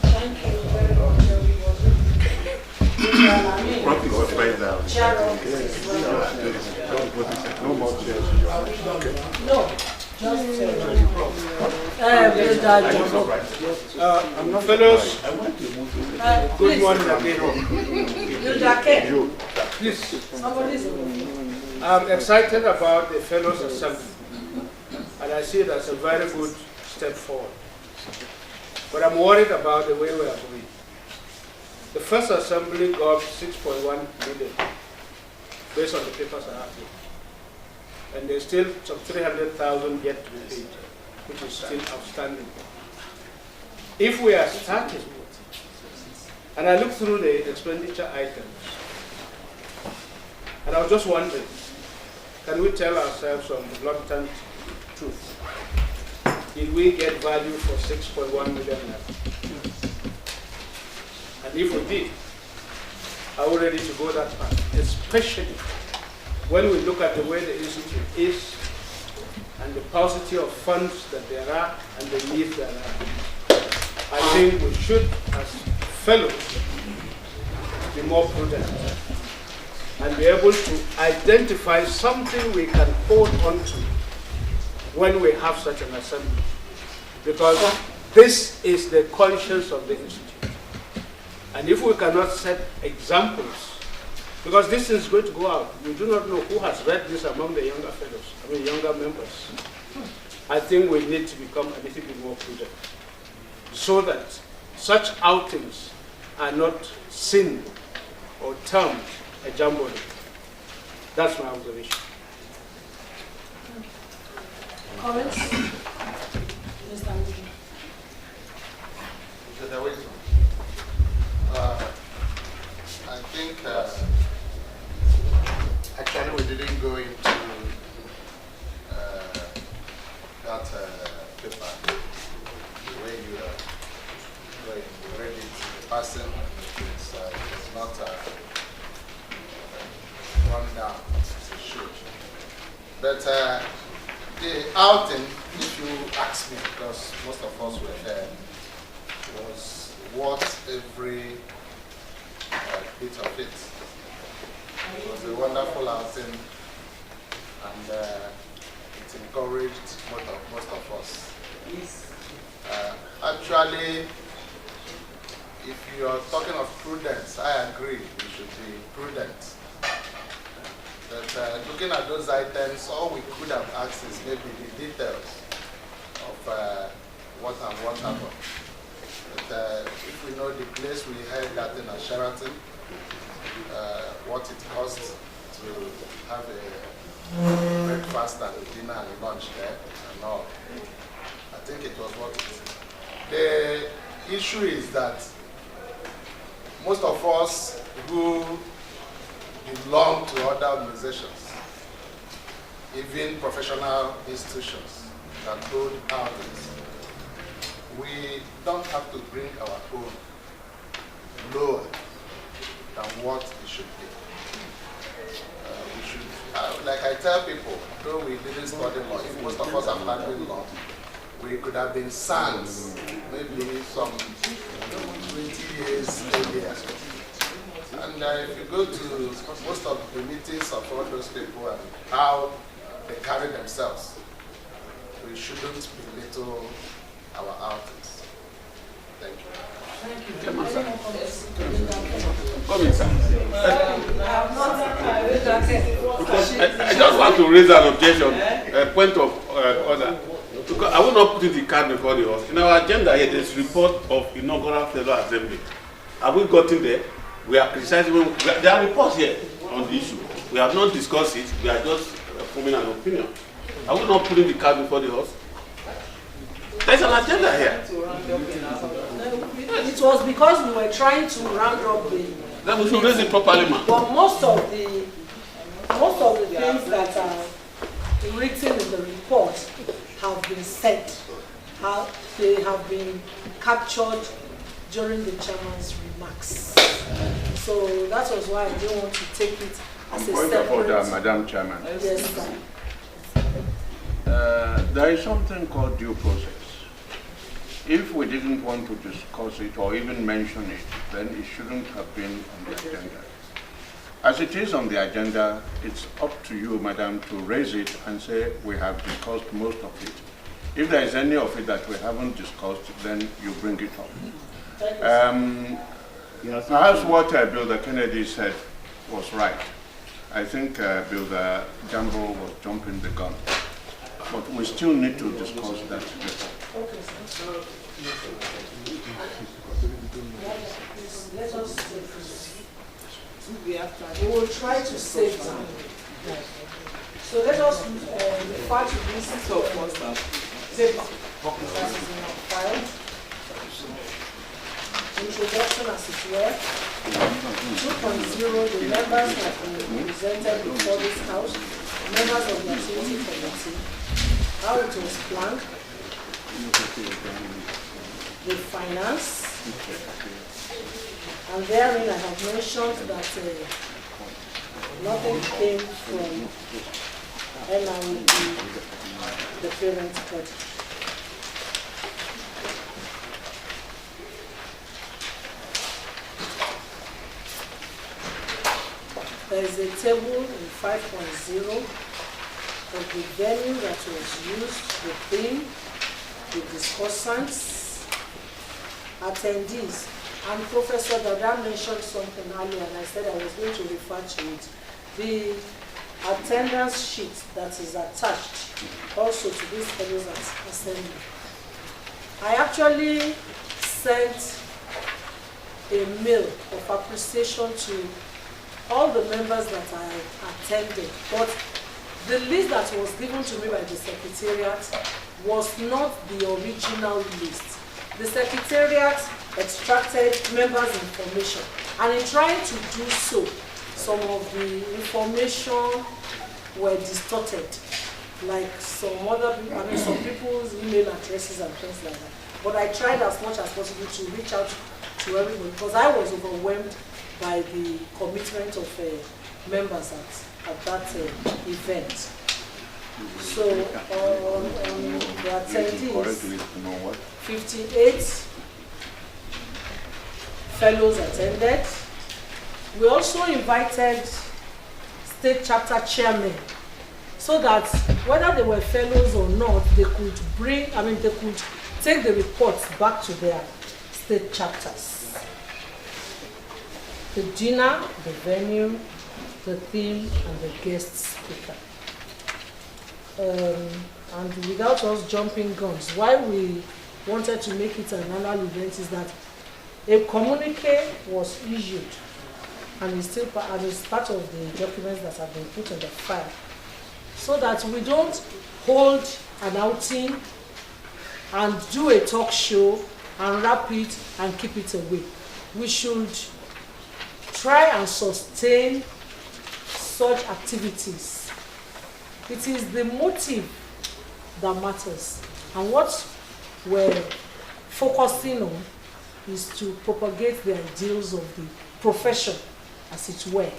Thank you very much, everybody. No more chairs. No, just fellows, good morning again. Please. I'm excited about the fellows assembly, and I see that's a very good step forward. But I'm worried about the way we are going. The first assembly got 6.1 million based on the papers I have here. And there's still some 300,000 yet to be paid, which is still outstanding. If we are starting, and I look through the expenditure items, And I was just wondering, can we tell ourselves some blatant truth? Did we get value for 6.1 million naira? And if we did, are we ready to go that path? Especially when we look at the way the institute is and the paucity of funds that there are and the needs there are. I think we should, as fellows, be more prudent and be able to identify something we can hold on to when we have such an assembly. Because this is the conscience of the institute. And if we cannot set examples, because this is going to go out, we do not know who has read this among the younger fellows, younger members. I think we need to become a little bit more prudent so that such outings are not seen or termed a jamboree. That's my observation. Comments? I think actually we didn't go into that paper the way you read it. The person is not run down as it should. But the outing, if you ask me, because most of us were there, was worth every bit of it. It was a wonderful outing, and it encouraged most of us. Actually, if you are talking of prudence, I agree, we should be prudent. But looking at those items, all we could have asked is maybe the details of what happened. But if we know the place we held that in Sheraton, what it cost to have a breakfast and a dinner and a lunch there and all, I think it was worth it. The issue is that most of us who belong to other organizations, even professional institutions that hold outings, we don't have to bring our own lower than what it should be. We should, like I tell people, though we didn't study law, if most of us have studied law, we could have been sons maybe some 20 years earlier. And if you go to most of the meetings of all those people and how they carry themselves, we shouldn't belittle our outings. Thank you. Thank you. Come on, sir. Come in, sir. I just want to raise an objection, a point of order. Because I will not put in the card before the horse. In our agenda here, there's report of inaugural fellow assembly. Have we gotten there? We are criticizing. There are reports here on the issue. We have not discussed it. We are just forming an opinion. I will not put in the card before the horse. There's an agenda here. It was because we were trying to round up the. Then we should raise it properly, ma'am. But most of the things that are written in the report have been said. They have been captured during the chairman's remarks. So that was why I didn't want to take it as a point separate. of order, Madam Chairman. Yes, sir. There is something called due process. If we didn't want to discuss it or even mention it, then it shouldn't have been on the agenda. As it is on the agenda, it's up to you, Madam, to raise it and say we have discussed most of it. If there is any of it that we haven't discussed, then you bring it up. Perhaps what Builder Kennedy said was right. I think Builder Jambo was jumping the gun. But we still need to discuss that. Okay, sir. Let us we will try to save time. So let us refer to this paper that is in our file. Introduction as it were. 2.0, the members have been presented before this House, members of the activity committee, how it was planned, the finance, and therein I have mentioned that nothing came from NIOB, the parent body. There is a table in 5.0 of the venue that was used, the theme, the discussants, attendees. And Professor Dada mentioned something earlier, and I said I was going to refer to it. The attendance sheet that is attached also to this fellow's assembly. I actually sent a mail of appreciation to all the members that I attended, but the list that was given to me by the Secretariat was not the original list. The Secretariat extracted members' information, and in trying to do so, some of the information were distorted, like some people's email addresses and things like that. But I tried as much as possible to reach out to everybody because I was overwhelmed by the commitment of members at that event. So on the attendees, 58 fellows attended. We also invited state chapter chairmen so that whether they were fellows or not, they could they could take the reports back to their state chapters. The dinner, the venue, the theme, and the guest speaker. And without us jumping guns, why we wanted to make it an annual event is that a communique was issued and is still part of the documents that have been put in the file, so that we don't hold an outing and do a talk show and wrap it and keep it away. We should try and sustain such activities. It is the motive that matters, and what we're focusing on is to propagate the ideals of the profession, as it were,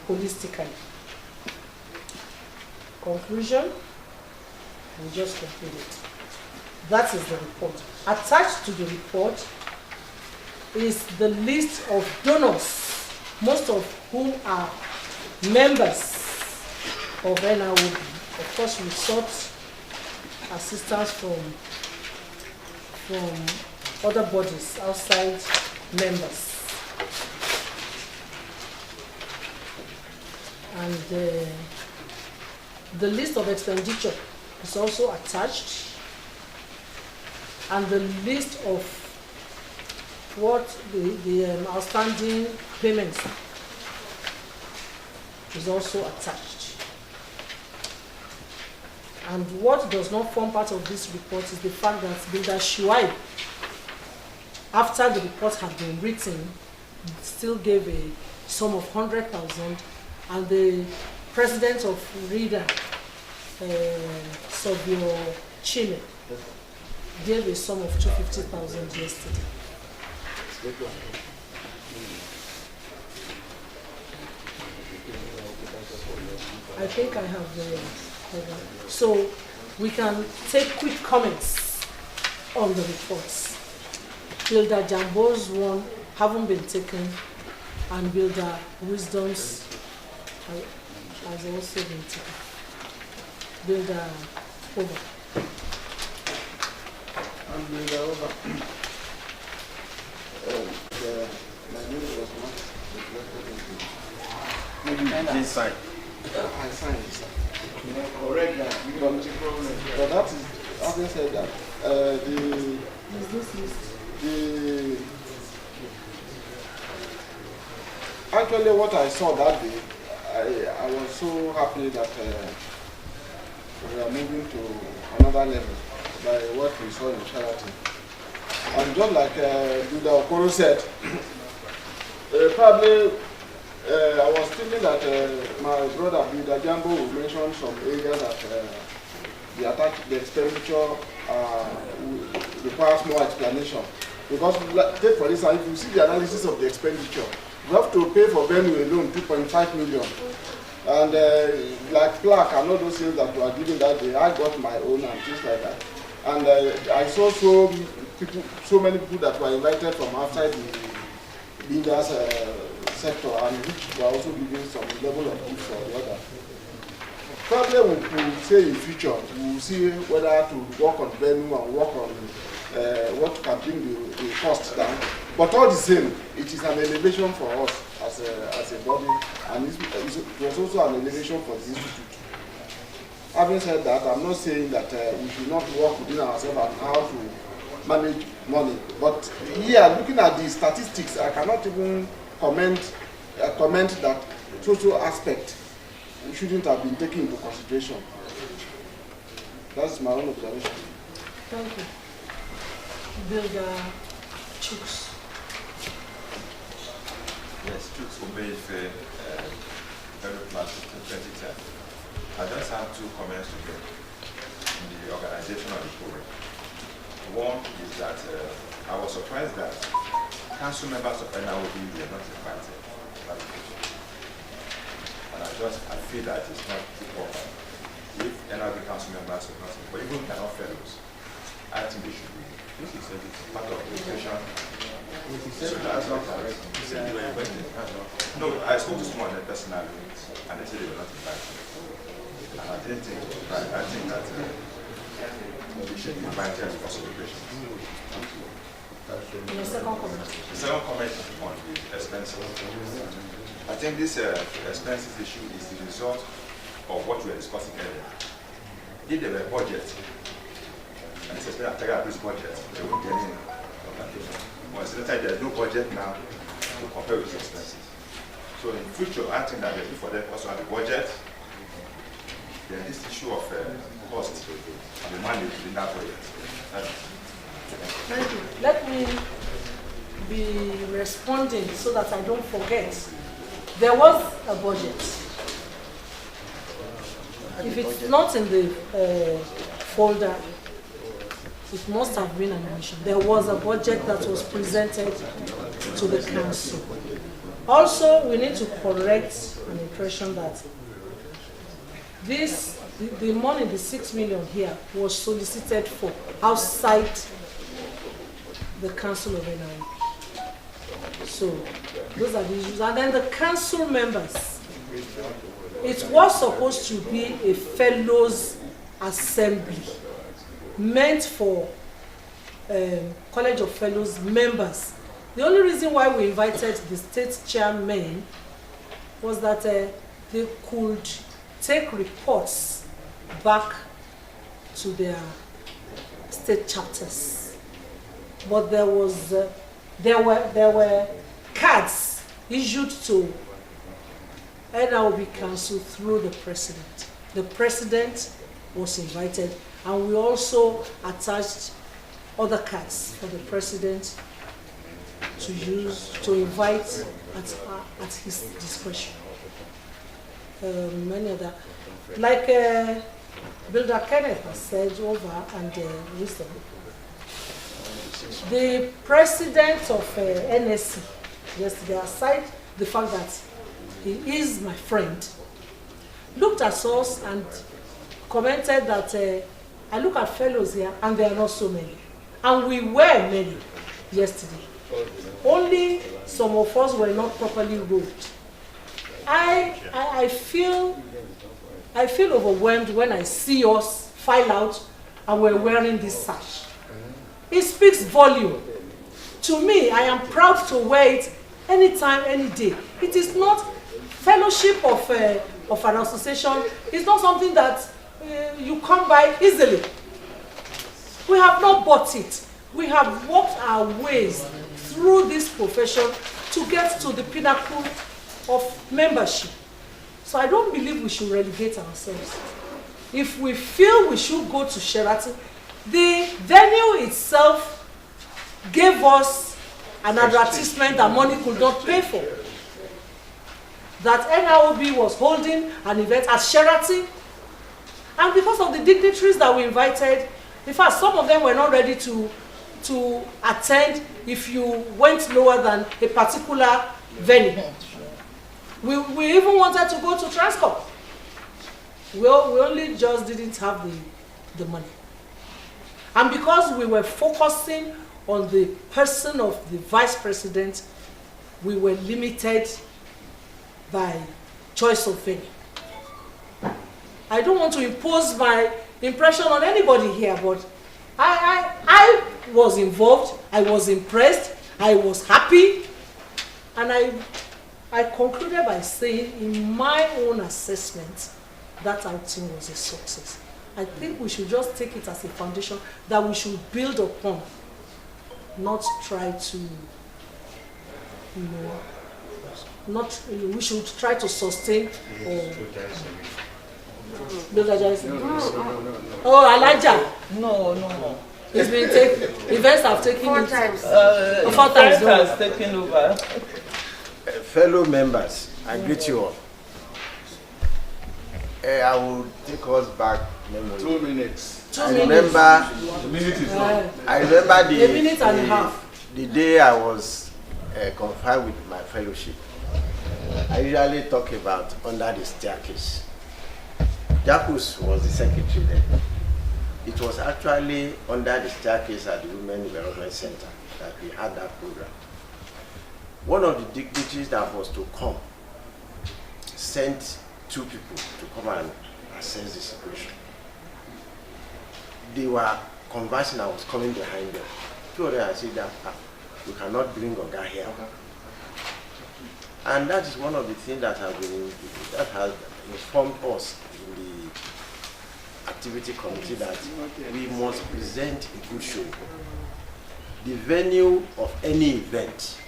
holistically. Conclusion, we just concluded. That is the report. Attached to the report is the list of donors, most of whom are members of NIOB. Of course, we sought assistance from other bodies outside members. And the list of expenditure is also attached, and the list of what the outstanding payments is also attached. And what does not form part of this report is the fact that Builder Shuaib, after the report had been written, still gave a sum of 100,000, and the president of RIDA, Sobio Chile, gave a sum of 250,000 yesterday. I think I have the so we can take quick comments on the reports. Builder Jambo's one haven't been taken, and Builder Wisdom's has also been taken. Builder Over. I'm Builder Over. My name was not reflected in the I signed it. Correct. But that is, as I said, that actually what I saw that day, I was so happy that we are moving to another level by what we saw in Sheraton. And just like Builder Okoro said, probably I was thinking that my brother Builder Jambo will mention some areas that the expenditure requires more explanation. Because take for instance, if you see the analysis of the expenditure, you have to pay for venue alone 2.5 million. And like plaque and all those things that were given that day, I got my own and things like that. And I saw so many people that were invited from outside the leaders sector, and which were also giving some level of gifts or the other. Probably we will say in future, we will see whether to work on venue and work on what can bring the cost down. But all the same, it is an elevation for us as a body, and it was also an elevation for the institute. Having said that, I'm not saying that we should not work within ourselves on how to manage money. But here, looking at the statistics, I cannot even comment that social aspect shouldn't have been taken into consideration. That's my own observation. Thank you. Builder Chooks. Yes, Chooks obeyed very plastic 2010. I just have two comments to make in the organization of the program. One is that I was surprised that council members of NROB were not invited. And I feel that it's not proper. If NROB council members are not invited, but even cannot fellows, I think they should be. This is part of the education. So that's not correct. You said you were invited. No, I spoke to someone personally, and they said they were not invited. And I didn't think it was right. I think that we should be invited for celebration. Your second comment? The second comment on the expenses. I think this expenses issue is the result of what we were discussing earlier. If there were budget, and this expense after this budget, there won't be any complication. But at the time, there's no budget now to compare with the expenses. So in future, I think that the need for them also have a budget. Then this issue of cost and the managed within that budget. Thank you. Let me be responding so that I don't forget. There was a budget. If it's not in the folder, it must have been an omission. There was a budget that was presented to the council. Also, we need to correct an impression that the money, the 6 million here, was solicited for outside the council of NROB. So those are the issues. And then the council members, it was supposed to be a fellows assembly meant for College of Fellows members. The only reason why we invited the state chairman was that they could take reports back to their state chapters. But there were cards issued to NROB Council through the president. The president was invited, and we also attached other cards for the president to use to invite at his discretion. Many other, like Builder Kenneth has said over and wisdom. The president of NSC yesterday, aside the fact that he is my friend, looked at us and commented that I look at fellows here and there are not so many. And we were many yesterday. Only some of us were not properly robed. I feel overwhelmed when I see us file out and we're wearing this sash. It speaks volume. To me, I am proud to wear it anytime, any day. It is not fellowship of an association. It's not something that you come by easily. We have not bought it. We have walked our ways through this profession to get to the pinnacle of membership. So I don't believe we should relegate ourselves. If we feel we should go to Sheraton, the venue itself gave us an advertisement that money could not pay for. That NIOB was holding an event at Sheraton, and because of the dignitaries that we invited, in fact, some of them were not ready to attend if you went lower than a particular venue. We even wanted to go to Transcorp. We only just didn't have the money. And because we were focusing on the person of the vice president, we were limited by choice of venue. I don't want to impose my impression on anybody here, but I was involved, I was impressed, I was happy, and I concluded by saying, in my own assessment, that outing was a success. I think we should just take it as a foundation that we should build upon, not try to, we should try to sustain. Oh, Elijah. No. It's been taken. Events have taken 4 it. times. 4 times. Has taken over. Fellow members, I greet you all. I will take us back memory. 2 minutes. I remember The minute is long. I remember A minute and a half. the day I was confined with my fellowship. I usually talk about under the staircase. Jacques was the secretary then. It was actually under the staircase at the Women Development Center that we had that program. One of the dignitaries that was to come sent 2 people to come and assess the situation. They were conversing, I was coming behind them. 2 of them, I said that we cannot bring Oga here. And that is one of the things that has informed us in the activity committee, that we must present a good show. The venue of any event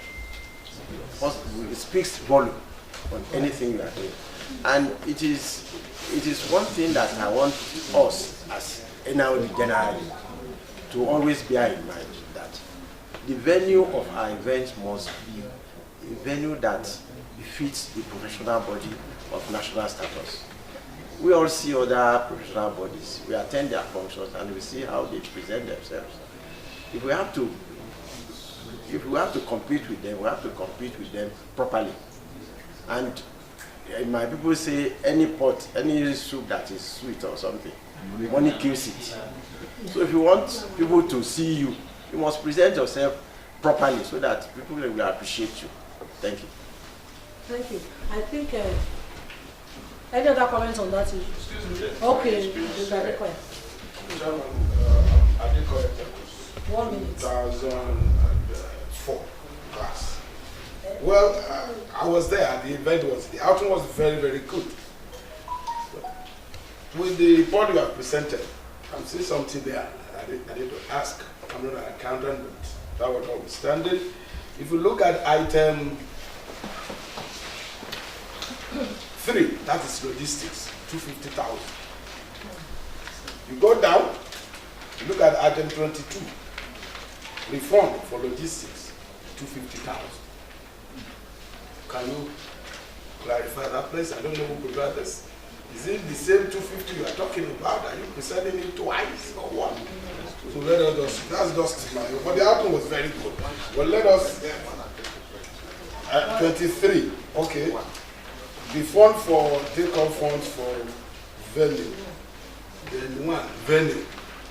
speaks volume on anything you are doing. And it is one thing that I want us as NIOB generally to always bear in mind, that the venue of our events must be a venue that befits the professional body of national status. We all see other professional bodies. We attend their functions and we see how they present themselves. If we have to compete with them, we have to compete with them properly. And my people say any pot, any soup that is sweet or something, money kills it. So if you want people to see you, you must present yourself properly so that people will appreciate you. Thank you. Thank you. I think any other comments on that issue? Okay. Chairman, I did correct that. 1 minute. 2004 class. Well, I was there. The outing was very, very good. With the report you have presented, I'm seeing something there. I need to ask. I'm not an accountant, but that was notwithstanding. If you look at item 3, that is logistics, 250,000. You go down, you look at item 22, reform for logistics, 250,000. Can you clarify that place? I don't know who prepared this. Is it the same 250 you are talking about? Are you presenting it twice or what? So let us that's just my, but the outcome was very good. Well, let us, 23, okay. The fund for, take off funds for venue. Then 1, venue.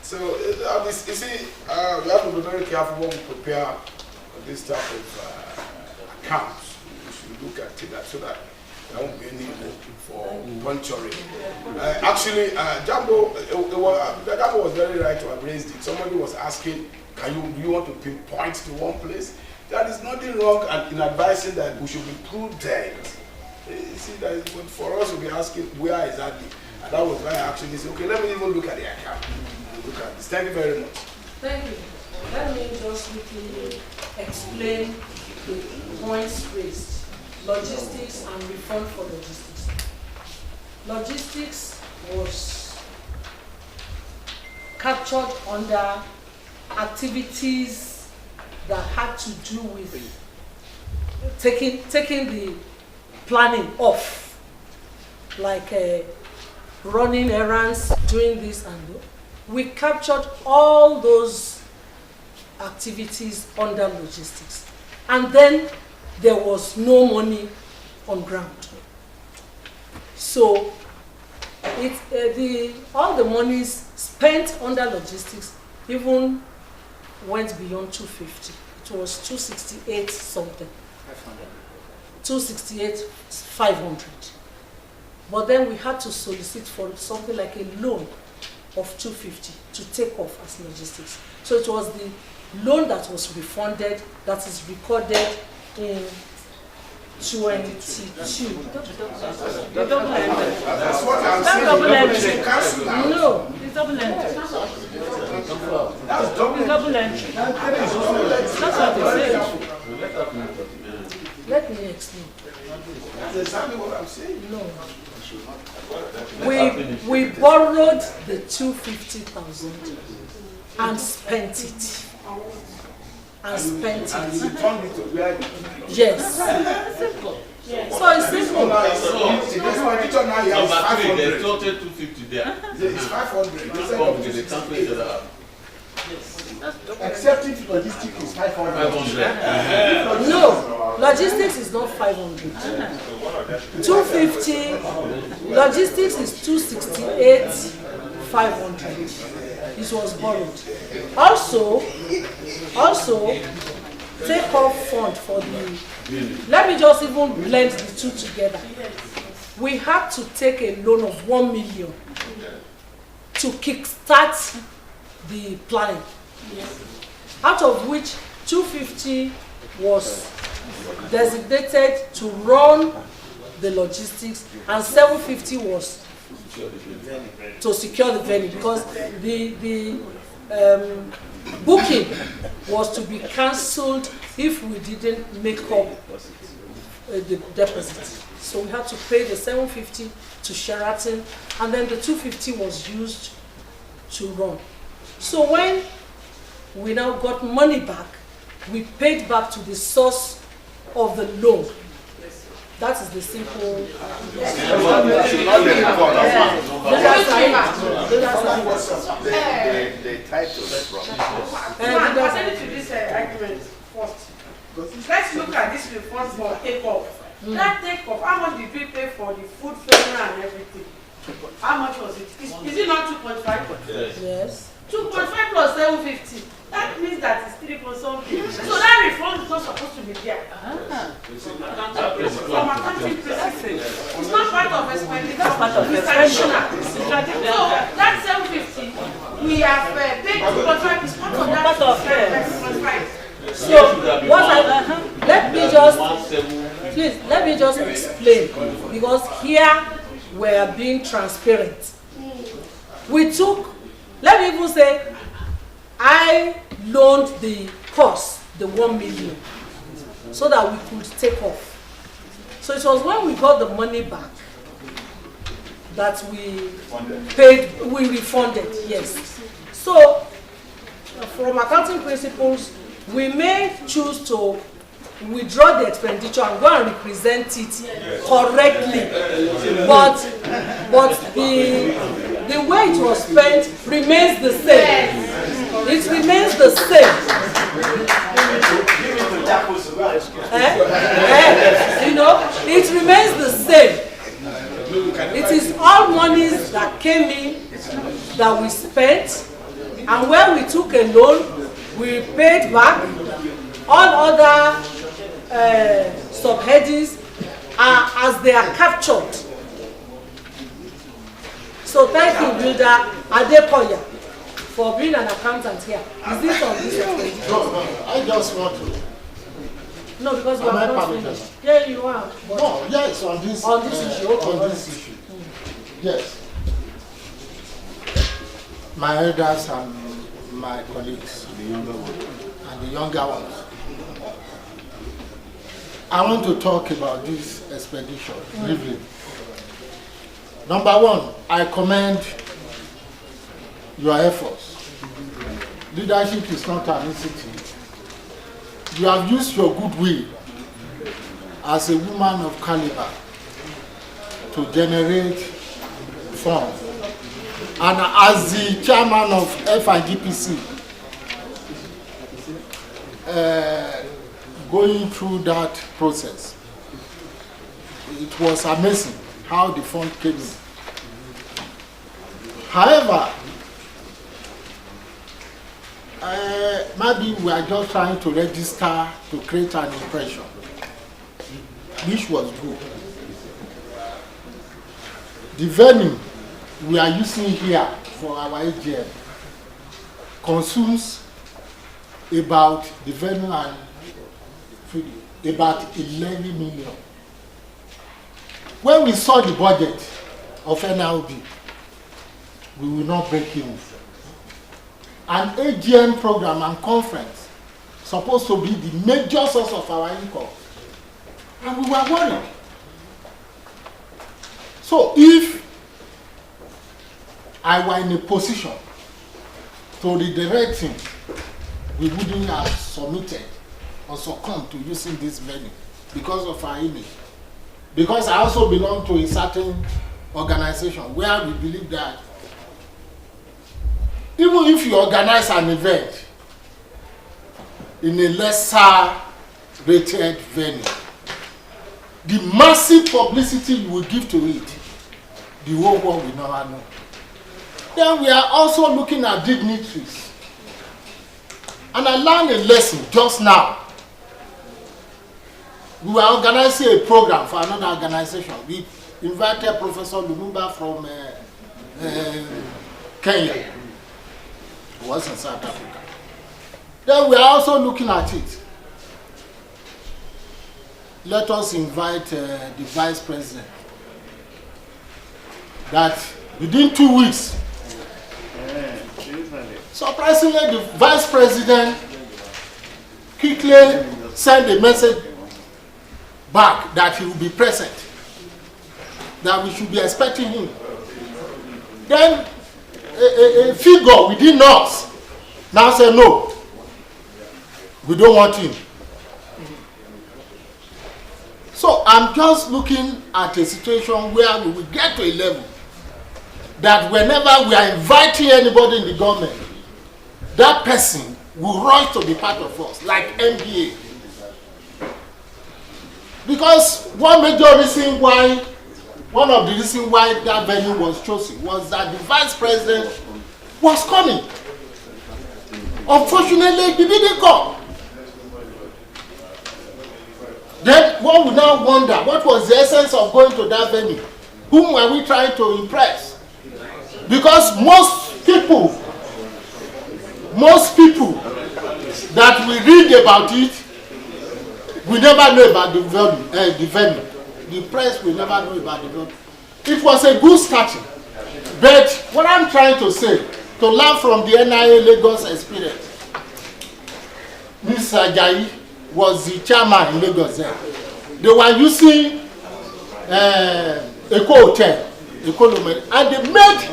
So, you see, we have to be very careful when we prepare this type of accounts. We should look at it so that there won't be any need for puncturing. Actually, Jambo was very right to have raised it. Somebody was asking, do you want to pinpoint to one place? There is nothing wrong in advising that we should be prudent. You see, that for us to be asking where exactly, and that was why I actually said, okay, let me even look at the account. Look at this. Thank you very much. Thank you. Let me just quickly explain the points raised. Logistics and reform for logistics. Logistics was captured under activities that had to do with taking the planning off, like running errands, doing this and that. We captured all those activities under logistics. And then there was no money on ground. So all the monies spent under logistics even went beyond 250. It was 268 something. 268 500. But then we had to solicit for something like a loan of 250 to take off as logistics. So it was the loan that was refunded that is recorded in 22. That's what I'm saying. No. It's double entry. That's double entry. That's what they say. Let me explain. That's exactly what I'm saying. No. We borrowed the 250,000 and spent it. And spent it. And you returned it to where yes. Simple. Yes. So it's simple. The expenditure now here is 500. There's total 250 there. It's 500. Instead of 268. Except if logistics is 500. No, logistics is not 500. 250, logistics is 268, 500. It was borrowed. Also, take off fund for the, let me just even blend the two together. We had to take a loan of 1 million to kickstart the planning. Out of which 250 was designated to run the logistics and 750 was to secure the venue, because the booking was to be cancelled if we didn't make up the deposit. So we had to pay the 750 to Sheraton, and then the 250 was used to run. So when we now got money back, we paid back to the source of the loan. That is the simple. The title is wrong. According to this argument first, let's look at this report for takeoff. That takeoff, how much did we pay for the food fair and everything? How much was it? Is it not 2.5? Yes. 2.5 plus 750. That means that it's 3 point something. So that refund is not supposed to be there. From accounting principle. It's not part of expenditure. It's traditional. So that 750, we have paid 2.5. It's part of that 2.5. So what let me just explain, because here we are being transparent. We took, let me even say, I loaned the cost, the 1 million, so that we could take off. So it was when we got the money back that we refunded, yes. So from accounting principles, we may choose to withdraw the expenditure and go and represent it correctly. But the way it was spent remains the same. It remains the same. You know, it remains the same. It is all monies that came in that we spent, and where we took a loan, we paid back. All other subheadings are as they are captured. So thank you, Builder Adekoya, for being an accountant here. Is this on this expenditure? No, I just want to. No, because we Am I are not permitted? finished. Yeah, you are. No, yes, on this issue. Okay, on this issue. Yes. My elders and my colleagues, the younger ones, and the younger ones. I want to talk about this expedition briefly. Number one, I commend your efforts. Leadership is not an institute. you have used your goodwill as a woman of caliber to generate funds. And as the chairman of FIGPC, going through that process, it was amazing how the fund came in. However, maybe we are just trying to register to create an impression, which was good. The venue we are using here for our AGM consumes about the venue and about 11 million. When we saw the budget of NLB, we will not break even. An AGM program and conference supposed to be the major source of our income, and we were worried. So if I were in a position to redirect him, we wouldn't have submitted or succumbed to using this venue because of our image. Because I also belong to a certain organization where we believe that even if you organize an event in a lesser rated venue, the massive publicity you will give to it, the whole world will never know. Then we are also looking at dignitaries. And I learned a lesson just now. We were organizing a program for another organization. We invited Professor Lumumba from Kenya. He was in South Africa. Then we are also looking at it. Let us invite the Vice President. That within 2 weeks, surprisingly, the Vice President quickly sent a message back that he will be present, that we should be expecting him. Then a figure within us now said, no, we don't want him. So I'm just looking at a situation where we will get to a level that whenever we are inviting anybody in the government, that person will rush to be part of us, like MBA. Because one of the reasons why that venue was chosen was that the Vice President was coming. Unfortunately, he didn't come. Then one would now wonder, what was the essence of going to that venue? Whom were we trying to impress? Because most people that we read about it, we never know about the venue. The press will never know about the venue. It was a good starting. But what I'm trying to say, to learn from the NIA Lagos experience, Mr. Ajayi was the chairman in Lagos there. They were using Eko Hotel, and they made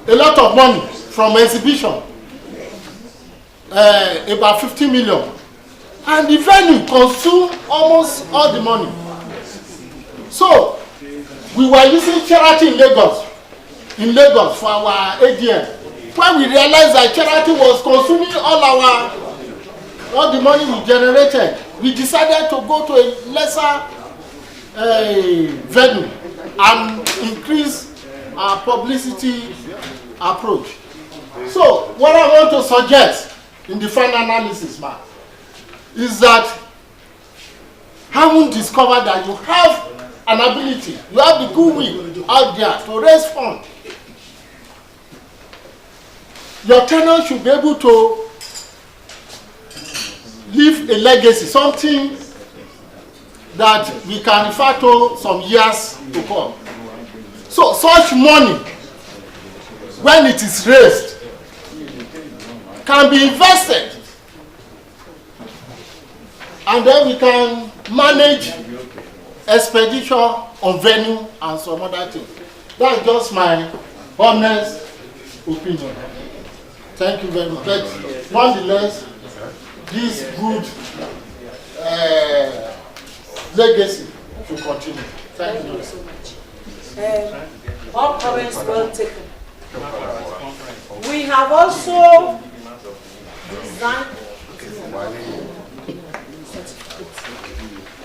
a lot of money from exhibition, about 50 million. And the venue consumed almost all the money. So, we were using charity in Lagos for our AGM. When we realized that charity was consuming all the money we generated, we decided to go to a lesser venue and increase our publicity approach. So, what I want to suggest in the final analysis, man, is that having discovered that you have an ability, you have the goodwill out there to raise funds, your tenant should be able to leave a legacy, something that we can refer to some years to come. So such money, when it is raised, can be invested, and then we can manage expenditure on venue and some other things. That's just my honest opinion. Thank you very much. But nonetheless, this good legacy to continue. Thank you so much. All comments well taken. We have also designed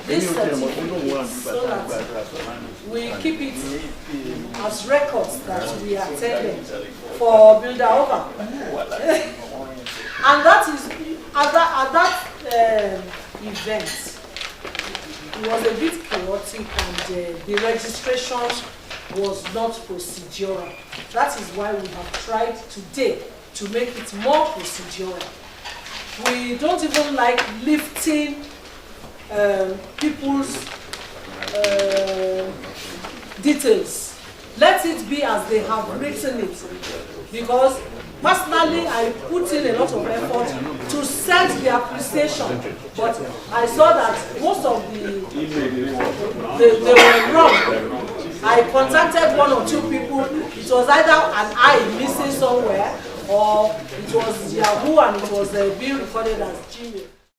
this certificate so that we keep it as records that we attended for Builder Over. And that is, at that event, it was a bit chaotic and the registration was not procedural. That is why we have tried today to make it more procedural. We don't even like lifting people's details. Let it be as they have written it. Because personally, I put in a lot of effort to send the appreciation, but I saw that most of they were wrong. I contacted one or two people. It was either an I missing somewhere, or it was Yahoo and it was being recorded as Gmail.